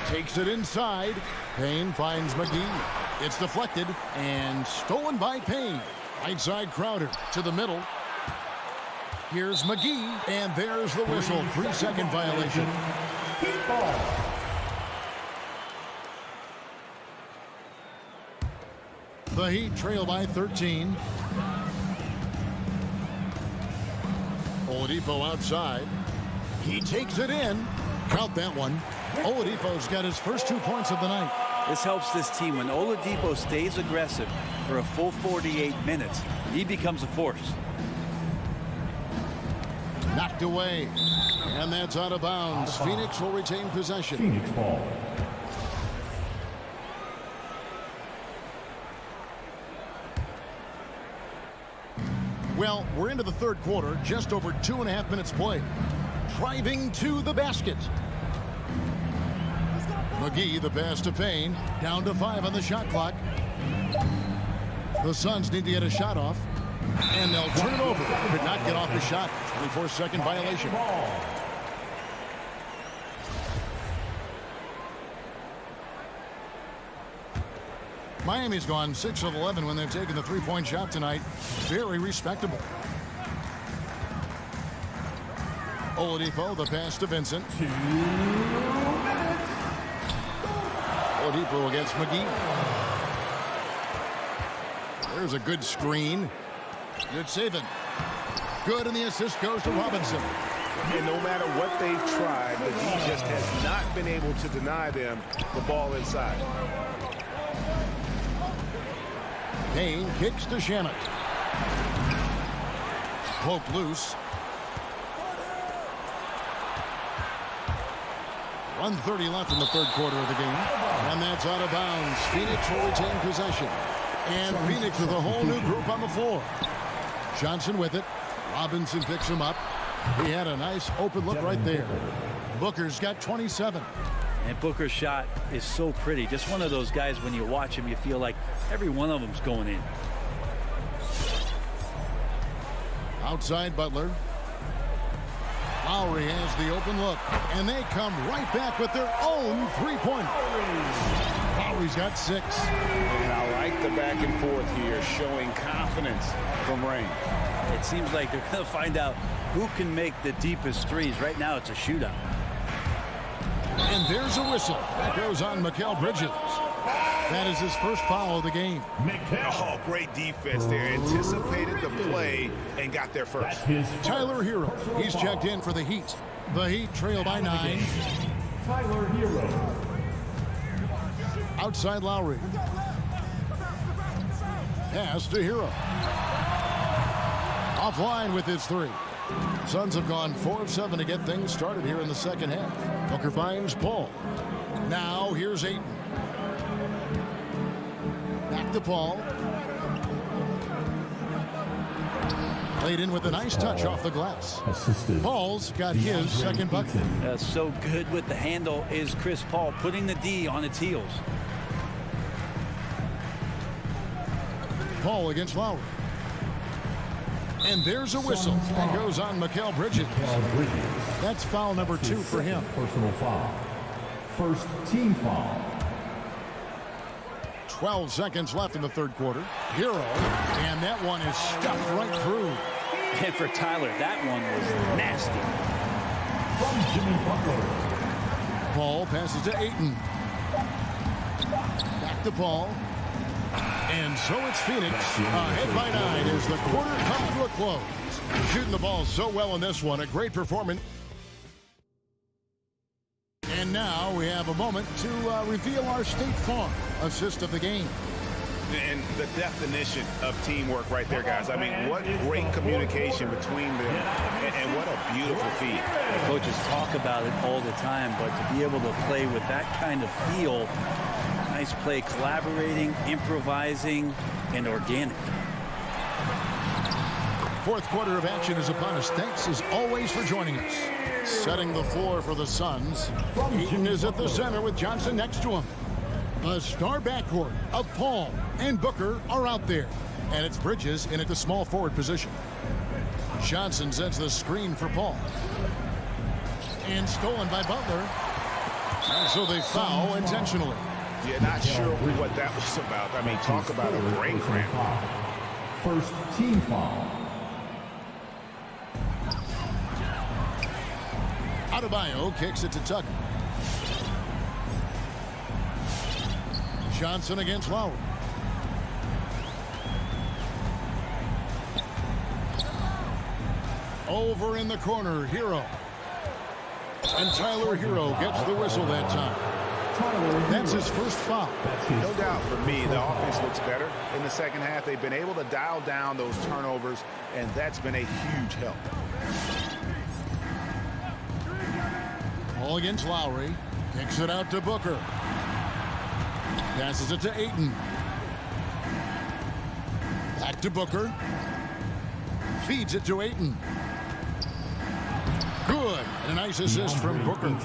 Takes it inside. Payne finds McGee. It's deflected and stolen by Payne. Right side Crowder to the middle. Here's McGee, and there's the whistle. 3-second violation. The Heat trail by 13. Oladipo outside. He takes it in. Count that one. Oladipo's got his first 2 points of the night. This helps this team. When Oladipo stays aggressive for a full 48 minutes, he becomes a force. Knocked away. And that's out of bounds. Phoenix will retain possession. Phoenix ball. Well, we're into the third quarter, just over 2.5 minutes played. Driving to the basket. McGee, the pass to Payne. Down to 5 on the shot clock. The Suns need to get a shot off. And they'll turn it over. Could not get off the shot. 24-second violation. Miami's gone 6 of 11 when they've taken the three-point shot tonight. Very respectable. Oladipo, the pass to Vincent. 2 minutes. Oladipo against McGee. There's a good screen. Good saving. Good, and the assist goes to Robinson. And no matter what they've tried, the D just has not been able to deny them the ball inside. Payne kicks to Shamet. Poke loose. 1:30 left in the third quarter of the game. And that's out of bounds. Phoenix will retain possession. And Phoenix with a whole new group on the floor. Johnson with it. Robinson picks him up. He had a nice open look right there. Booker's got 27. And Booker's shot is so pretty. Just one of those guys, when you watch him, you feel like every one of them's going in. Outside Butler. Lowry has the open look. And they come right back with their own three-pointer. Lowry's got 6. And I like the back and forth here, showing confidence from Rain. It seems like they're going to find out who can make the deepest threes. Right now, it's a shootout. And there's a whistle. That goes on Mikal Bridges. That is his first foul of the game. Oh, great defense there. Anticipated the play and got there first. Tyler Hero. He's checked in for the Heat. The Heat trail by 9. Tyler Hero. Outside Lowry. Pass to Hero. Offline with his 3. Suns have gone 4 of 7 to get things started here in the second half. Booker finds Paul. Now here's Ayton. Back to Paul. Played in with a nice touch off the glass. Paul's got his second bucket. So good with the handle is Chris Paul, putting the D on its heels. Paul against Lowry. And there's a whistle that goes on Mikal Bridges. That's foul number 2 for him. Personal foul. First team foul. 12 seconds left in the third quarter. Hero, and that one is stuffed right through. And for Tyler, that one was nasty. From Jimmy Butler. Paul passes to Ayton. Back to Paul. And so it's Phoenix ahead by 9 as the quarter comes to a close. Shooting the ball so well in this one. A great performance. And now we have a moment to reveal our State Farm assist of the game. And the definition of teamwork right there, guys. I mean, what great communication between them, and what a beautiful feed. Coaches talk about it all the time, but to be able to play with that kind of feel, nice play, collaborating, improvising, and organic. Fourth quarter of action is upon us. Thanks as always for joining us. Setting the floor for the Suns. Ayton is at the center with Johnson next to him. A star backcourt of Paul and Booker are out there. And it's Bridges in at the small forward position. Johnson sets the screen for Paul. And stolen by Butler. And so they foul intentionally. Yeah, not sure what that was about. I mean, talk about a brain cramp. First team foul. Adebayo kicks it to Tucker. Johnson against Lowry. Over in the corner, Hero. And Tyler Hero gets the whistle that time. That's his first foul. No doubt for me, the offense looks better in the second half. They've been able to dial down those turnovers, and that's been a huge help. Ball against Lowry. Kicks it out to Booker. Passes it to Ayton. Back to Booker. Feeds it to Ayton. Good. And a nice assist from Booker.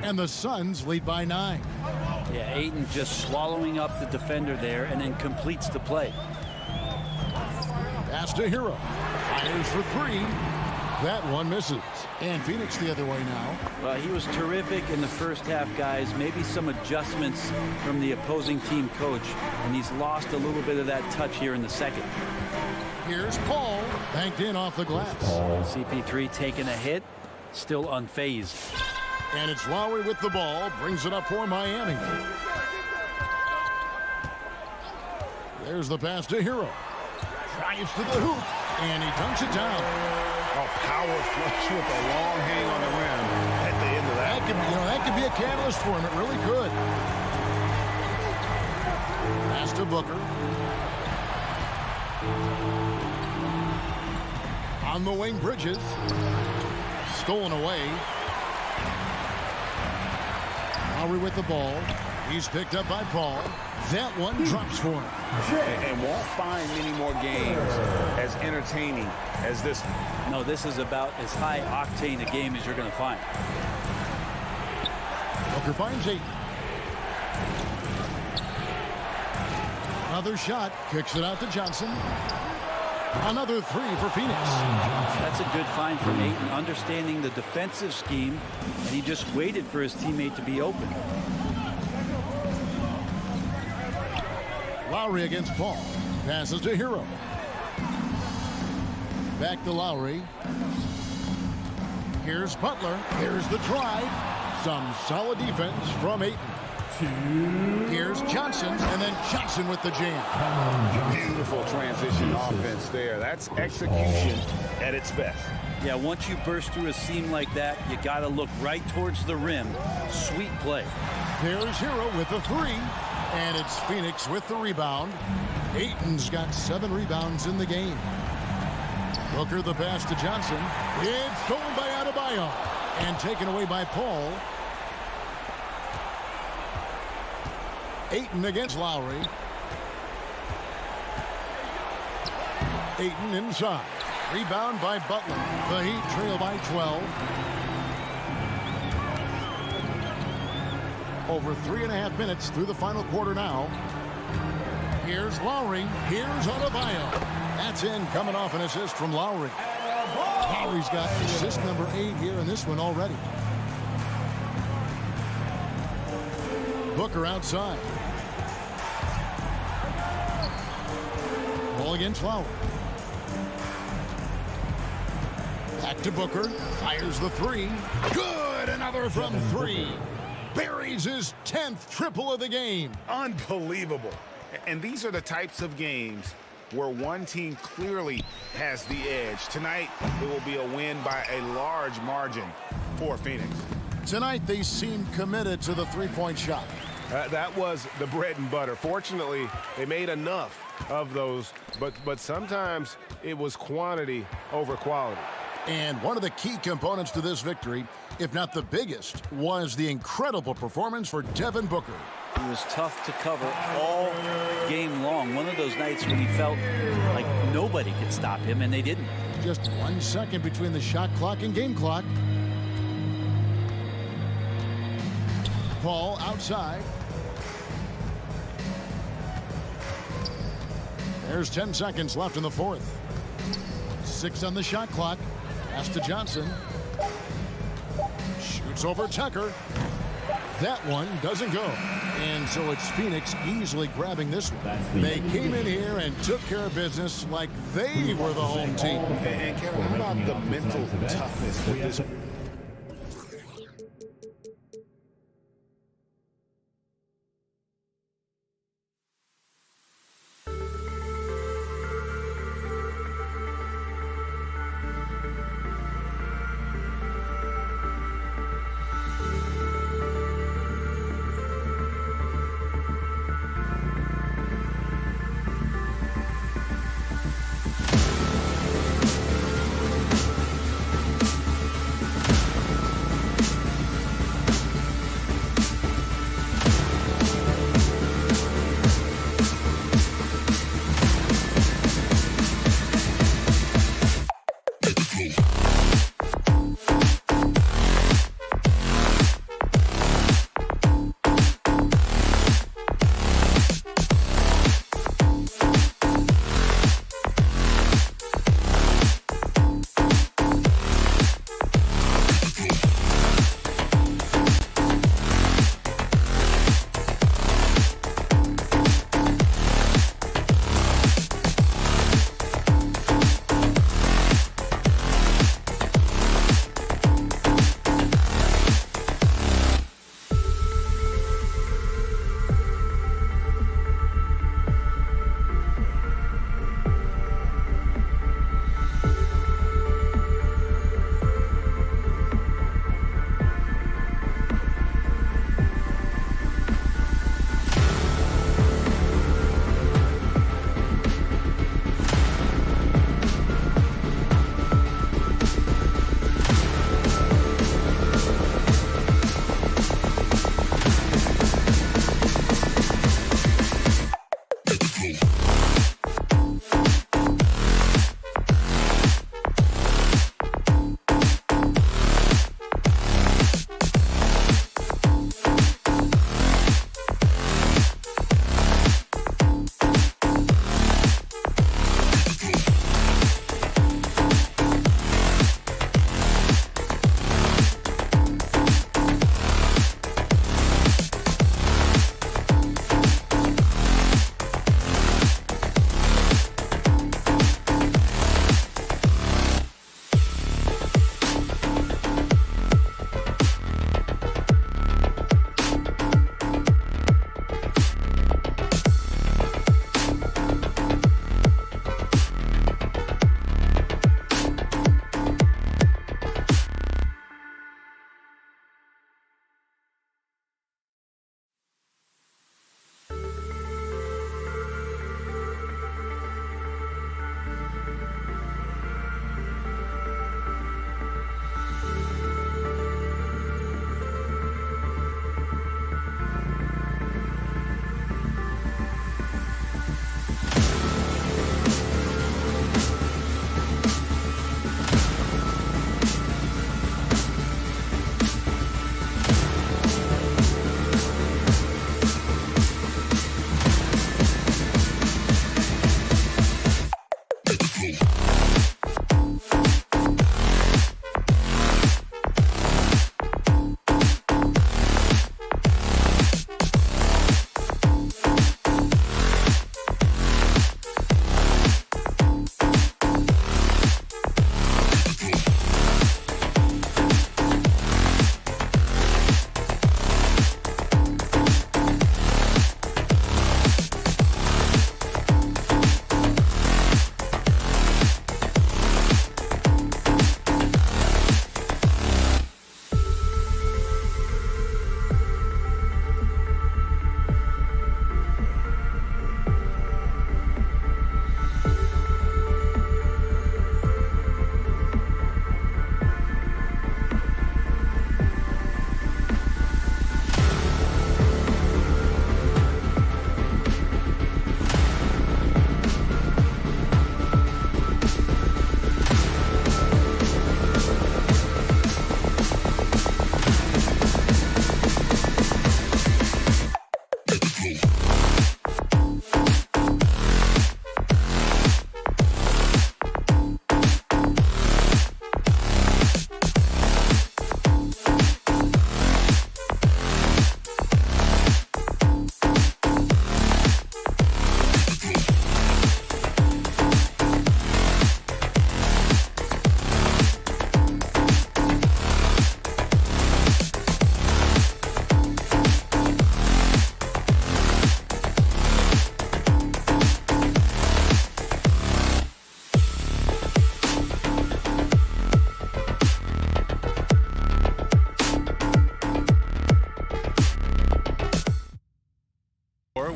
And the Suns lead by 9. Yeah, Ayton just swallowing up the defender there and then completes the play. Pass to Hero. Fires for 3. That one misses. And Phoenix the other way now. Well, he was terrific in the first half, guys. Maybe some adjustments from the opposing team coach, and he's lost a little bit of that touch here in the second. Here's Paul. Banked in off the glass. CP3 taking a hit, still unfazed. And it's Lowry with the ball. Brings it up for Miami. There's the pass to Hero. Drives to the hoop. And he dunks it down. A power flush with a long hang on the rim at the end of that. That could be a catalyst for him. It really could. Pass to Booker. On the wing, Bridges. Stolen away. Lowry with the ball. He's picked up by Paul. That one drops for him. And won't find many more games as entertaining as this one. No, this is about as high octane a game as you're going to find. Booker finds 8. Another shot. Kicks it out to Johnson. Another 3 for Phoenix. That's a good find from Ayton, understanding the defensive scheme, and he just waited for his teammate to be open. Lowry against Paul. Passes to Hero. Back to Lowry. Here's Butler. Here's the drive. Some solid defense from Ayton. Here's Johnson, and then Johnson with the jam. Beautiful transition offense there. That's execution at its best. Yeah, once you burst through a seam like that, you got to look right towards the rim. Sweet play. There's Hero with the 3. And it's Phoenix with the rebound. Ayton's got 7 rebounds in the game. Booker the pass to Johnson. It's stolen by Adebayo. And taken away by Paul. Ayton against Lowry. Ayton inside. Rebound by Butler. The Heat trail by 12. Over 3.5 minutes through the final quarter now. Here's Lowry. Here's Adebayo. That's in, coming off an assist from Lowry. Lowry's got assist number 8 here in this one already. Booker outside. Ball against Lowry. Back to Booker. Fires the 3. Good! Another from 3. Buries his 10th triple of the game. Unbelievable. And these are the types of games where one team clearly has the edge. Tonight, it will be a win by a large margin for Phoenix. Tonight, they seem committed to the three-point shot. That was the bread and butter. Fortunately, they made enough of those, but sometimes it was quantity over quality. And one of the key components to this victory, if not the biggest, was the incredible performance for Devin Booker. He was tough to cover all game long. One of those nights when he felt like nobody could stop him, and they didn't. Just 1 second between the shot clock and game clock. Paul outside. There's 10 seconds left in the fourth. 6 on the shot clock. Pass to Johnson. Shoots over Tucker. That one doesn't go. And so it's Phoenix easily grabbing this one. They came in here and took care of business like they were the home team. And Kevin, how about the mental toughness that this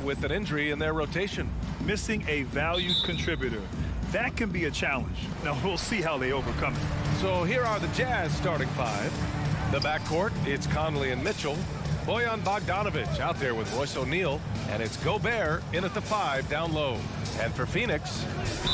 with an injury in their rotation. Missing a valued contributor. That can be a challenge. Now, we'll see how they overcome it. So here are the Jazz starting five. The backcourt, it's Conley and Mitchell. Bojan Bogdanovic out there with Royce O'Neal. And it's Gobert in at the 5 down low. And for Phoenix,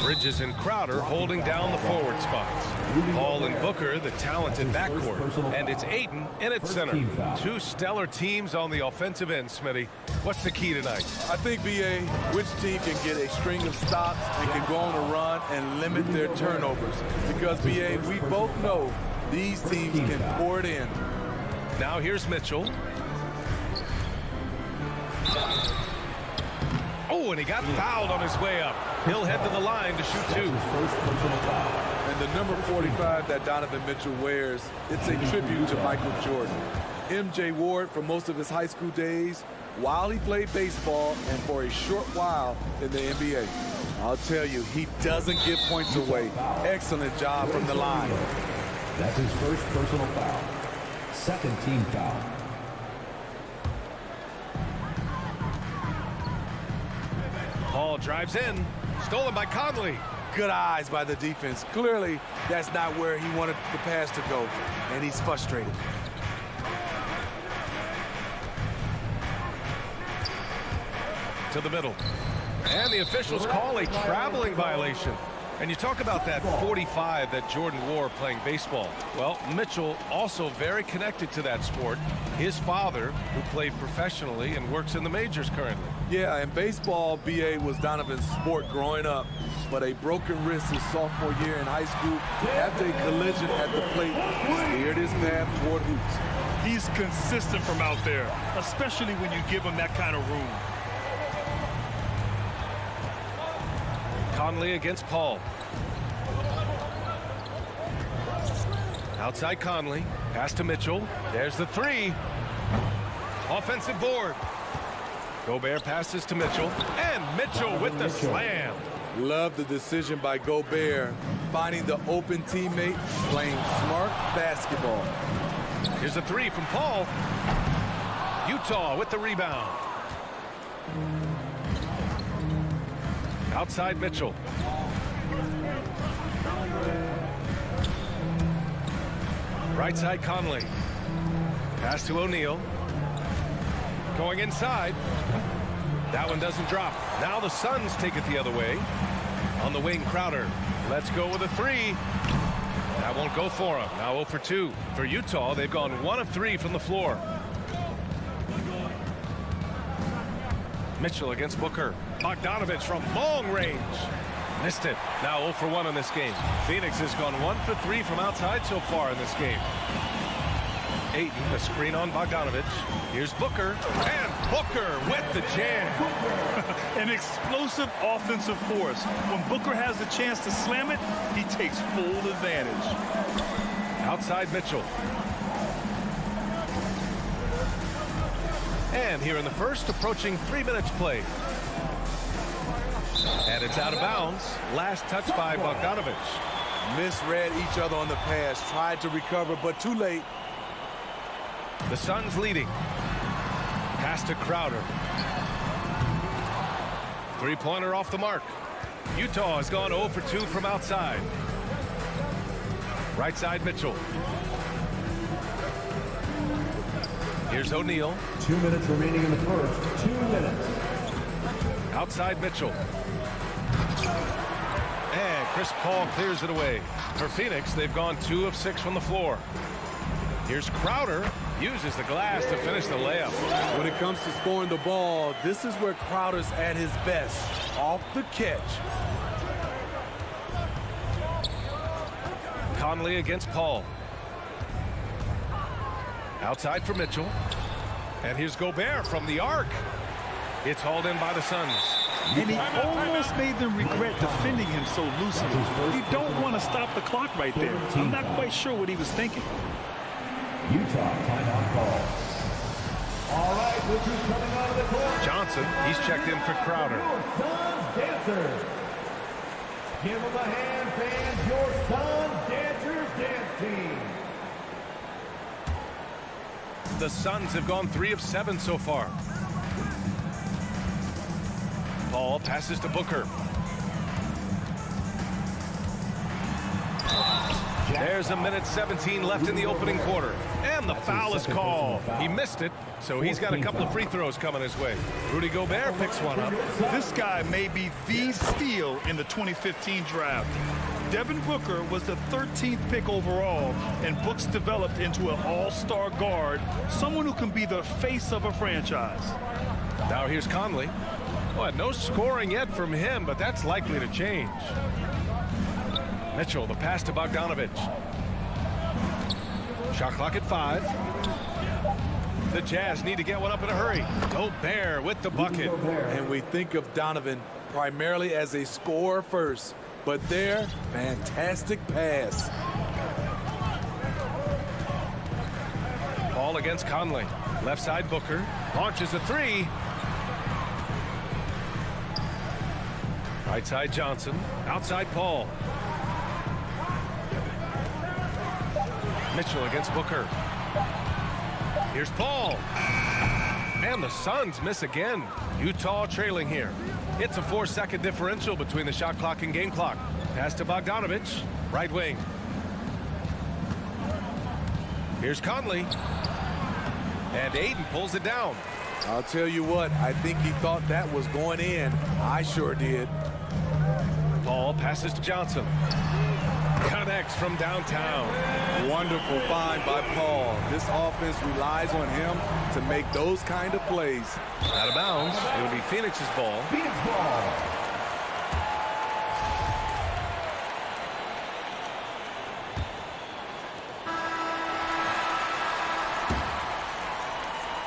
Bridges and Crowder holding down the forward spots. Paul and Booker, the talented backcourt. And it's Ayton in at center. Two stellar teams on the offensive end, Smitty. What's the key tonight? I think, B.A., which team can get a string of stops and can go on a run and limit their turnovers. Because, B.A., we both know these teams can pour it in. Now here's Mitchell. Oh, and he got fouled on his way up. He'll head to the line to shoot 2. And the number 45 that Donovan Mitchell wears, it's a tribute to Michael Jordan. M.J. Ward for most of his high school days, while he played baseball, and for a short while in the NBA. I'll tell you, he doesn't give points away. Excellent job from the line. That's his first personal foul. Second team foul. Paul drives in. Stolen by Conley. Good eyes by the defense. Clearly, that's not where he wanted the pass to go, and he's frustrated. To the middle. And the officials call a traveling violation. And you talk about that 45 that Jordan wore playing baseball. Well, Mitchell also very connected to that sport. His father, who played professionally and works in the majors currently. Yeah, and baseball, B.A., was Donovan's sport growing up. But a broken wrist his sophomore year in high school after a collision at the plate steered his path toward hoops. He's consistent from out there, especially when you give him that kind of room. Conley against Paul. Outside Conley. Pass to Mitchell. There's the 3. Offensive board. Gobert passes to Mitchell. And Mitchell with the slam. Love the decision by Gobert, finding the open teammate, playing smart basketball. Here's a 3 from Paul. Utah with the rebound. Outside Mitchell. Right side Conley. Pass to O'Neal. Going inside. That one doesn't drop. Now the Suns take it the other way. On the wing, Crowder. Let's go with a 3. That won't go for him. Now 0 for 2. For Utah, they've gone 1 of 3 from the floor. Mitchell against Booker. Bogdanovic from long range. Missed it. Now 0 for 1 in this game. Phoenix has gone 1 for 3 from outside so far in this game. Ayton, the screen on Bogdanovic. Here's Booker. And Booker with the jam. An explosive offensive force. When Booker has the chance to slam it, he takes full advantage. Outside Mitchell. And here in the first, approaching 3 minutes played. And it's out of bounds. Last touch by Bogdanovic. Misread each other on the pass. Tried to recover, but too late. The Suns leading. Pass to Crowder. Three-pointer off the mark. Utah has gone 0 for 2 from outside. Right side Mitchell. Here's O'Neal. 2 minutes remaining in the first. 2 minutes. Outside Mitchell. And Chris Paul clears it away. For Phoenix, they've gone 2 of 6 from the floor. Here's Crowder. Uses the glass to finish the layup. When it comes to scoring the ball, this is where Crowder's at his best. Off the catch. Conley against Paul. Outside for Mitchell. And here's Gobert from the arc. It's hauled in by the Suns. And he almost made them regret defending him so loosely. You don't want to stop the clock right there. I'm not quite sure what he was thinking. Utah timeout call. All right, this is coming out of the court. Johnson, he's checked in for Crowder. Your Suns dancers. Give them a hand, fans. Your Suns dancers dance team. The Suns have gone 3 of 7 so far. Paul passes to Booker. There's a minute 17 left in the opening quarter. And the foul is called. He missed it, so he's got a couple of free throws coming his way. Rudy Gobert picks one up. This guy may be the steal in the 2015 draft. Devin Booker was the 13th pick overall, and Books developed into an all-star guard, someone who can be the face of a franchise. Now here's Conley. Well, no scoring yet from him, but that's likely to change. Mitchell, the pass to Bogdanovich. Shot clock at 5. The Jazz need to get one up in a hurry. Gobert with the bucket. And we think of Donovan primarily as a scorer first, but there, fantastic pass. Ball against Conley. Left side Booker. Launches a 3. Right side Johnson. Outside Paul. Mitchell against Booker. Here's Paul. And the Suns miss again. Utah trailing here. It's a 4-second differential between the shot clock and game clock. Pass to Bogdanovich. Right wing. Here's Conley. And Ayton pulls it down. I'll tell you what, I think he thought that was going in. I sure did. Paul passes to Johnson. Connects from downtown. Wonderful find by Paul. This offense relies on him to make those kind of plays. Out of bounds. It'll be Phoenix's ball. Phoenix ball.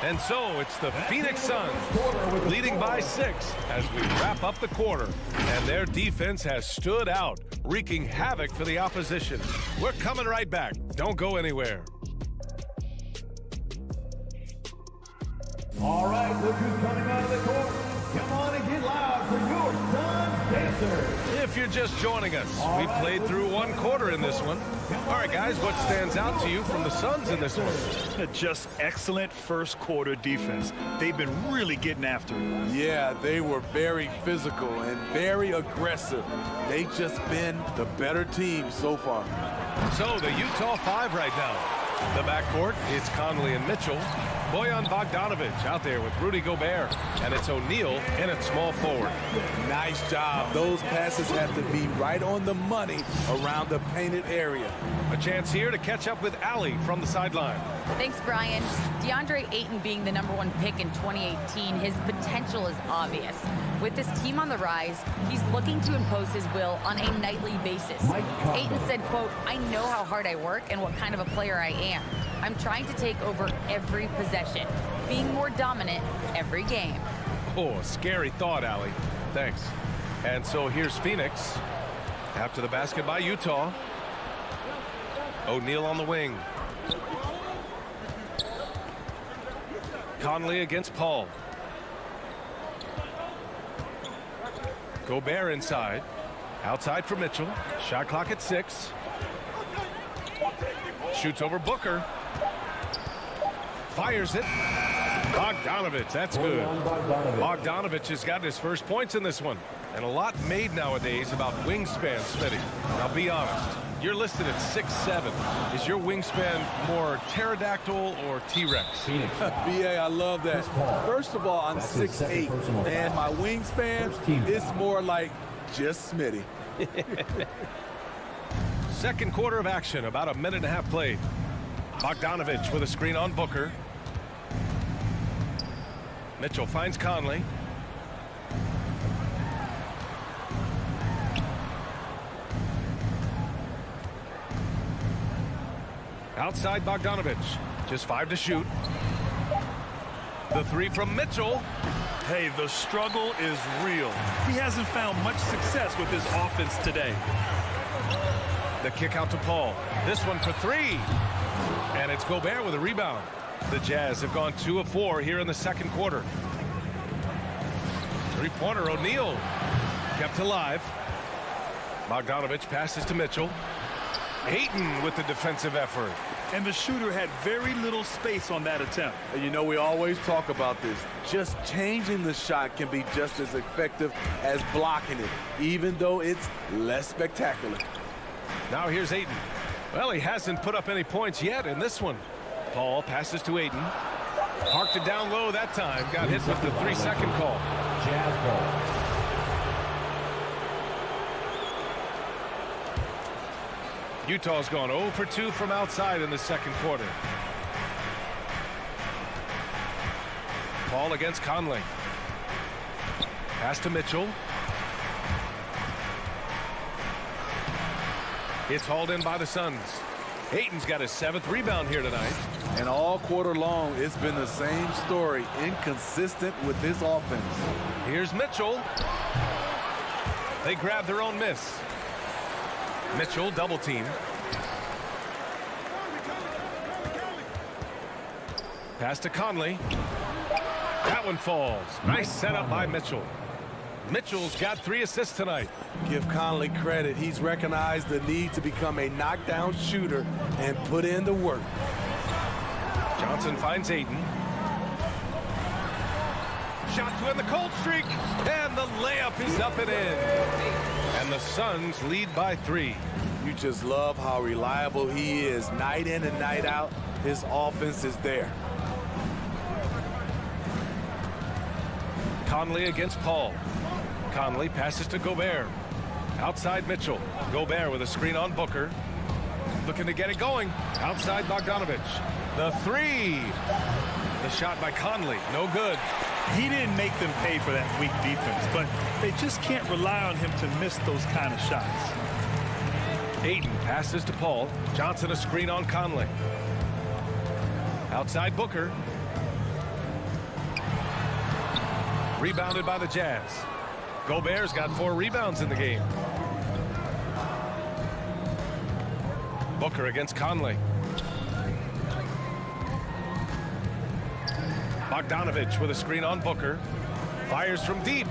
And so it's the Phoenix Suns leading by 6 as we wrap up the quarter. And their defense has stood out, wreaking havoc for the opposition. We're coming right back. Don't go anywhere. All right, look who's coming out of the court. Come on and get loud for your Suns Dancers. If you're just joining us, we played through one quarter in this one. All right, guys, what stands out to you from the Suns in this one? Just excellent first quarter defense. They've been really getting after it. Yeah, they were very physical and very aggressive. They've just been the better team so far. So the Utah 5 right now. The backcourt, it's Conley and Mitchell. Bojan Bogdanovich out there with Rudy Gobert. And it's O'Neal in at small forward. Nice job. Those passes have to be right on the money around the painted area. A chance here to catch up with Allie from the sideline. Thanks, Brian. DeAndre Ayton being the #1 pick in 2018, his potential is obvious. With this team on the rise, he's looking to impose his will on a nightly basis. Ayton said, quote, "I know how hard I work and what kind of a player I am. I'm trying to take over every possession, being more dominant every game." Oh, scary thought, Allie. Thanks. And so here's Phoenix. After the basket by Utah. O'Neal on the wing. Conley against Paul. Gobert inside. Outside for Mitchell. Shot clock at 6. Shoots over Booker. Fires it. Bogdanovich, that's good. Bogdanovich has got his first points in this one. And a lot made nowadays about wingspan, Smitty. Now be honest, you're listed at 6'7". Is your wingspan more pterodactyl or T-Rex? BA, I love that. First of all, I'm 6'8", and my wingspan is more like just Smitty. Second quarter of action, about a minute and a half played. Bogdanovich with a screen on Booker. Mitchell finds Conley. Outside Bogdanovich. Just 5 to shoot. The 3 from Mitchell. Hey, the struggle is real. He hasn't found much success with his offense today. The kick out to Paul. This one for 3. And it's Gobert with a rebound. The Jazz have gone 2 of 4 here in the second quarter. Three-pointer, O'Neal kept alive. Bogdanovich passes to Mitchell. Ayton with the defensive effort. And the shooter had very little space on that attempt. And you know, we always talk about this. Just changing the shot can be just as effective as blocking it, even though it's less spectacular. Now here's Ayton. Well, he hasn't put up any points yet in this one. Paul passes to Ayton. Parked it down low that time. Got hit with the 3-second call. Jazz ball. Utah's gone 0 for 2 from outside in the second quarter. Paul against Conley. Pass to Mitchell. It's hauled in by the Suns. Ayton's got his 7th rebound here tonight. And all quarter long, it's been the same story, inconsistent with his offense. Here's Mitchell. They grab their own miss. Mitchell double team. Pass to Conley. That one falls. Nice setup by Mitchell. Mitchell's got 3 assists tonight. Give Conley credit. He's recognized the need to become a knockdown shooter and put in the work. Johnson finds Ayton. Shot to end the cold streak. And the layup is up and in. And the Suns lead by 3. You just love how reliable he is. Night in and night out, his offense is there. Conley against Paul. Conley passes to Gobert. Outside Mitchell. Gobert with a screen on Booker. Looking to get it going. Outside Bogdanovich. The 3. The shot by Conley. No good. He didn't make them pay for that weak defense, but they just can't rely on him to miss those kind of shots. Ayton passes to Paul. Johnson a screen on Conley. Outside Booker. Rebounded by the Jazz. Gobert's got 4 rebounds in the game. Booker against Conley. Bogdanovich with a screen on Booker. Fires from deep.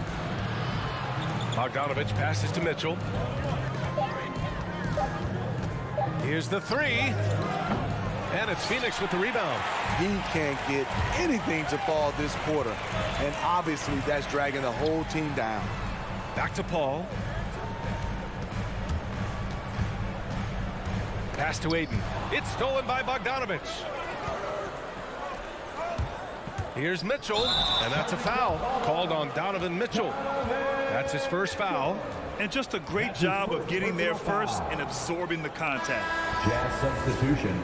Bogdanovich passes to Mitchell. Here's the 3. And it's Phoenix with the rebound. He can't get anything to fall this quarter. And obviously that's dragging the whole team down. Back to Paul. Pass to Ayton. It's stolen by Bogdanovich. Here's Mitchell, and that's a foul called on Donovan Mitchell. That's his first foul. And just a great job of getting there first and absorbing the contact. Jazz substitution.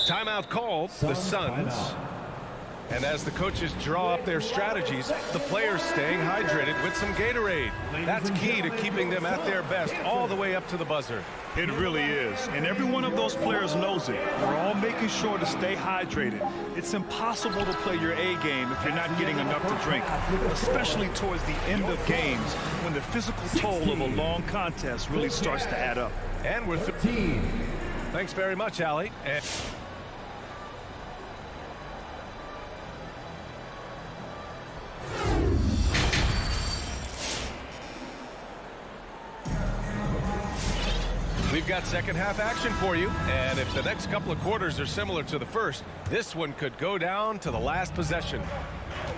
Timeout called. The Suns. And as the coaches draw up their strategies, the players staying hydrated with some Gatorade. That's key to keeping them at their best all the way up to the buzzer. It really is. And every one of those players knows it. We're all making sure to stay hydrated. It's impossible to play your A game if you're not getting enough to drink, especially towards the end of games when the physical toll of a long contest really starts to add up. And we're 13. Thanks very much, Allie. And we've got second half action for you, and if the next couple of quarters are similar to the first, this one could go down to the last possession.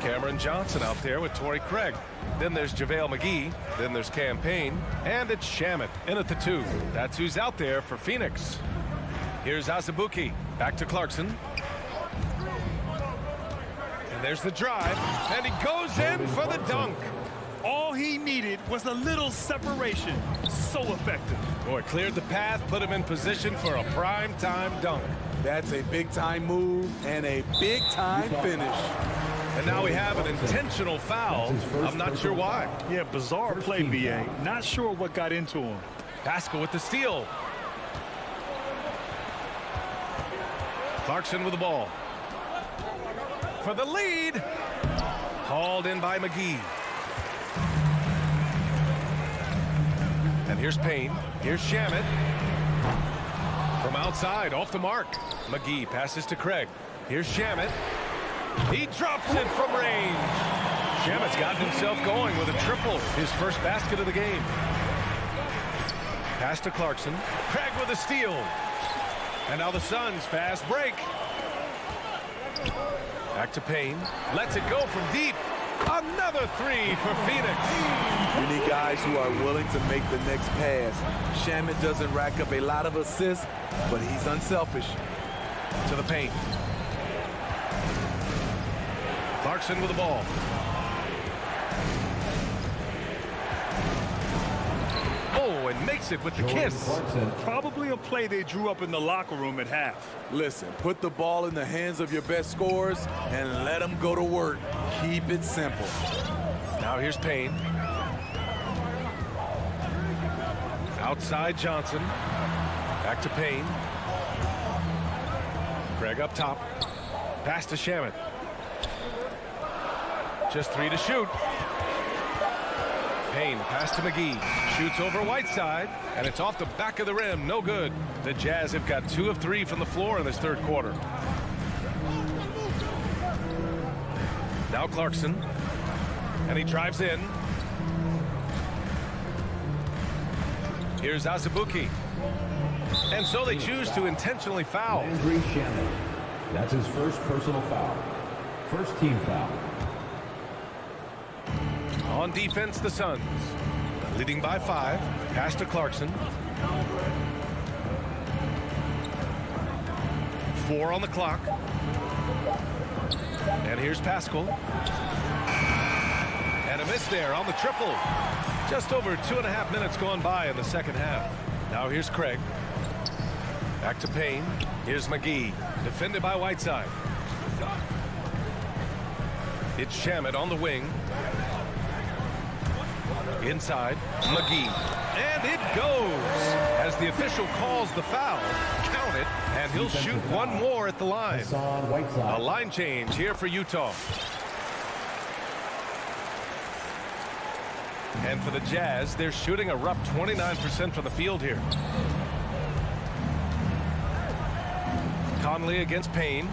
Cameron Johnson out there with Torrey Craig. Then there's JaVale McGee. Then there's Cam Payne. And it's Shamet in at the 2. That's who's out there for Phoenix. Here's Azubuike. Back to Clarkson. And there's the drive. And he goes in for the dunk. All he needed was a little separation. So effective. Boy, cleared the path, put him in position for a prime-time dunk. That's a big-time move and a big-time finish. And now we have an intentional foul. I'm not sure why. Yeah, bizarre play, B.A. Not sure what got into him. Pascal with the steal. Clarkson with the ball. For the lead. Hauled in by McGee. And here's Payne. Here's Shamet. From outside, off the mark. McGee passes to Craig. Here's Shamet. He drops it from range. Shamet's gotten himself going with a triple. His first basket of the game. Pass to Clarkson. Craig with a steal. And now the Suns fast break. Back to Payne. Lets it go from deep. Another three for Phoenix. You need guys who are willing to make the next pass. Shamet doesn't rack up a lot of assists, but he's unselfish. To the paint. Clarkson with the ball. Oh, and makes it with the kiss. Probably a play they drew up in the locker room at half. Listen, put the ball in the hands of your best scorers and let them go to work. Keep it simple. Now here's Payne. Outside Johnson. Back to Payne. Craig up top. Pass to Shamet. Just 3 to shoot. Payne, pass to McGee. Shoots over Whiteside, and it's off the back of the rim. No good. The Jazz have got 2 of 3 from the floor in this third quarter. Now Clarkson. And he drives in. Here's Azubuike. And so they choose to intentionally foul. Landry Shamet. That's his first personal foul. First team foul. On defense, the Suns. Leading by 5. Pass to Clarkson. 4 on the clock. And here's Pascal. And a miss there on the triple. Just over 2.5 minutes gone by in the second half. Now here's Craig. Back to Payne. Here's McGee. Defended by Whiteside. It's Shamet on the wing. Inside, McGee. And it goes as the official calls the foul. Count it, and he'll shoot one more at the line. A line change here for Utah. And for the Jazz, they're shooting a rough 29% from the field here. Conley against Payne.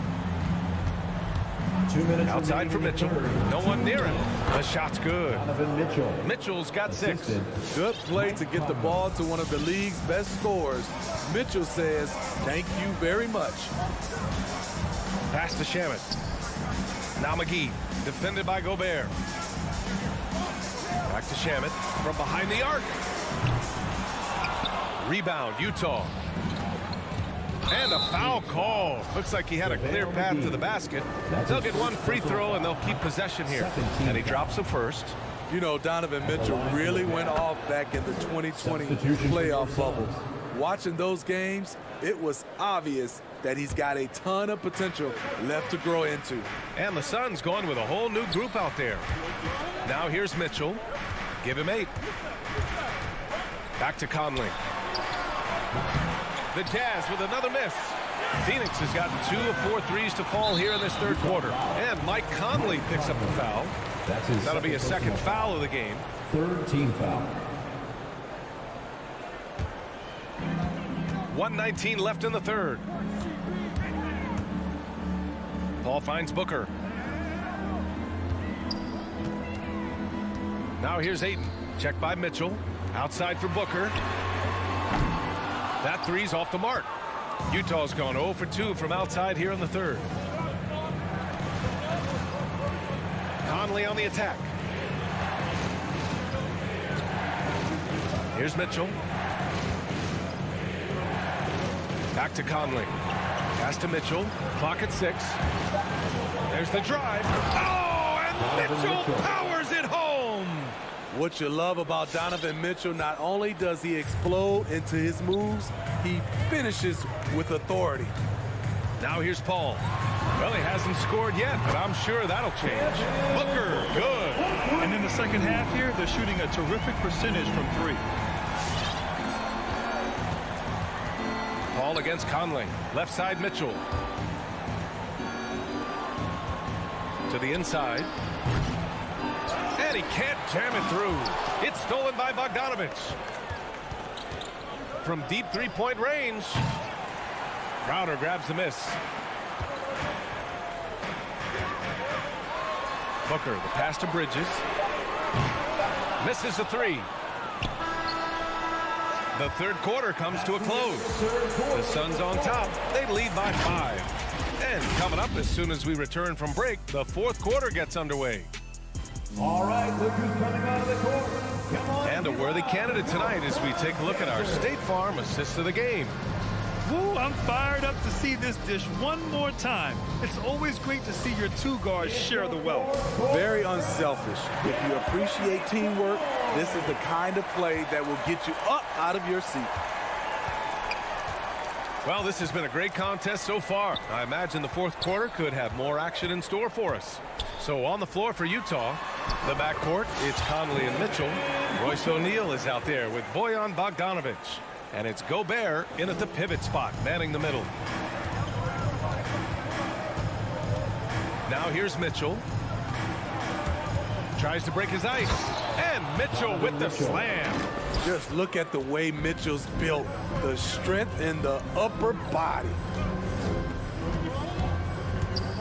2 minutes outside for Mitchell. No one near him. The shot's good. Mitchell. Mitchell's got 6. Good play to get the ball to one of the league's best scorers. Mitchell says, thank you very much. Pass to Shamet. Now McGee, defended by Gobert. Back to Shamet from behind the arc. Rebound, Utah. And a foul call. Looks like he had a clear path to the basket. They'll get one free throw, and they'll keep possession here. And he drops the first. You know, Donovan Mitchell really went off back in the 2020 playoff bubble. Watching those games, it was obvious that he's got a ton of potential left to grow into. And the Suns going with a whole new group out there. Now here's Mitchell. Give him 8. Back to Conley. The Jazz with another miss. Phoenix has gotten 2 of 4 threes to fall here in this third quarter. And Mike Conley picks up the foul. That'll be a second foul of the game. Third team foul. 1:19 left in the third. Paul finds Booker. Now here's Ayton. Checked by Mitchell. Outside for Booker. That three's off the mark. Utah's gone 0 for 2 from outside here in the third. Conley on the attack. Here's Mitchell. Back to Conley. Pass to Mitchell. Clock at 6. There's the drive. Oh, and Mitchell powers it home. What you love about Donovan Mitchell, not only does he explode into his moves, he finishes with authority. Now here's Paul. Well, he hasn't scored yet, but I'm sure that'll change. Booker, good. And in the second half here, they're shooting a terrific percentage from 3. Paul against Conley. Left side, Mitchell. To the inside. And he can't jam it through. It's stolen by Bogdanovich. From deep three-point range. Crowder grabs the miss. Booker, the pass to Bridges. Misses the 3. The third quarter comes to a close. The Suns on top. They lead by 5. And coming up as soon as we return from break, the fourth quarter gets underway. All right, look who's coming out of the court. Come on. And a worthy candidate tonight as we take a look at our State Farm assist of the game. Woo, I'm fired up to see this dish one more time. It's always great to see your two guards share the wealth. Very unselfish. If you appreciate teamwork, this is the kind of play that will get you up out of your seat. Well, this has been a great contest so far. I imagine the fourth quarter could have more action in store for us. So on the floor for Utah, the backcourt, it's Conley and Mitchell. Royce O'Neal is out there with Bojan Bogdanovic. And it's Gobert in at the pivot spot, manning the middle. Now here's Mitchell. Tries to break his ice. And Mitchell with the slam. Just look at the way Mitchell's built. The strength in the upper body.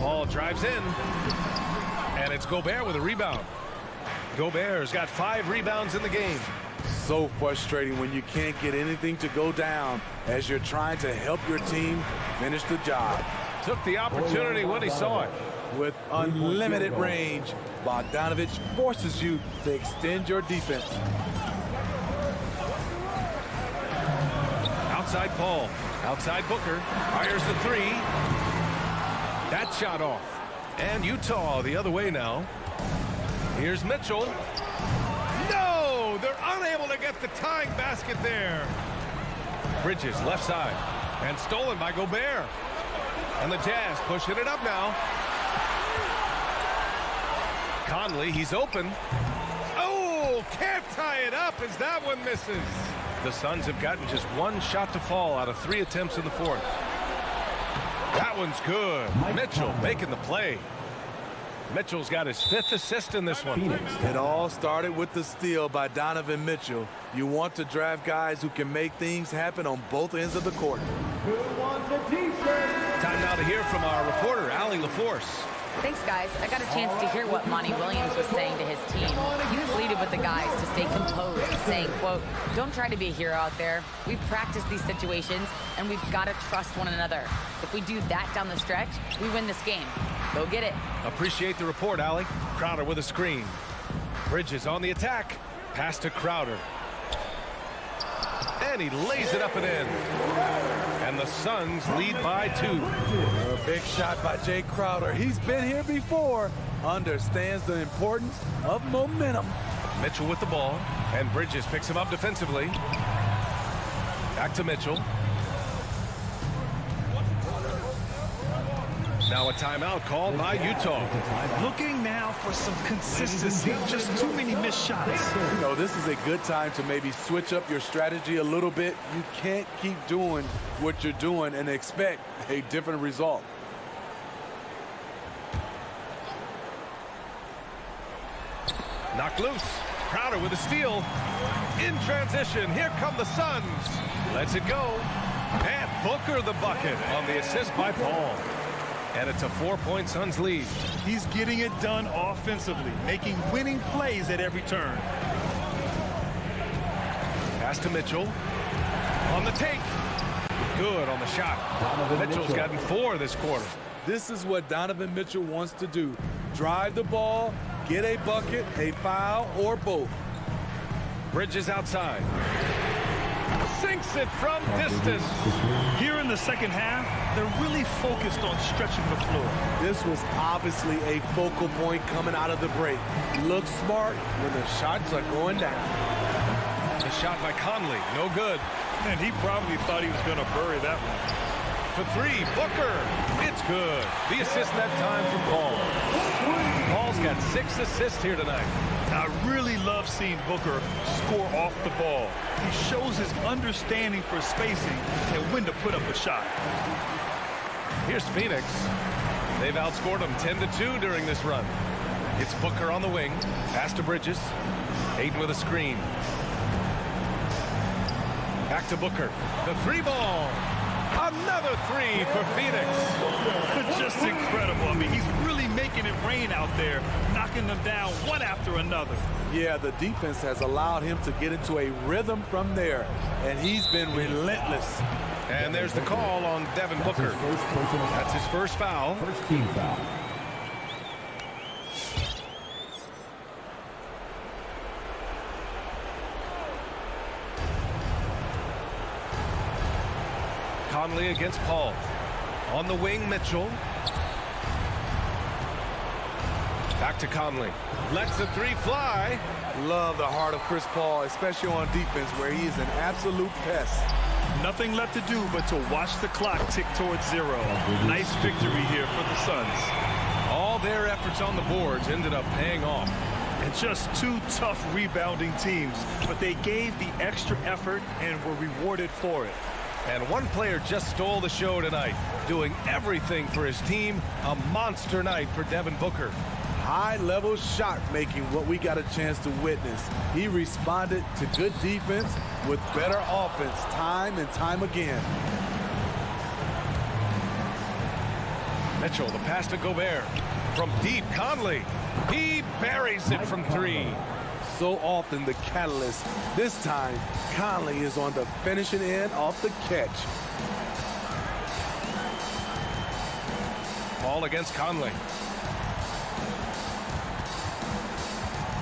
Ball drives in. And it's Gobert with a rebound. Gobert's got 5 rebounds in the game. So frustrating when you can't get anything to go down as you're trying to help your team finish the job. Took the opportunity when he saw it. With unlimited range, Bogdanovic forces you to extend your defense. Outside Paul. Outside Booker. Fires the 3. That shot off. And Utah the other way now. Here's Mitchell. No! They're unable to get the tying basket there. Bridges left side. And stolen by Gobert. And the Jazz pushing it up now. Conley, he's open. Oh, can't tie it up as that one misses. The Suns have gotten just 1 shot to fall out of 3 attempts in the fourth. That one's good. Mitchell making the play. Mitchell's got his 5th assist in this one. It all started with the steal by Donovan Mitchell. You want to draft guys who can make things happen on both ends of the court. Who wants a t-shirt? Time now to hear from our reporter, Allie LaForce. Thanks, guys. I got a chance to hear what Monty Williams was saying to his team. He pleaded with the guys to stay composed, saying, quote, "Don't try to be a hero out there. We've practiced these situations, and we've got to trust one another. If we do that down the stretch, we win this game. Go get it." Appreciate the report, Allie. Crowder with a screen. Bridges on the attack. Pass to Crowder. And he lays it up and in. And the Suns lead by 2. A big shot by Jay Crowder. He's been here before. Understands the importance of momentum. Mitchell with the ball. And Bridges picks him up defensively. Back to Mitchell. Now a timeout called by Utah. Looking now for some consistency. Just too many missed shots. You know, this is a good time to maybe switch up your strategy a little bit. You can't keep doing what you're doing and expect a different result. Knocked loose. Crowder with a steal. In transition. Here come the Suns. Lets it go. And Booker the bucket on the assist by Paul. And it's a 4-point Suns lead. He's getting it done offensively, making winning plays at every turn. Pass to Mitchell. On the take. Good on the shot. Mitchell's gotten 4 this quarter. This is what Donovan Mitchell wants to do. Drive the ball, get a bucket, a foul, or both. Bridges outside. Sinks it from distance. Here in the second half, they're really focused on stretching the floor. This was obviously a focal point coming out of the break. Look smart when the shots are going down. The shot by Conley, no good. And he probably thought he was going to bury that one. For 3, Booker. It's good. The assist that time from Paul. Paul's got 6 assists here tonight. I really love seeing Booker score off the ball. He shows his understanding for spacing and when to put up a shot. Here's Phoenix. They've outscored them 10-2 during this run. It's Booker on the wing. Pass to Bridges. Hayden with a screen. Back to Booker. The 3 ball. Another three for Phoenix. Just incredible. I mean, he's really making it rain out there, knocking them down one after another. Yeah, the defense has allowed him to get into a rhythm from there, and he's been relentless. And there's the call on Devin Booker. That's his first foul. First team foul. Conley against Paul. On the wing, Mitchell. Back to Conley. Lets the three fly. Love the heart of Chris Paul, especially on defense where he is an absolute pest. Nothing left to do but to watch the clock tick towards 0. Nice victory here for the Suns. All their efforts on the boards ended up paying off. And just two tough rebounding teams, but they gave the extra effort and were rewarded for it. And one player just stole the show tonight, doing everything for his team. A monster night for Devin Booker. High-level shot making, what we got a chance to witness. He responded to good defense with better offense time and time again. Mitchell, the pass to Gobert. From deep, Conley. He buries it from three. So often the catalyst. This time, Conley is on the finishing end off the catch. Paul against Conley.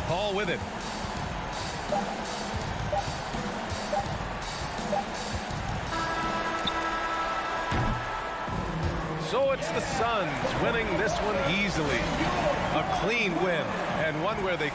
Paul with it. So it's the Suns winning this one easily. A clean win, and one where they